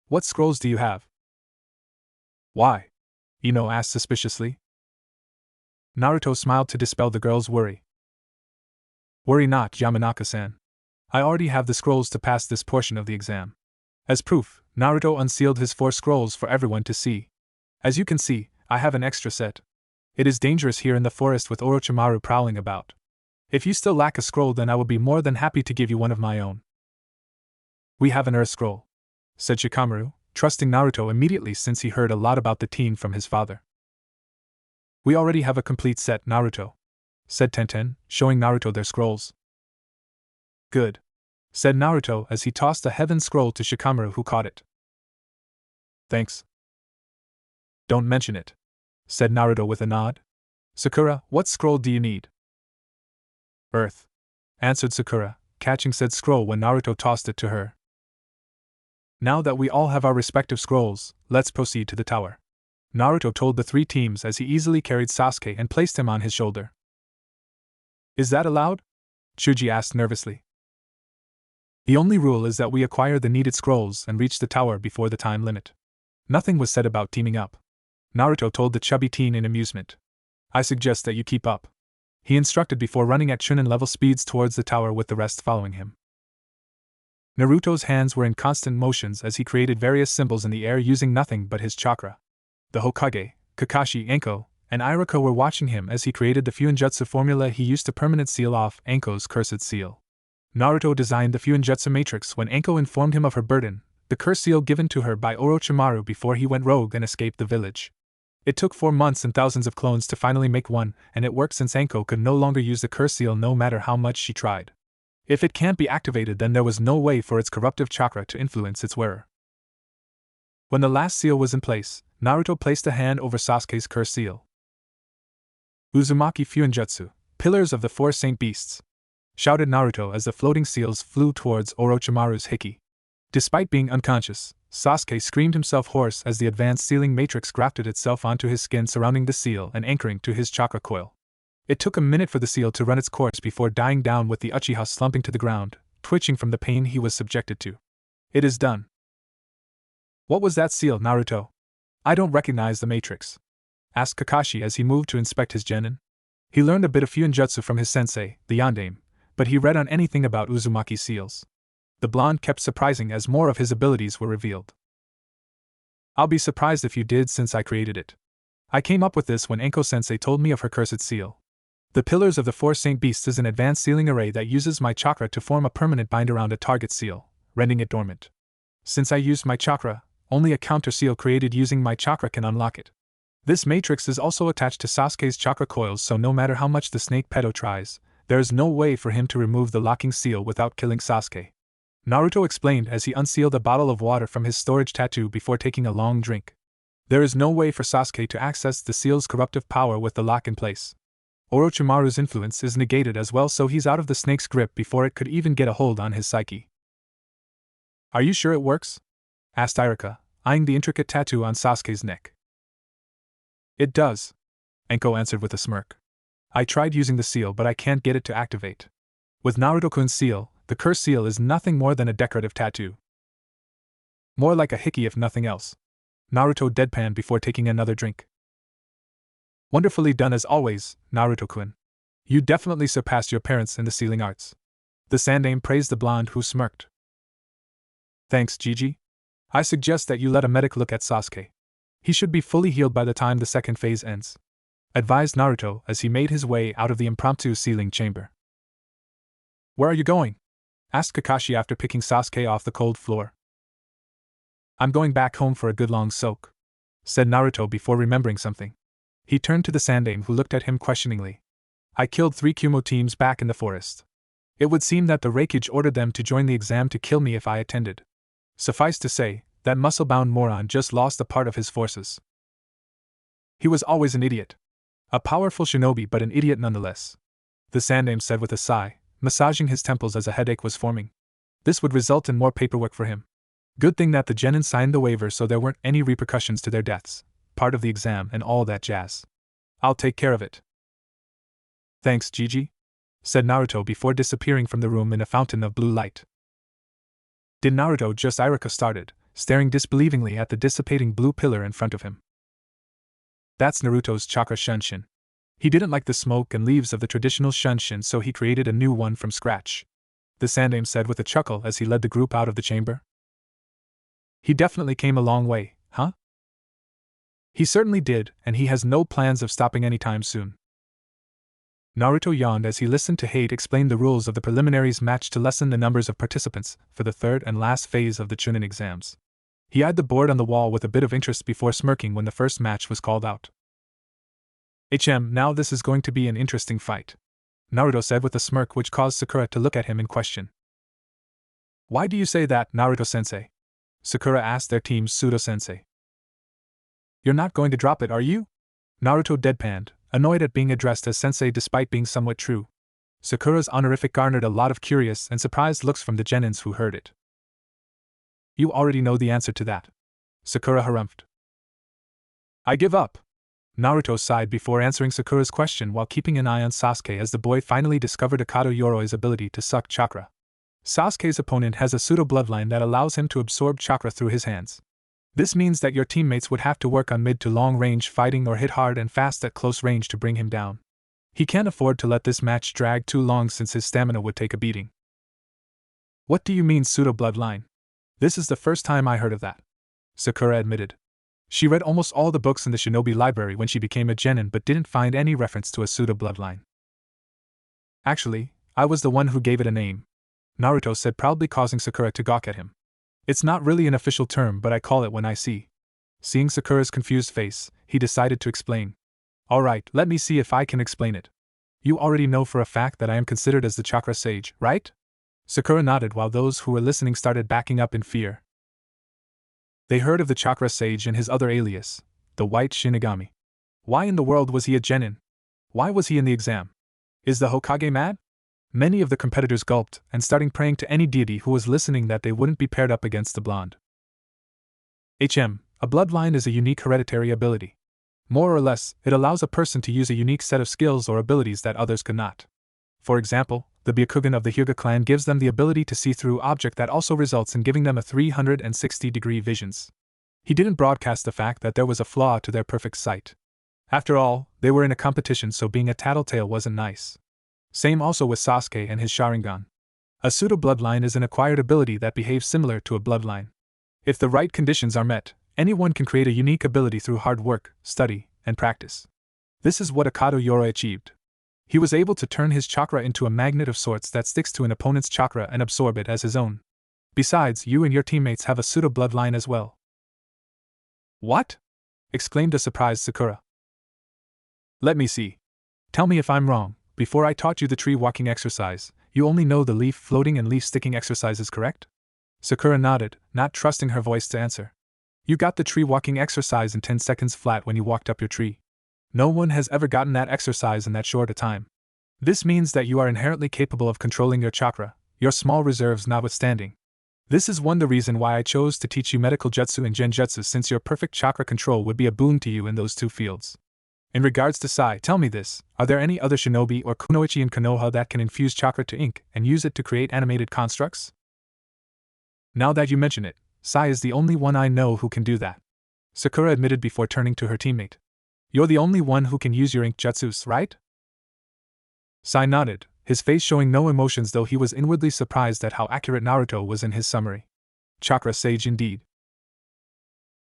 What scrolls do you have? Why? Ino asked suspiciously. Naruto smiled to dispel the girl's worry. Worry not, Yamanaka-san. I already have the scrolls to pass this portion of the exam. As proof, Naruto unsealed his 4 scrolls for everyone to see. As you can see, I have an extra set. It is dangerous here in the forest with Orochimaru prowling about. If you still lack a scroll, then I will be more than happy to give you one of my own. We have an Earth scroll, said Shikamaru, trusting Naruto immediately since he heard a lot about the teen from his father. We already have a complete set, Naruto, said Tenten, showing Naruto their scrolls. Good, said Naruto as he tossed a heaven scroll to Shikamaru, who caught it. Thanks. Don't mention it, said Naruto with a nod. Sakura, what scroll do you need? Earth, answered Sakura, catching said scroll when Naruto tossed it to her. Now that we all have our respective scrolls, let's proceed to the tower, Naruto told the 3 teams as he easily carried Sasuke and placed him on his shoulder. Is that allowed? Chuji asked nervously. The only rule is that we acquire the needed scrolls and reach the tower before the time limit. Nothing was said about teaming up, Naruto told the chubby teen in amusement. I suggest that you keep up, he instructed before running at Chunin level speeds towards the tower with the rest following him. Naruto's hands were in constant motions as he created various symbols in the air using nothing but his chakra. The Hokage, Kakashi, Anko, and Iruka were watching him as he created the Fuinjutsu formula he used to permanent seal off Anko's cursed seal. Naruto designed the Fuinjutsu matrix when Anko informed him of her burden, the curse seal given to her by Orochimaru before he went rogue and escaped the village. It took 4 months and thousands of clones to finally make one, and it worked since Anko could no longer use the curse seal no matter how much she tried. If it can't be activated, then there was no way for its corruptive chakra to influence its wearer. When the last seal was in place, Naruto placed a hand over Sasuke's curse seal. Uzumaki Fuinjutsu, Pillars of the 4 Saint Beasts, shouted Naruto as the floating seals flew towards Orochimaru's hiki. Despite being unconscious, Sasuke screamed himself hoarse as the advanced sealing matrix grafted itself onto his skin surrounding the seal and anchoring to his chakra coil. It took a minute for the seal to run its course before dying down with the Uchiha slumping to the ground, twitching from the pain he was subjected to. It is done. What was that seal, Naruto? I don't recognize the matrix, asked Kakashi as he moved to inspect his genin. He learned a bit of Fuinjutsu from his sensei, the Yondaime, but he read on anything about Uzumaki seals. The blonde kept surprising as more of his abilities were revealed. I'll be surprised if you did since I created it. I came up with this when Anko-sensei told me of her cursed seal. The pillars of the Four Saint Beasts is an advanced sealing array that uses my chakra to form a permanent bind around a target seal, rendering it dormant. Since I used my chakra, only a counter seal created using my chakra can unlock it. This matrix is also attached to Sasuke's chakra coils, so no matter how much the snake pedo tries, there is no way for him to remove the locking seal without killing Sasuke. Naruto explained as he unsealed a bottle of water from his storage tattoo before taking a long drink. There is no way for Sasuke to access the seal's corruptive power with the lock in place. Orochimaru's influence is negated as well, so he's out of the snake's grip before it could even get a hold on his psyche. Are you sure it works? Asked Irika, eyeing the intricate tattoo on Sasuke's neck. It does, Anko answered with a smirk. I tried using the seal, but I can't get it to activate. With Naruto-kun's seal, the curse seal is nothing more than a decorative tattoo. More like a hickey if nothing else. Naruto deadpanned before taking another drink. Wonderfully done as always, Naruto-kun. You definitely surpassed your parents in the sealing arts. The Sandaime praised the blonde who smirked. Thanks, Gigi. I suggest that you let a medic look at Sasuke. He should be fully healed by the time the second phase ends, advised Naruto as he made his way out of the impromptu sealing chamber. Where are you going? Asked Kakashi after picking Sasuke off the cold floor. I'm going back home for a good long soak, said Naruto before remembering something. He turned to the Sandaime who looked at him questioningly. I killed 3 Kumo teams back in the forest. It would seem that the Raikage ordered them to join the exam to kill me if I attended. Suffice to say, that muscle-bound moron just lost a part of his forces. He was always an idiot. A powerful shinobi, but an idiot nonetheless, the Sandaime said with a sigh, massaging his temples as a headache was forming. This would result in more paperwork for him. Good thing that the genin signed the waiver so there weren't any repercussions to their deaths, part of the exam and all that jazz. I'll take care of it. Thanks, Gigi, said Naruto before disappearing from the room in a fountain of blue light. Did Naruto just? Irika started, staring disbelievingly at the dissipating blue pillar in front of him. That's Naruto's chakra shunshin. He didn't like the smoke and leaves of the traditional shunshin, so he created a new one from scratch, the Sandaime said with a chuckle as he led the group out of the chamber. He definitely came a long way, huh? He certainly did, and he has no plans of stopping anytime soon. Naruto yawned as he listened to Hate explain the rules of the preliminaries match to lessen the numbers of participants for the third and last phase of the Chunin exams. He eyed the board on the wall with a bit of interest before smirking when the first match was called out. Now this is going to be an interesting fight, Naruto said with a smirk which caused Sakura to look at him in question. Why do you say that, Naruto-sensei? Sakura asked their team's pseudo-sensei. You're not going to drop it, are you? Naruto deadpanned, annoyed at being addressed as sensei despite being somewhat true. Sakura's honorific garnered a lot of curious and surprised looks from the genins who heard it. You already know the answer to that, Sakura harumphed. I give up. Naruto sighed before answering Sakura's question while keeping an eye on Sasuke as the boy finally discovered Akato Yoroi's ability to suck chakra. Sasuke's opponent has a pseudo-bloodline that allows him to absorb chakra through his hands. This means that your teammates would have to work on mid to long range fighting or hit hard and fast at close range to bring him down. He can't afford to let this match drag too long since his stamina would take a beating. What do you mean pseudo-bloodline? This is the first time I heard of that, Sakura admitted. She read almost all the books in the Shinobi library when she became a genin but didn't find any reference to a pseudo-bloodline. Actually, I was the one who gave it a name, Naruto said proudly, causing Sakura to gawk at him. It's not really an official term, but I call it when I see. Seeing Sakura's confused face, he decided to explain. Alright, let me see if I can explain it. You already know for a fact that I am considered as the chakra sage, right? Sakura nodded while those who were listening started backing up in fear. They heard of the chakra sage and his other alias, the White Shinigami. Why in the world was he a genin? Why was he in the exam? Is the Hokage mad? Many of the competitors gulped and started praying to any deity who was listening that they wouldn't be paired up against the blonde. A bloodline is a unique hereditary ability. More or less, it allows a person to use a unique set of skills or abilities that others could not. For example, the Byakugan of the Hyuga clan gives them the ability to see through object that also results in giving them a 360-degree visions. He didn't broadcast the fact that there was a flaw to their perfect sight. After all, they were in a competition, so being a tattletale wasn't nice. Same also with Sasuke and his Sharingan. A pseudo-bloodline is an acquired ability that behaves similar to a bloodline. If the right conditions are met, anyone can create a unique ability through hard work, study, and practice. This is what Akato Yoroi achieved. He was able to turn his chakra into a magnet of sorts that sticks to an opponent's chakra and absorb it as his own. Besides, you and your teammates have a pseudo-bloodline as well. What? Exclaimed a surprised Sakura. Let me see. Tell me if I'm wrong. Before I taught you the tree walking exercise, you only know the leaf floating and leaf sticking exercises, correct? Sakura nodded, not trusting her voice to answer. You got the tree walking exercise in 10 seconds flat when you walked up your tree. No one has ever gotten that exercise in that short a time. This means that you are inherently capable of controlling your chakra, your small reserves notwithstanding. This is the reason why I chose to teach you medical jutsu and genjutsu, since your perfect chakra control would be a boon to you in those two fields. In regards to Sai, tell me this, are there any other shinobi or kunoichi in Konoha that can infuse chakra to ink and use it to create animated constructs? Now that you mention it, Sai is the only one I know who can do that, Sakura admitted before turning to her teammate. You're the only one who can use your ink jutsus, right? Sai nodded, his face showing no emotions, though he was inwardly surprised at how accurate Naruto was in his summary. Chakra sage indeed.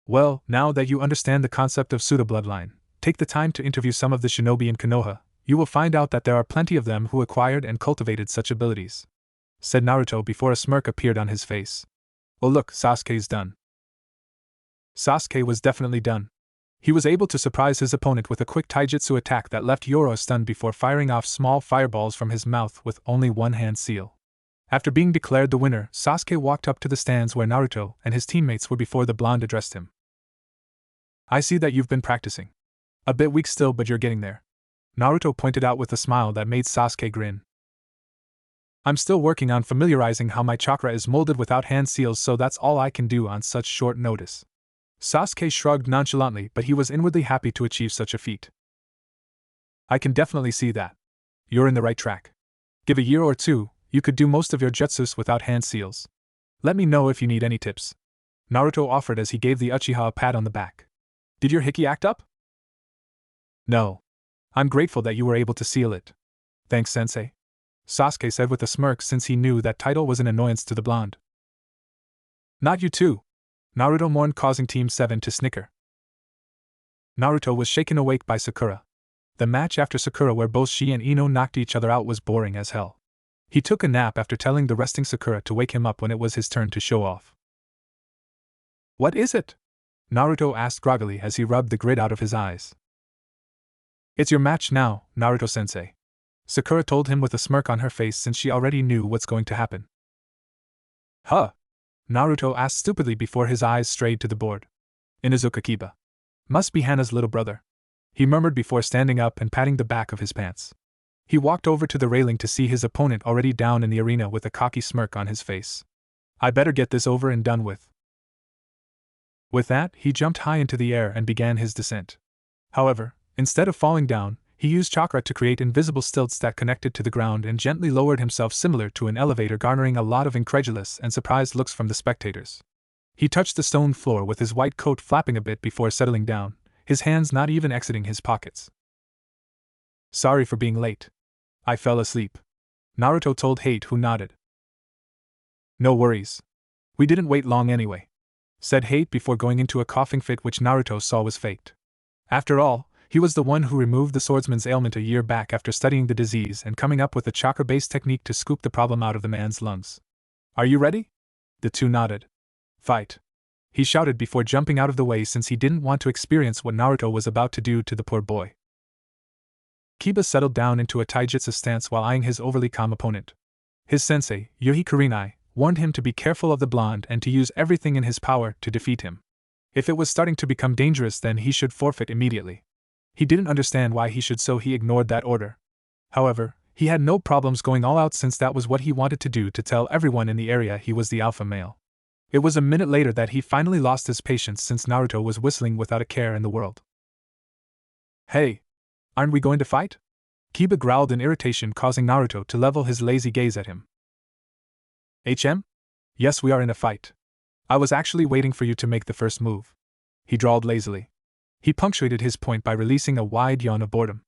Well, now that you understand the concept of pseudo-bloodline, take the time to interview some of the shinobi in Konoha. You will find out that there are plenty of them who acquired and cultivated such abilities, said Naruto before a smirk appeared on his face. Oh look, Sasuke's done. Sasuke was definitely done. He was able to surprise his opponent with a quick taijutsu attack that left Yoro stunned before firing off small fireballs from his mouth with only one hand seal. After being declared the winner, Sasuke walked up to the stands where Naruto and his teammates were before the blonde addressed him. I see that you've been practicing. A bit weak still, but you're getting there, Naruto pointed out with a smile that made Sasuke grin. I'm still working on familiarizing how my chakra is molded without hand seals, so that's all I can do on such short notice. Sasuke shrugged nonchalantly, but he was inwardly happy to achieve such a feat. I can definitely see that. You're in the right track. Give a year or two, you could do most of your jutsus without hand seals. Let me know if you need any tips, Naruto offered as he gave the Uchiha a pat on the back. Did your hiki act up? No. I'm grateful that you were able to seal it. Thanks, sensei, Sasuke said with a smirk, since he knew that title was an annoyance to the blonde. Not you too, Naruto mourned, causing Team 7 to snicker. Naruto was shaken awake by Sakura. The match after Sakura, where both she and Ino knocked each other out, was boring as hell. He took a nap after telling the resting Sakura to wake him up when it was his turn to show off. What is it? Naruto asked groggily as he rubbed the grit out of his eyes. It's your match now, Naruto-sensei, Sakura told him with a smirk on her face, since she already knew what's going to happen. Huh? Naruto asked stupidly before his eyes strayed to the board. Inuzuka Kiba. Must be Hana's little brother, he murmured before standing up and patting the back of his pants. He walked over to the railing to see his opponent already down in the arena with a cocky smirk on his face. I better get this over and done with. With that, he jumped high into the air and began his descent. However, instead of falling down, he used chakra to create invisible stilts that connected to the ground and gently lowered himself similar to an elevator, garnering a lot of incredulous and surprised looks from the spectators. He touched the stone floor with his white coat flapping a bit before settling down, his hands not even exiting his pockets. Sorry for being late. I fell asleep, Naruto told Hate, who nodded. No worries. We didn't wait long anyway, said Hate before going into a coughing fit which Naruto saw was faked. After all, he was the one who removed the swordsman's ailment a year back after studying the disease and coming up with a chakra-based technique to scoop the problem out of the man's lungs. Are you ready? The two nodded. Fight! He shouted before jumping out of the way, since he didn't want to experience what Naruto was about to do to the poor boy. Kiba settled down into a taijutsu stance while eyeing his overly calm opponent. His sensei, Yuhi Kurenai, warned him to be careful of the blonde and to use everything in his power to defeat him. If it was starting to become dangerous, then he should forfeit immediately. He didn't understand why he should, so he ignored that order. However, he had no problems going all out, since that was what he wanted to do, to tell everyone in the area he was the alpha male. It was a minute later that he finally lost his patience, since Naruto was whistling without a care in the world. Hey! Aren't we going to fight? Kiba growled in irritation, causing Naruto to level his lazy gaze at him. Yes, we are in a fight. I was actually waiting for you to make the first move, he drawled lazily. He punctuated his point by releasing a wide yawn of boredom.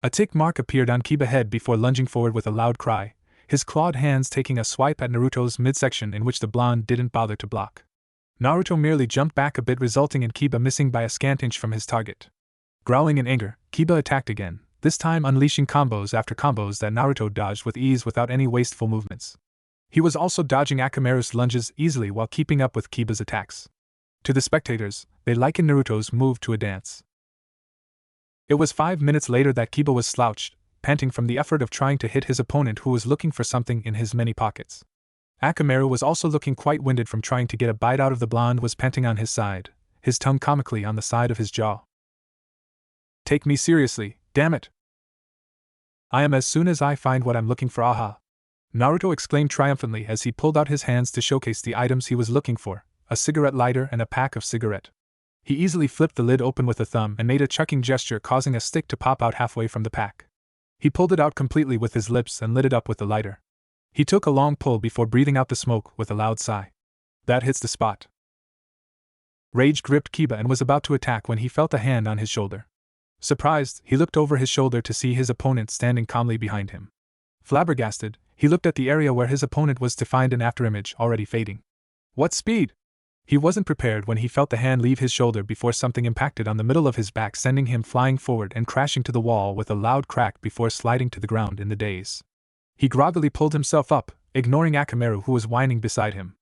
A tick mark appeared on Kiba's head before lunging forward with a loud cry, his clawed hands taking a swipe at Naruto's midsection in which the blonde didn't bother to block. Naruto merely jumped back a bit, resulting in Kiba missing by a scant inch from his target. Growling in anger, Kiba attacked again, this time unleashing combos after combos that Naruto dodged with ease without any wasteful movements. He was also dodging Akamaru's lunges easily while keeping up with Kiba's attacks. To the spectators, they likened Naruto's move to a dance. It was 5 minutes later that Kiba was slouched, panting from the effort of trying to hit his opponent who was looking for something in his many pockets. Akamaru was also looking quite winded from trying to get a bite out of the blonde was panting on his side, his tongue comically on the side of his jaw. Take me seriously, damn it! I am as soon as I find what I'm looking for, aha! Naruto exclaimed triumphantly as he pulled out his hands to showcase the items he was looking for, a cigarette lighter and a pack of cigarette. He easily flipped the lid open with a thumb and made a chucking gesture, causing a stick to pop out halfway from the pack. He pulled it out completely with his lips and lit it up with the lighter. He took a long pull before breathing out the smoke with a loud sigh. That hits the spot. Rage gripped Kiba and was about to attack when he felt a hand on his shoulder. Surprised, he looked over his shoulder to see his opponent standing calmly behind him. Flabbergasted, he looked at the area where his opponent was to find an afterimage already fading. What speed! He wasn't prepared when he felt the hand leave his shoulder before something impacted on the middle of his back, sending him flying forward and crashing to the wall with a loud crack before sliding to the ground in the daze. He groggily pulled himself up, ignoring Akamaru who was whining beside him.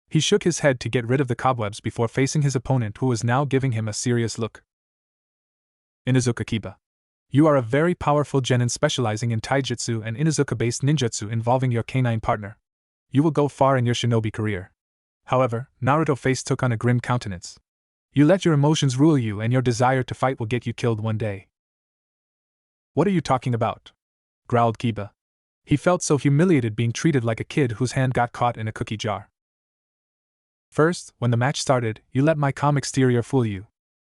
He shook his head to get rid of the cobwebs before facing his opponent who was now giving him a serious look. Inuzuka Kiba. You are a very powerful genin specializing in taijutsu and Inuzuka-based ninjutsu involving your canine partner. You will go far in your shinobi career. However, Naruto's face took on a grim countenance. You let your emotions rule you and your desire to fight will get you killed one day. What are you talking about? Growled Kiba. He felt so humiliated being treated like a kid whose hand got caught in a cookie jar. First, when the match started, you let my calm exterior fool you.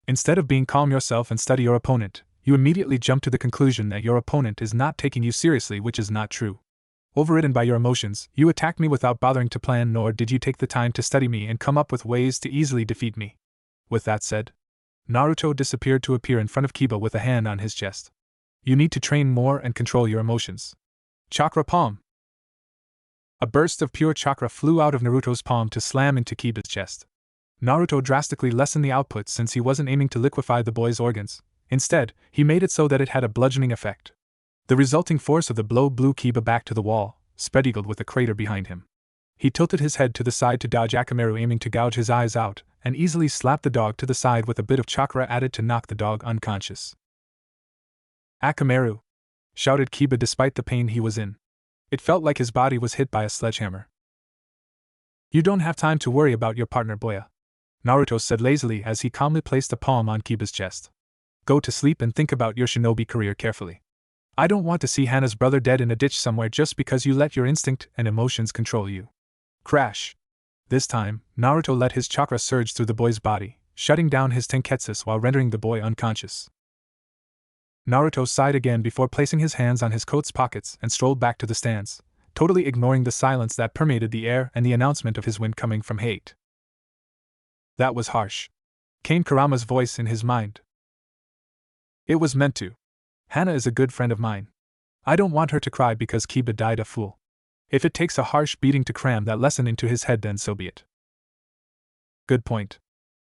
Instead of being calm yourself and study your opponent, you immediately jump to the conclusion that your opponent is not taking you seriously, which is not true. Overridden by your emotions, you attacked me without bothering to plan, nor did you take the time to study me and come up with ways to easily defeat me. With that said, Naruto disappeared to appear in front of Kiba with a hand on his chest. You need to train more and control your emotions. Chakra palm. A burst of pure chakra flew out of Naruto's palm to slam into Kiba's chest. Naruto drastically lessened the output since he wasn't aiming to liquefy the boy's organs. Instead, he made it so that it had a bludgeoning effect. The resulting force of the blow blew Kiba back to the wall, spread-eagled with a crater behind him. He tilted his head to the side to dodge Akamaru aiming to gouge his eyes out, and easily slapped the dog to the side with a bit of chakra added to knock the dog unconscious. Akamaru! Shouted Kiba despite the pain he was in. It felt like his body was hit by a sledgehammer. You don't have time to worry about your partner, Boya, Naruto said lazily as he calmly placed a palm on Kiba's chest. Go to sleep and think about your shinobi career carefully. I don't want to see Hana's brother dead in a ditch somewhere just because you let your instinct and emotions control you. Crash! This time, Naruto let his chakra surge through the boy's body, shutting down his tenketsu while rendering the boy unconscious. Naruto sighed again before placing his hands on his coat's pockets and strolled back to the stands, totally ignoring the silence that permeated the air and the announcement of his win coming from hate. That was harsh. Came Kurama's voice in his mind. It was meant to. Hana is a good friend of mine. I don't want her to cry because Kiba died a fool. If it takes a harsh beating to cram that lesson into his head, then so be it. Good point.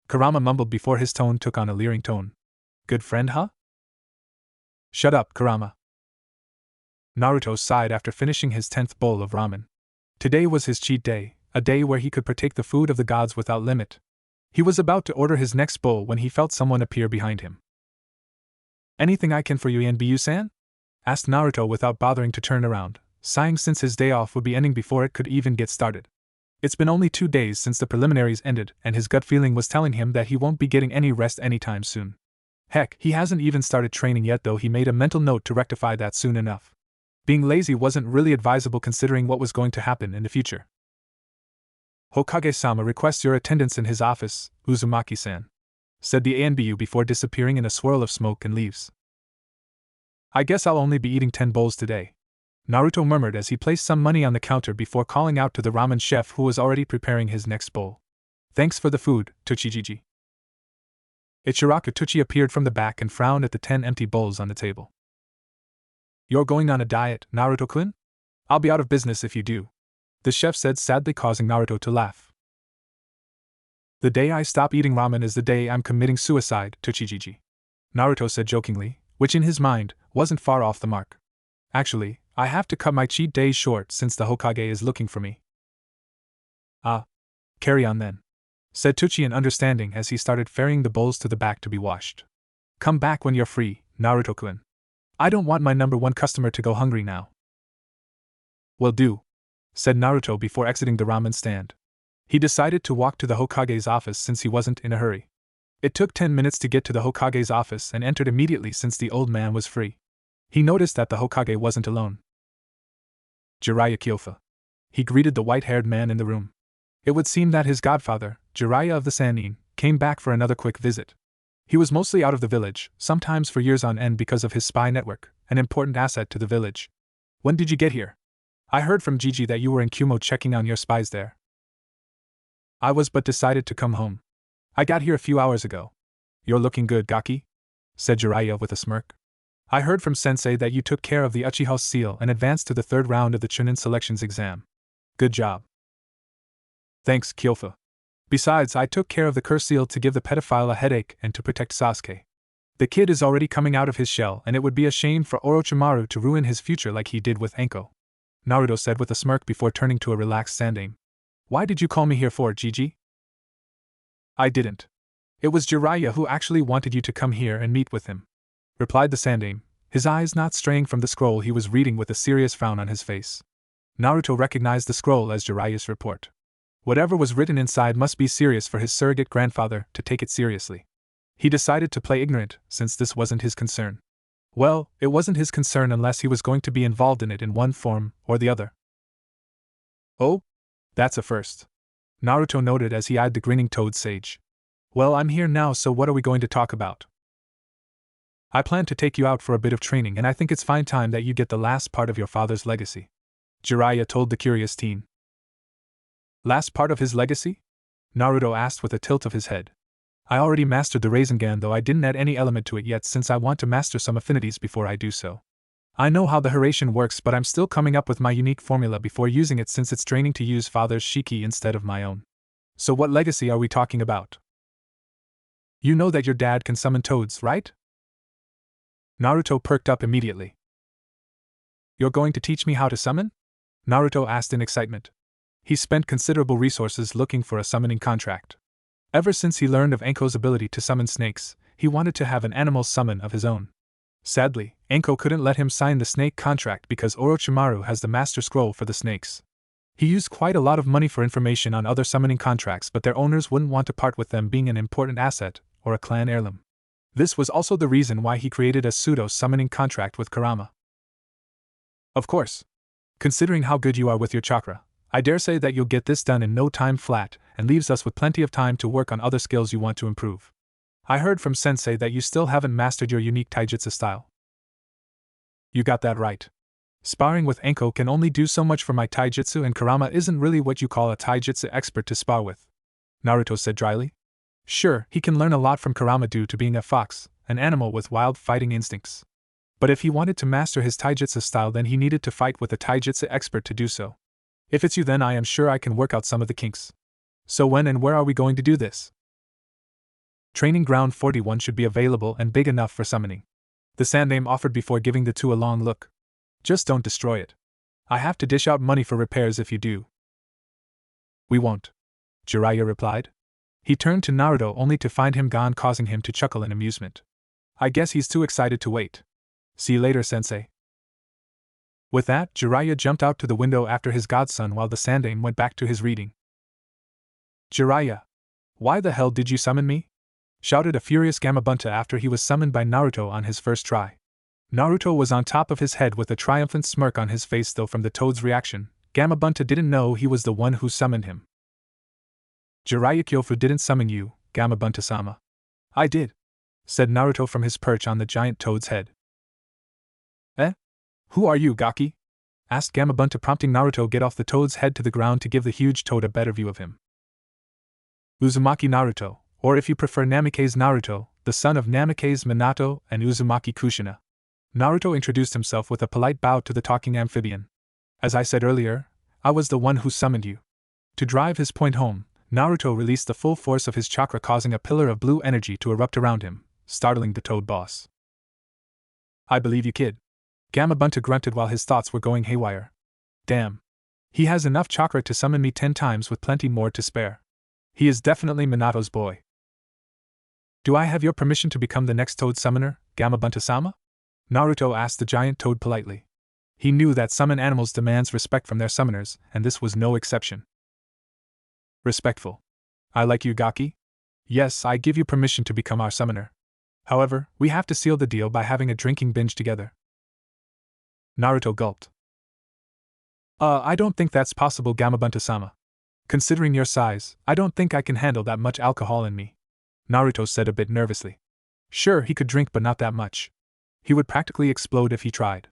Kurama mumbled before his tone took on a leering tone. Good friend, huh? Shut up, Kurama. Naruto sighed after finishing his 10th bowl of ramen. Today was his cheat day, a day where he could partake the food of the gods without limit. He was about to order his next bowl when he felt someone appear behind him. Anything I can for you, Yanbiyu-san? Asked Naruto without bothering to turn around, sighing since his day off would be ending before it could even get started. It's been only 2 days since the preliminaries ended, and his gut feeling was telling him that he won't be getting any rest anytime soon. Heck, he hasn't even started training yet, though he made a mental note to rectify that soon enough. Being lazy wasn't really advisable considering what was going to happen in the future. Hokage-sama requests your attendance in his office, Uzumaki-san, said the ANBU before disappearing in a swirl of smoke and leaves. I guess I'll only be eating 10 bowls today, Naruto murmured as he placed some money on the counter before calling out to the ramen chef who was already preparing his next bowl. Thanks for the food, Tochijiji. Ichiraku Tochi appeared from the back and frowned at the 10 empty bowls on the table. You're going on a diet, Naruto-kun? I'll be out of business if you do, the chef said sadly, causing Naruto to laugh. The day I stop eating ramen is the day I'm committing suicide, Tochijiji, Naruto said jokingly, which in his mind wasn't far off the mark. Actually, I have to cut my cheat days short since the Hokage is looking for me. Ah. Carry on then, said Tuchi in understanding as he started ferrying the bowls to the back to be washed. Come back when you're free, Naruto-kun. I don't want my #1 customer to go hungry now. Will do, said Naruto before exiting the ramen stand. He decided to walk to the Hokage's office since he wasn't in a hurry. It took 10 minutes to get to the Hokage's office and entered immediately since the old man was free. He noticed that the Hokage wasn't alone. Jiraiya Kyofa. He greeted the white-haired man in the room. It would seem that his godfather, Jiraiya of the Sannin, came back for another quick visit. He was mostly out of the village, sometimes for years on end because of his spy network, an important asset to the village. When did you get here? I heard from Gigi that you were in Kumo checking on your spies there. I was but decided to come home. I got here a few hours ago. You're looking good, Gaki, said Jiraiya with a smirk. I heard from Sensei that you took care of the Uchiha seal and advanced to the 3rd round of the Chunin selections exam. Good job. Thanks, Kyofa. Besides, I took care of the curse seal to give the pedophile a headache and to protect Sasuke. The kid is already coming out of his shell and it would be a shame for Orochimaru to ruin his future like he did with Anko, Naruto said with a smirk before turning to a relaxed Sandaime. Why did you call me here for, Gigi? I didn't. It was Jiraiya who actually wanted you to come here and meet with him, replied the Sandaime, his eyes not straying from the scroll he was reading with a serious frown on his face. Naruto recognized the scroll as Jiraiya's report. Whatever was written inside must be serious for his surrogate grandfather to take it seriously. He decided to play ignorant, since this wasn't his concern. Well, it wasn't his concern unless he was going to be involved in it in one form or the other. Oh? That's a first, Naruto noted as he eyed the grinning toad sage. Well, I'm here now, so what are we going to talk about? I plan to take you out for a bit of training and I think it's fine time that you get the last part of your father's legacy, Jiraiya told the curious teen. Last part of his legacy? Naruto asked with a tilt of his head. I already mastered the Rasengan, though I didn't add any element to it yet since I want to master some affinities before I do so. I know how the Hiraishin works, but I'm still coming up with my unique formula before using it since it's draining to use father's Shiki instead of my own. So what legacy are we talking about? You know that your dad can summon toads, right? Naruto perked up immediately. You're going to teach me how to summon? Naruto asked in excitement. He spent considerable resources looking for a summoning contract. Ever since he learned of Anko's ability to summon snakes, he wanted to have an animal summon of his own. Sadly, Anko couldn't let him sign the snake contract because Orochimaru has the master scroll for the snakes. He used quite a lot of money for information on other summoning contracts, but their owners wouldn't want to part with them being an important asset or a clan heirloom. This was also the reason why he created a pseudo-summoning contract with Kurama. Of course. Considering how good you are with your chakra, I dare say that you'll get this done in no time flat, and leaves us with plenty of time to work on other skills you want to improve. I heard from Sensei that you still haven't mastered your unique taijutsu style. You got that right. Sparring with Anko can only do so much for my taijutsu, and Kurama isn't really what you call a taijutsu expert to spar with, Naruto said dryly. Sure, he can learn a lot from Kurama due to being a fox, an animal with wild fighting instincts. But if he wanted to master his taijutsu style, then he needed to fight with a taijutsu expert to do so. If it's you, then I am sure I can work out some of the kinks. So when and where are we going to do this? Training ground 41 should be available and big enough for summoning, the Sandaime offered before giving the two a long look. Just don't destroy it. I have to dish out money for repairs if you do. We won't, Jiraiya replied. He turned to Naruto only to find him gone, causing him to chuckle in amusement. I guess he's too excited to wait. See you later, Sensei. With that, Jiraiya jumped out to the window after his godson while the Sandaime went back to his reading. Jiraiya, why the hell did you summon me? Shouted a furious Gamabunta after he was summoned by Naruto on his first try. Naruto was on top of his head with a triumphant smirk on his face, though from the toad's reaction, Gamabunta didn't know he was the one who summoned him. Jiraiya Kyofu didn't summon you, Gamabunta-sama. I did, said Naruto from his perch on the giant toad's head. Eh? Who are you, Gaki? Asked Gamabunta, prompting Naruto get off the toad's head to the ground to give the huge toad a better view of him. Uzumaki Naruto, or if you prefer Namikaze Naruto, the son of Namikaze Minato and Uzumaki Kushina. Naruto introduced himself with a polite bow to the talking amphibian. As I said earlier, I was the one who summoned you. To drive his point home, Naruto released the full force of his chakra, causing a pillar of blue energy to erupt around him, startling the Toad boss. I believe you, kid. Gamabunta grunted while his thoughts were going haywire. Damn. He has enough chakra to summon me 10 times with plenty more to spare. He is definitely Minato's boy. Do I have your permission to become the next Toad summoner, Gamabunta-sama? Naruto asked the giant toad politely. He knew that summon animals demands respect from their summoners, and this was no exception. Respectful. I like you, Gaki. Yes, I give you permission to become our summoner. However, we have to seal the deal by having a drinking binge together. Naruto gulped. I don't think that's possible, Gamabunta-sama. Considering your size, I don't think I can handle that much alcohol in me. Naruto said a bit nervously. Sure, he could drink, but not that much. He would practically explode if he tried.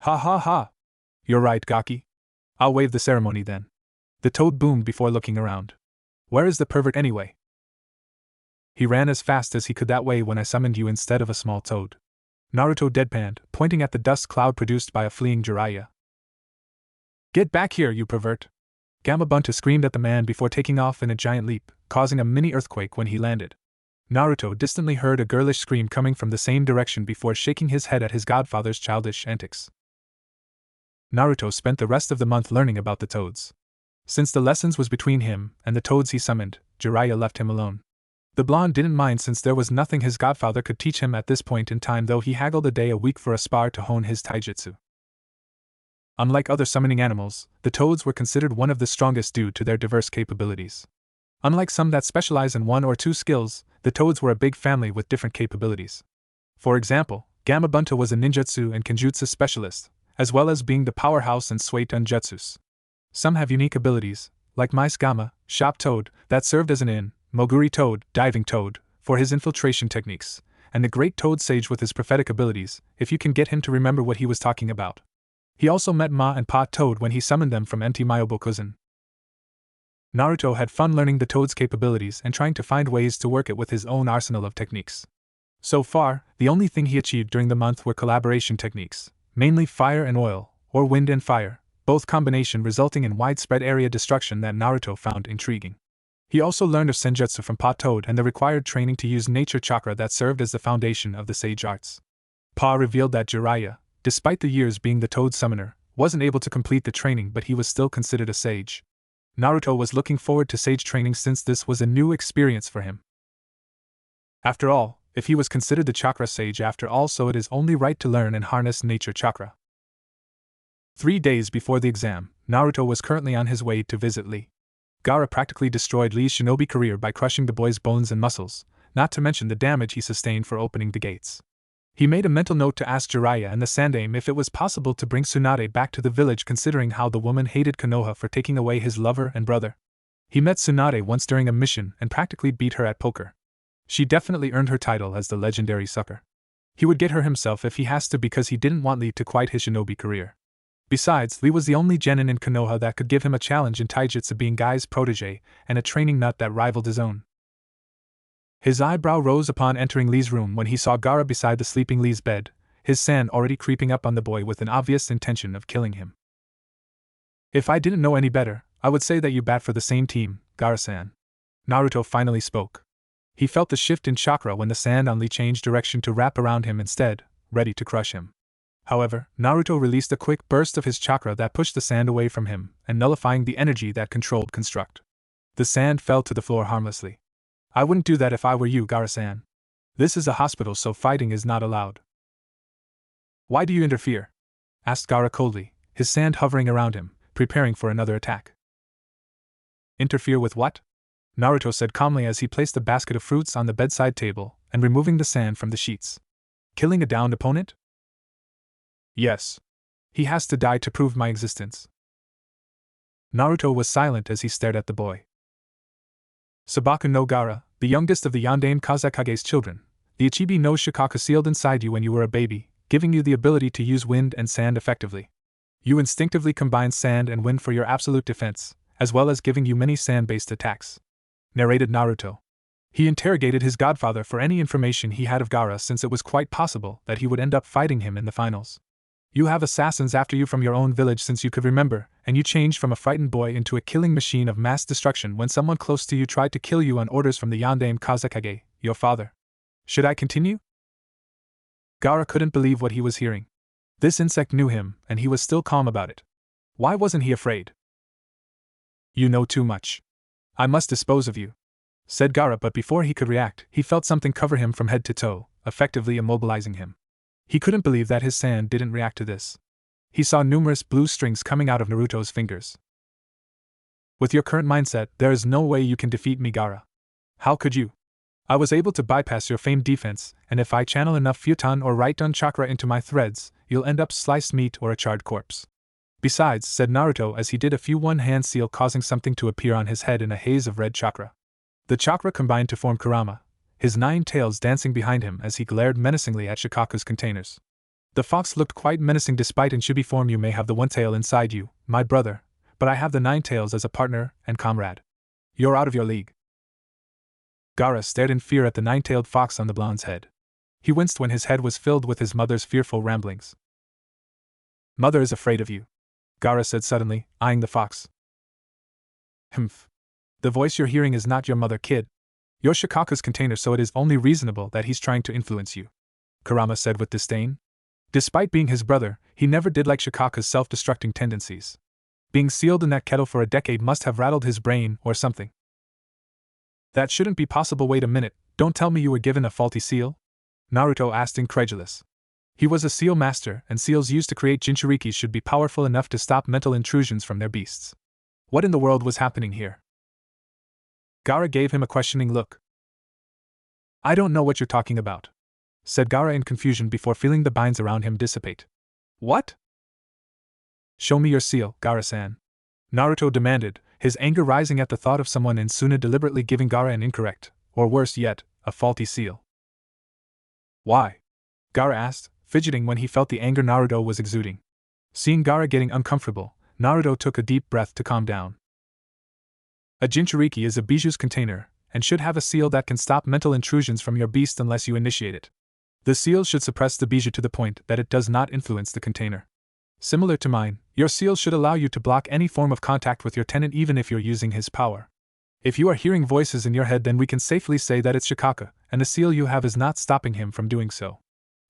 Ha ha ha. You're right, Gaki. I'll waive the ceremony then. The toad boomed before looking around. Where is the pervert anyway? He ran as fast as he could that way when I summoned you instead of a small toad. Naruto deadpanned, pointing at the dust cloud produced by a fleeing Jiraiya. Get back here, you pervert! Gamabunta screamed at the man before taking off in a giant leap, causing a mini earthquake when he landed. Naruto distantly heard a girlish scream coming from the same direction before shaking his head at his godfather's childish antics. Naruto spent the rest of the month learning about the toads. Since the lessons was between him and the toads he summoned, Jiraiya left him alone. The blonde didn't mind since there was nothing his godfather could teach him at this point in time, though he haggled a day a week for a spar to hone his taijutsu. Unlike other summoning animals, the toads were considered one of the strongest due to their diverse capabilities. Unlike some that specialize in 1 or 2 skills, the toads were a big family with different capabilities. For example, Gamabunta was a ninjutsu and kenjutsu specialist, as well as being the powerhouse in Suiton jutsus. Some have unique abilities, like Mice Gama, shop toad, that served as an inn, Moguri toad, diving toad, for his infiltration techniques, and the great toad sage with his prophetic abilities, if you can get him to remember what he was talking about. He also met Ma and Pa Toad when he summoned them from Mt. Myobokuzen. Naruto had fun learning the toad's capabilities and trying to find ways to work it with his own arsenal of techniques. So far, the only thing he achieved during the month were collaboration techniques, mainly fire and oil, or wind and fire, both combination resulting in widespread area destruction that Naruto found intriguing. He also learned of senjutsu from Pa Toad and the required training to use nature chakra that served as the foundation of the sage arts. Pa revealed that Jiraiya, despite the years being the Toad summoner, wasn't able to complete the training, but he was still considered a sage. Naruto was looking forward to sage training since this was a new experience for him. After all, if he was considered the chakra sage after all, so it is only right to learn and harness nature chakra. 3 days before the exam, Naruto was currently on his way to visit Lee. Gaara practically destroyed Lee's shinobi career by crushing the boy's bones and muscles, not to mention the damage he sustained for opening the gates. He made a mental note to ask Jiraiya and the Sandaime if it was possible to bring Tsunade back to the village, considering how the woman hated Konoha for taking away his lover and brother. He met Tsunade once during a mission and practically beat her at poker. She definitely earned her title as the legendary sucker. He would get her himself if he has to, because he didn't want Lee to quit his shinobi career. Besides, Lee was the only genin in Konoha that could give him a challenge in taijutsu, being Guy's protege and a training nut that rivaled his own. His eyebrow rose upon entering Lee's room when he saw Gaara beside the sleeping Lee's bed, his san already creeping up on the boy with an obvious intention of killing him. If I didn't know any better, I would say that you bat for the same team, Gaara-san. Naruto finally spoke. He felt the shift in chakra when the sand on Lee changed direction to wrap around him instead, ready to crush him. However, Naruto released a quick burst of his chakra that pushed the sand away from him, and nullifying the energy that controlled construct. The sand fell to the floor harmlessly. I wouldn't do that if I were you, Gaara-san. This is a hospital, so fighting is not allowed. Why do you interfere? Asked Gaara coldly, his sand hovering around him, preparing for another attack. Interfere with what? Naruto said calmly as he placed a basket of fruits on the bedside table and removing the sand from the sheets. Killing a downed opponent? Yes. He has to die to prove my existence. Naruto was silent as he stared at the boy. Sabaku no Gaara, the youngest of the Yondaime Kazekage's children, the Ichibi no Shikaku sealed inside you when you were a baby, giving you the ability to use wind and sand effectively. You instinctively combine sand and wind for your absolute defense, as well as giving you many sand-based attacks. Narrated Naruto. He interrogated his godfather for any information he had of Gaara, since it was quite possible that he would end up fighting him in the finals. You have assassins after you from your own village since you could remember, and you changed from a frightened boy into a killing machine of mass destruction when someone close to you tried to kill you on orders from the Yondaime Kazekage, your father. Should I continue? Gaara couldn't believe what he was hearing. This insect knew him, and he was still calm about it. Why wasn't he afraid? You know too much. I must dispose of you, said Gaara, but before he could react, he felt something cover him from head to toe, effectively immobilizing him. He couldn't believe that his sand didn't react to this. He saw numerous blue strings coming out of Naruto's fingers. With your current mindset, there is no way you can defeat me, Gaara. How could you? I was able to bypass your famed defense, and if I channel enough futon or right-done chakra into my threads, you'll end up sliced meat or a charred corpse. Besides, said Naruto as he did a few one-hand seal, causing something to appear on his head in a haze of red chakra. The chakra combined to form Kurama, his 9 tails dancing behind him as he glared menacingly at Shikaku's containers. The fox looked quite menacing. Despite in chibi form you may have the 1 tail inside you, my brother, but I have the 9 tails as a partner and comrade. You're out of your league. Gaara stared in fear at the 9-tailed fox on the blonde's head. He winced when his head was filled with his mother's fearful ramblings. Mother is afraid of you, Gaara said suddenly, eyeing the fox. Humph. The voice you're hearing is not your mother, kid. You're Shikaku's container, so it is only reasonable that he's trying to influence you, Kurama said with disdain. Despite being his brother, he never did like Shikaku's self-destructing tendencies. Being sealed in that kettle for a decade must have rattled his brain or something. That shouldn't be possible. Wait a minute, don't tell me you were given a faulty seal? Naruto asked, incredulous. He was a seal master, and seals used to create jinchurikis should be powerful enough to stop mental intrusions from their beasts. What in the world was happening here? Gaara gave him a questioning look. I don't know what you're talking about, said Gaara in confusion before feeling the binds around him dissipate. What? Show me your seal, Gaara-san, Naruto demanded, his anger rising at the thought of someone in Suna deliberately giving Gaara an incorrect, or worse yet, a faulty seal. Why? Gaara asked, fidgeting when he felt the anger Naruto was exuding. Seeing Gaara getting uncomfortable, Naruto took a deep breath to calm down. A jinchuriki is a biju's container, and should have a seal that can stop mental intrusions from your beast unless you initiate it. The seal should suppress the biju to the point that it does not influence the container. Similar to mine, your seal should allow you to block any form of contact with your tenant even if you're using his power. If you are hearing voices in your head, then we can safely say that it's Shikaku, and the seal you have is not stopping him from doing so.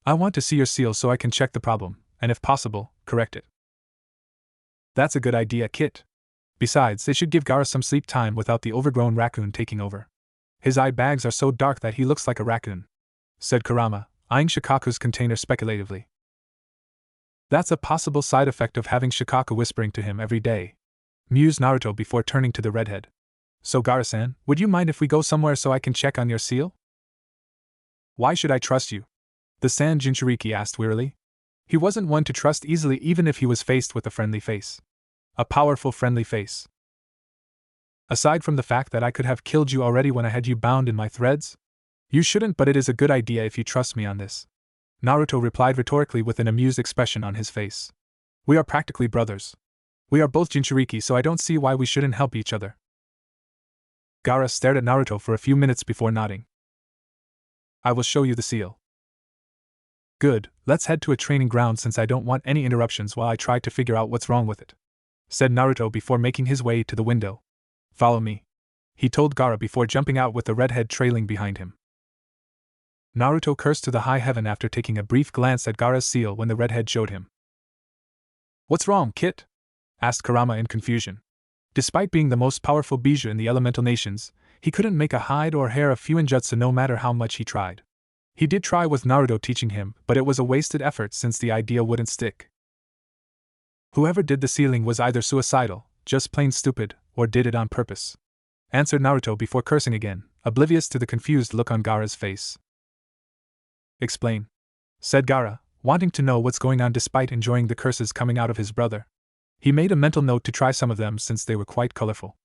I want to see your seal so I can check the problem, and if possible, correct it. That's a good idea, Kit. Besides, it should give Gaara some sleep time without the overgrown raccoon taking over. His eye bags are so dark that he looks like a raccoon, said Kurama, eyeing Shikaku's container speculatively. That's a possible side effect of having Shikaku whispering to him every day, mused Naruto before turning to the redhead. So Gaara-san, would you mind if we go somewhere so I can check on your seal? Why should I trust you? The Sand Jinchuriki asked wearily. He wasn't one to trust easily even if he was faced with a friendly face. A powerful friendly face. Aside from the fact that I could have killed you already when I had you bound in my threads? You shouldn't, but it is a good idea if you trust me on this, Naruto replied rhetorically with an amused expression on his face. We are practically brothers. We are both Jinchuriki, so I don't see why we shouldn't help each other. Gaara stared at Naruto for a few minutes before nodding. I will show you the seal. Good, let's head to a training ground since I don't want any interruptions while I try to figure out what's wrong with it, said Naruto before making his way to the window. Follow me, he told Gaara before jumping out with the redhead trailing behind him. Naruto cursed to the high heaven after taking a brief glance at Gaara's seal when the redhead showed him. What's wrong, Kit? Asked Kurama in confusion. Despite being the most powerful biju in the elemental nations, he couldn't make a hide or hair of Fuinjutsu no matter how much he tried. He did try with Naruto teaching him, but it was a wasted effort since the idea wouldn't stick. Whoever did the sealing was either suicidal, just plain stupid, or did it on purpose, answered Naruto before cursing again, oblivious to the confused look on Gaara's face. Explain, said Gaara, wanting to know what's going on despite enjoying the curses coming out of his brother. He made a mental note to try some of them since they were quite colorful.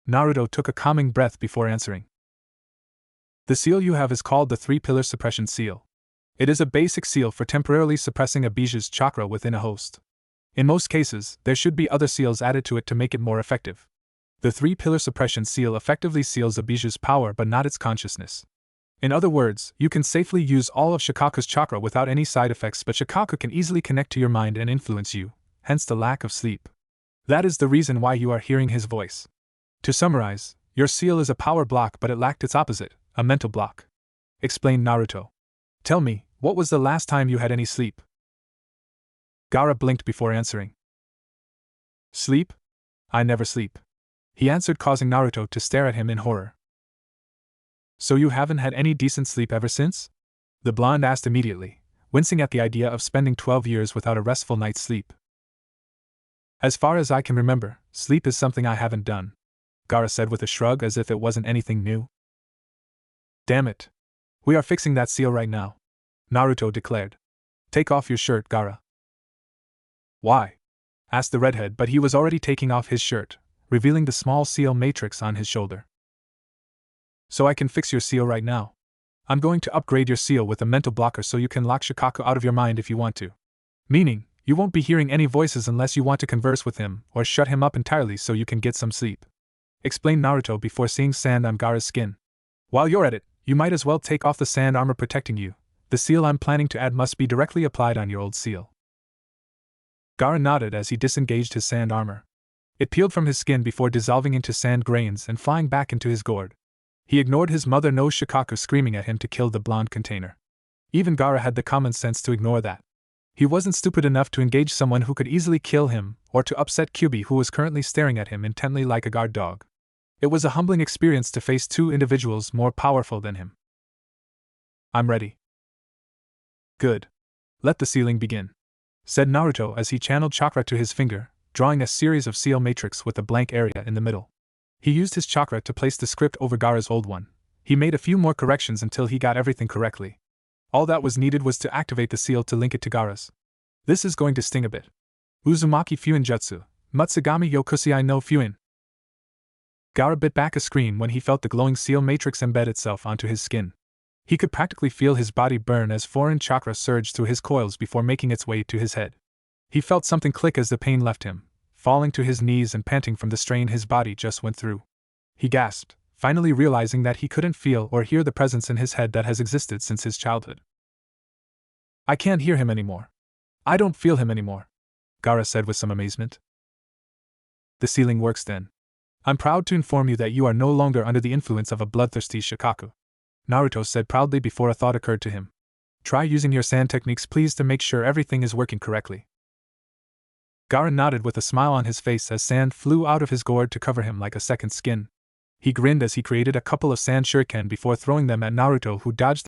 Naruto took a calming breath before answering. The seal you have is called the 3-pillar suppression seal. It is a basic seal for temporarily suppressing a biju's chakra within a host. In most cases, there should be other seals added to it to make it more effective. The 3-pillar suppression seal effectively seals a biju's power but not its consciousness. In other words, you can safely use all of Shikaku's chakra without any side effects, but Shikaku can easily connect to your mind and influence you, hence the lack of sleep. That is the reason why you are hearing his voice. To summarize, your seal is a power block, but it lacked its opposite, a mental block, explained Naruto. Tell me, what was the last time you had any sleep? Gaara blinked before answering. Sleep? I never sleep, he answered, causing Naruto to stare at him in horror. So you haven't had any decent sleep ever since? The blonde asked immediately, wincing at the idea of spending 12 years without a restful night's sleep. As far as I can remember, sleep is something I haven't done, Gaara said with a shrug as if it wasn't anything new. Damn it. We are fixing that seal right now, Naruto declared. Take off your shirt, Gaara. Why? Asked the redhead, but he was already taking off his shirt, revealing the small seal matrix on his shoulder. So I can fix your seal right now. I'm going to upgrade your seal with a mental blocker so you can lock Shikaku out of your mind if you want to. Meaning, you won't be hearing any voices unless you want to converse with him, or shut him up entirely so you can get some sleep, explained Naruto before seeing sand on Gaara's skin. While you're at it, you might as well take off the sand armor protecting you. The seal I'm planning to add must be directly applied on your old seal. Gaara nodded as he disengaged his sand armor. It peeled from his skin before dissolving into sand grains and flying back into his gourd. He ignored his mother-nose Shikaku screaming at him to kill the blonde container. Even Gaara had the common sense to ignore that. He wasn't stupid enough to engage someone who could easily kill him, or to upset Kyubi, who was currently staring at him intently like a guard dog. It was a humbling experience to face two individuals more powerful than him. I'm ready. Good. Let the sealing begin, said Naruto as he channeled chakra to his finger, drawing a series of seal matrix with a blank area in the middle. He used his chakra to place the script over Gaara's old one. He made a few more corrections until he got everything correctly. All that was needed was to activate the seal to link it to Gaara's. This is going to sting a bit. Uzumaki Fuin Jutsu, Matsugami Yokusei no Fuin. Gaara bit back a scream when he felt the glowing seal matrix embed itself onto his skin. He could practically feel his body burn as foreign chakra surged through his coils before making its way to his head. He felt something click as the pain left him, falling to his knees and panting from the strain his body just went through. He gasped, finally realizing that he couldn't feel or hear the presence in his head that has existed since his childhood. I can't hear him anymore. I don't feel him anymore, Gaara said with some amazement. The sealing works then. I'm proud to inform you that you are no longer under the influence of a bloodthirsty Shikaku, Naruto said proudly before a thought occurred to him. Try using your sand techniques please to make sure everything is working correctly. Gaara nodded with a smile on his face as sand flew out of his gourd to cover him like a second skin. He grinned as he created a couple of sand shuriken before throwing them at Naruto, who dodged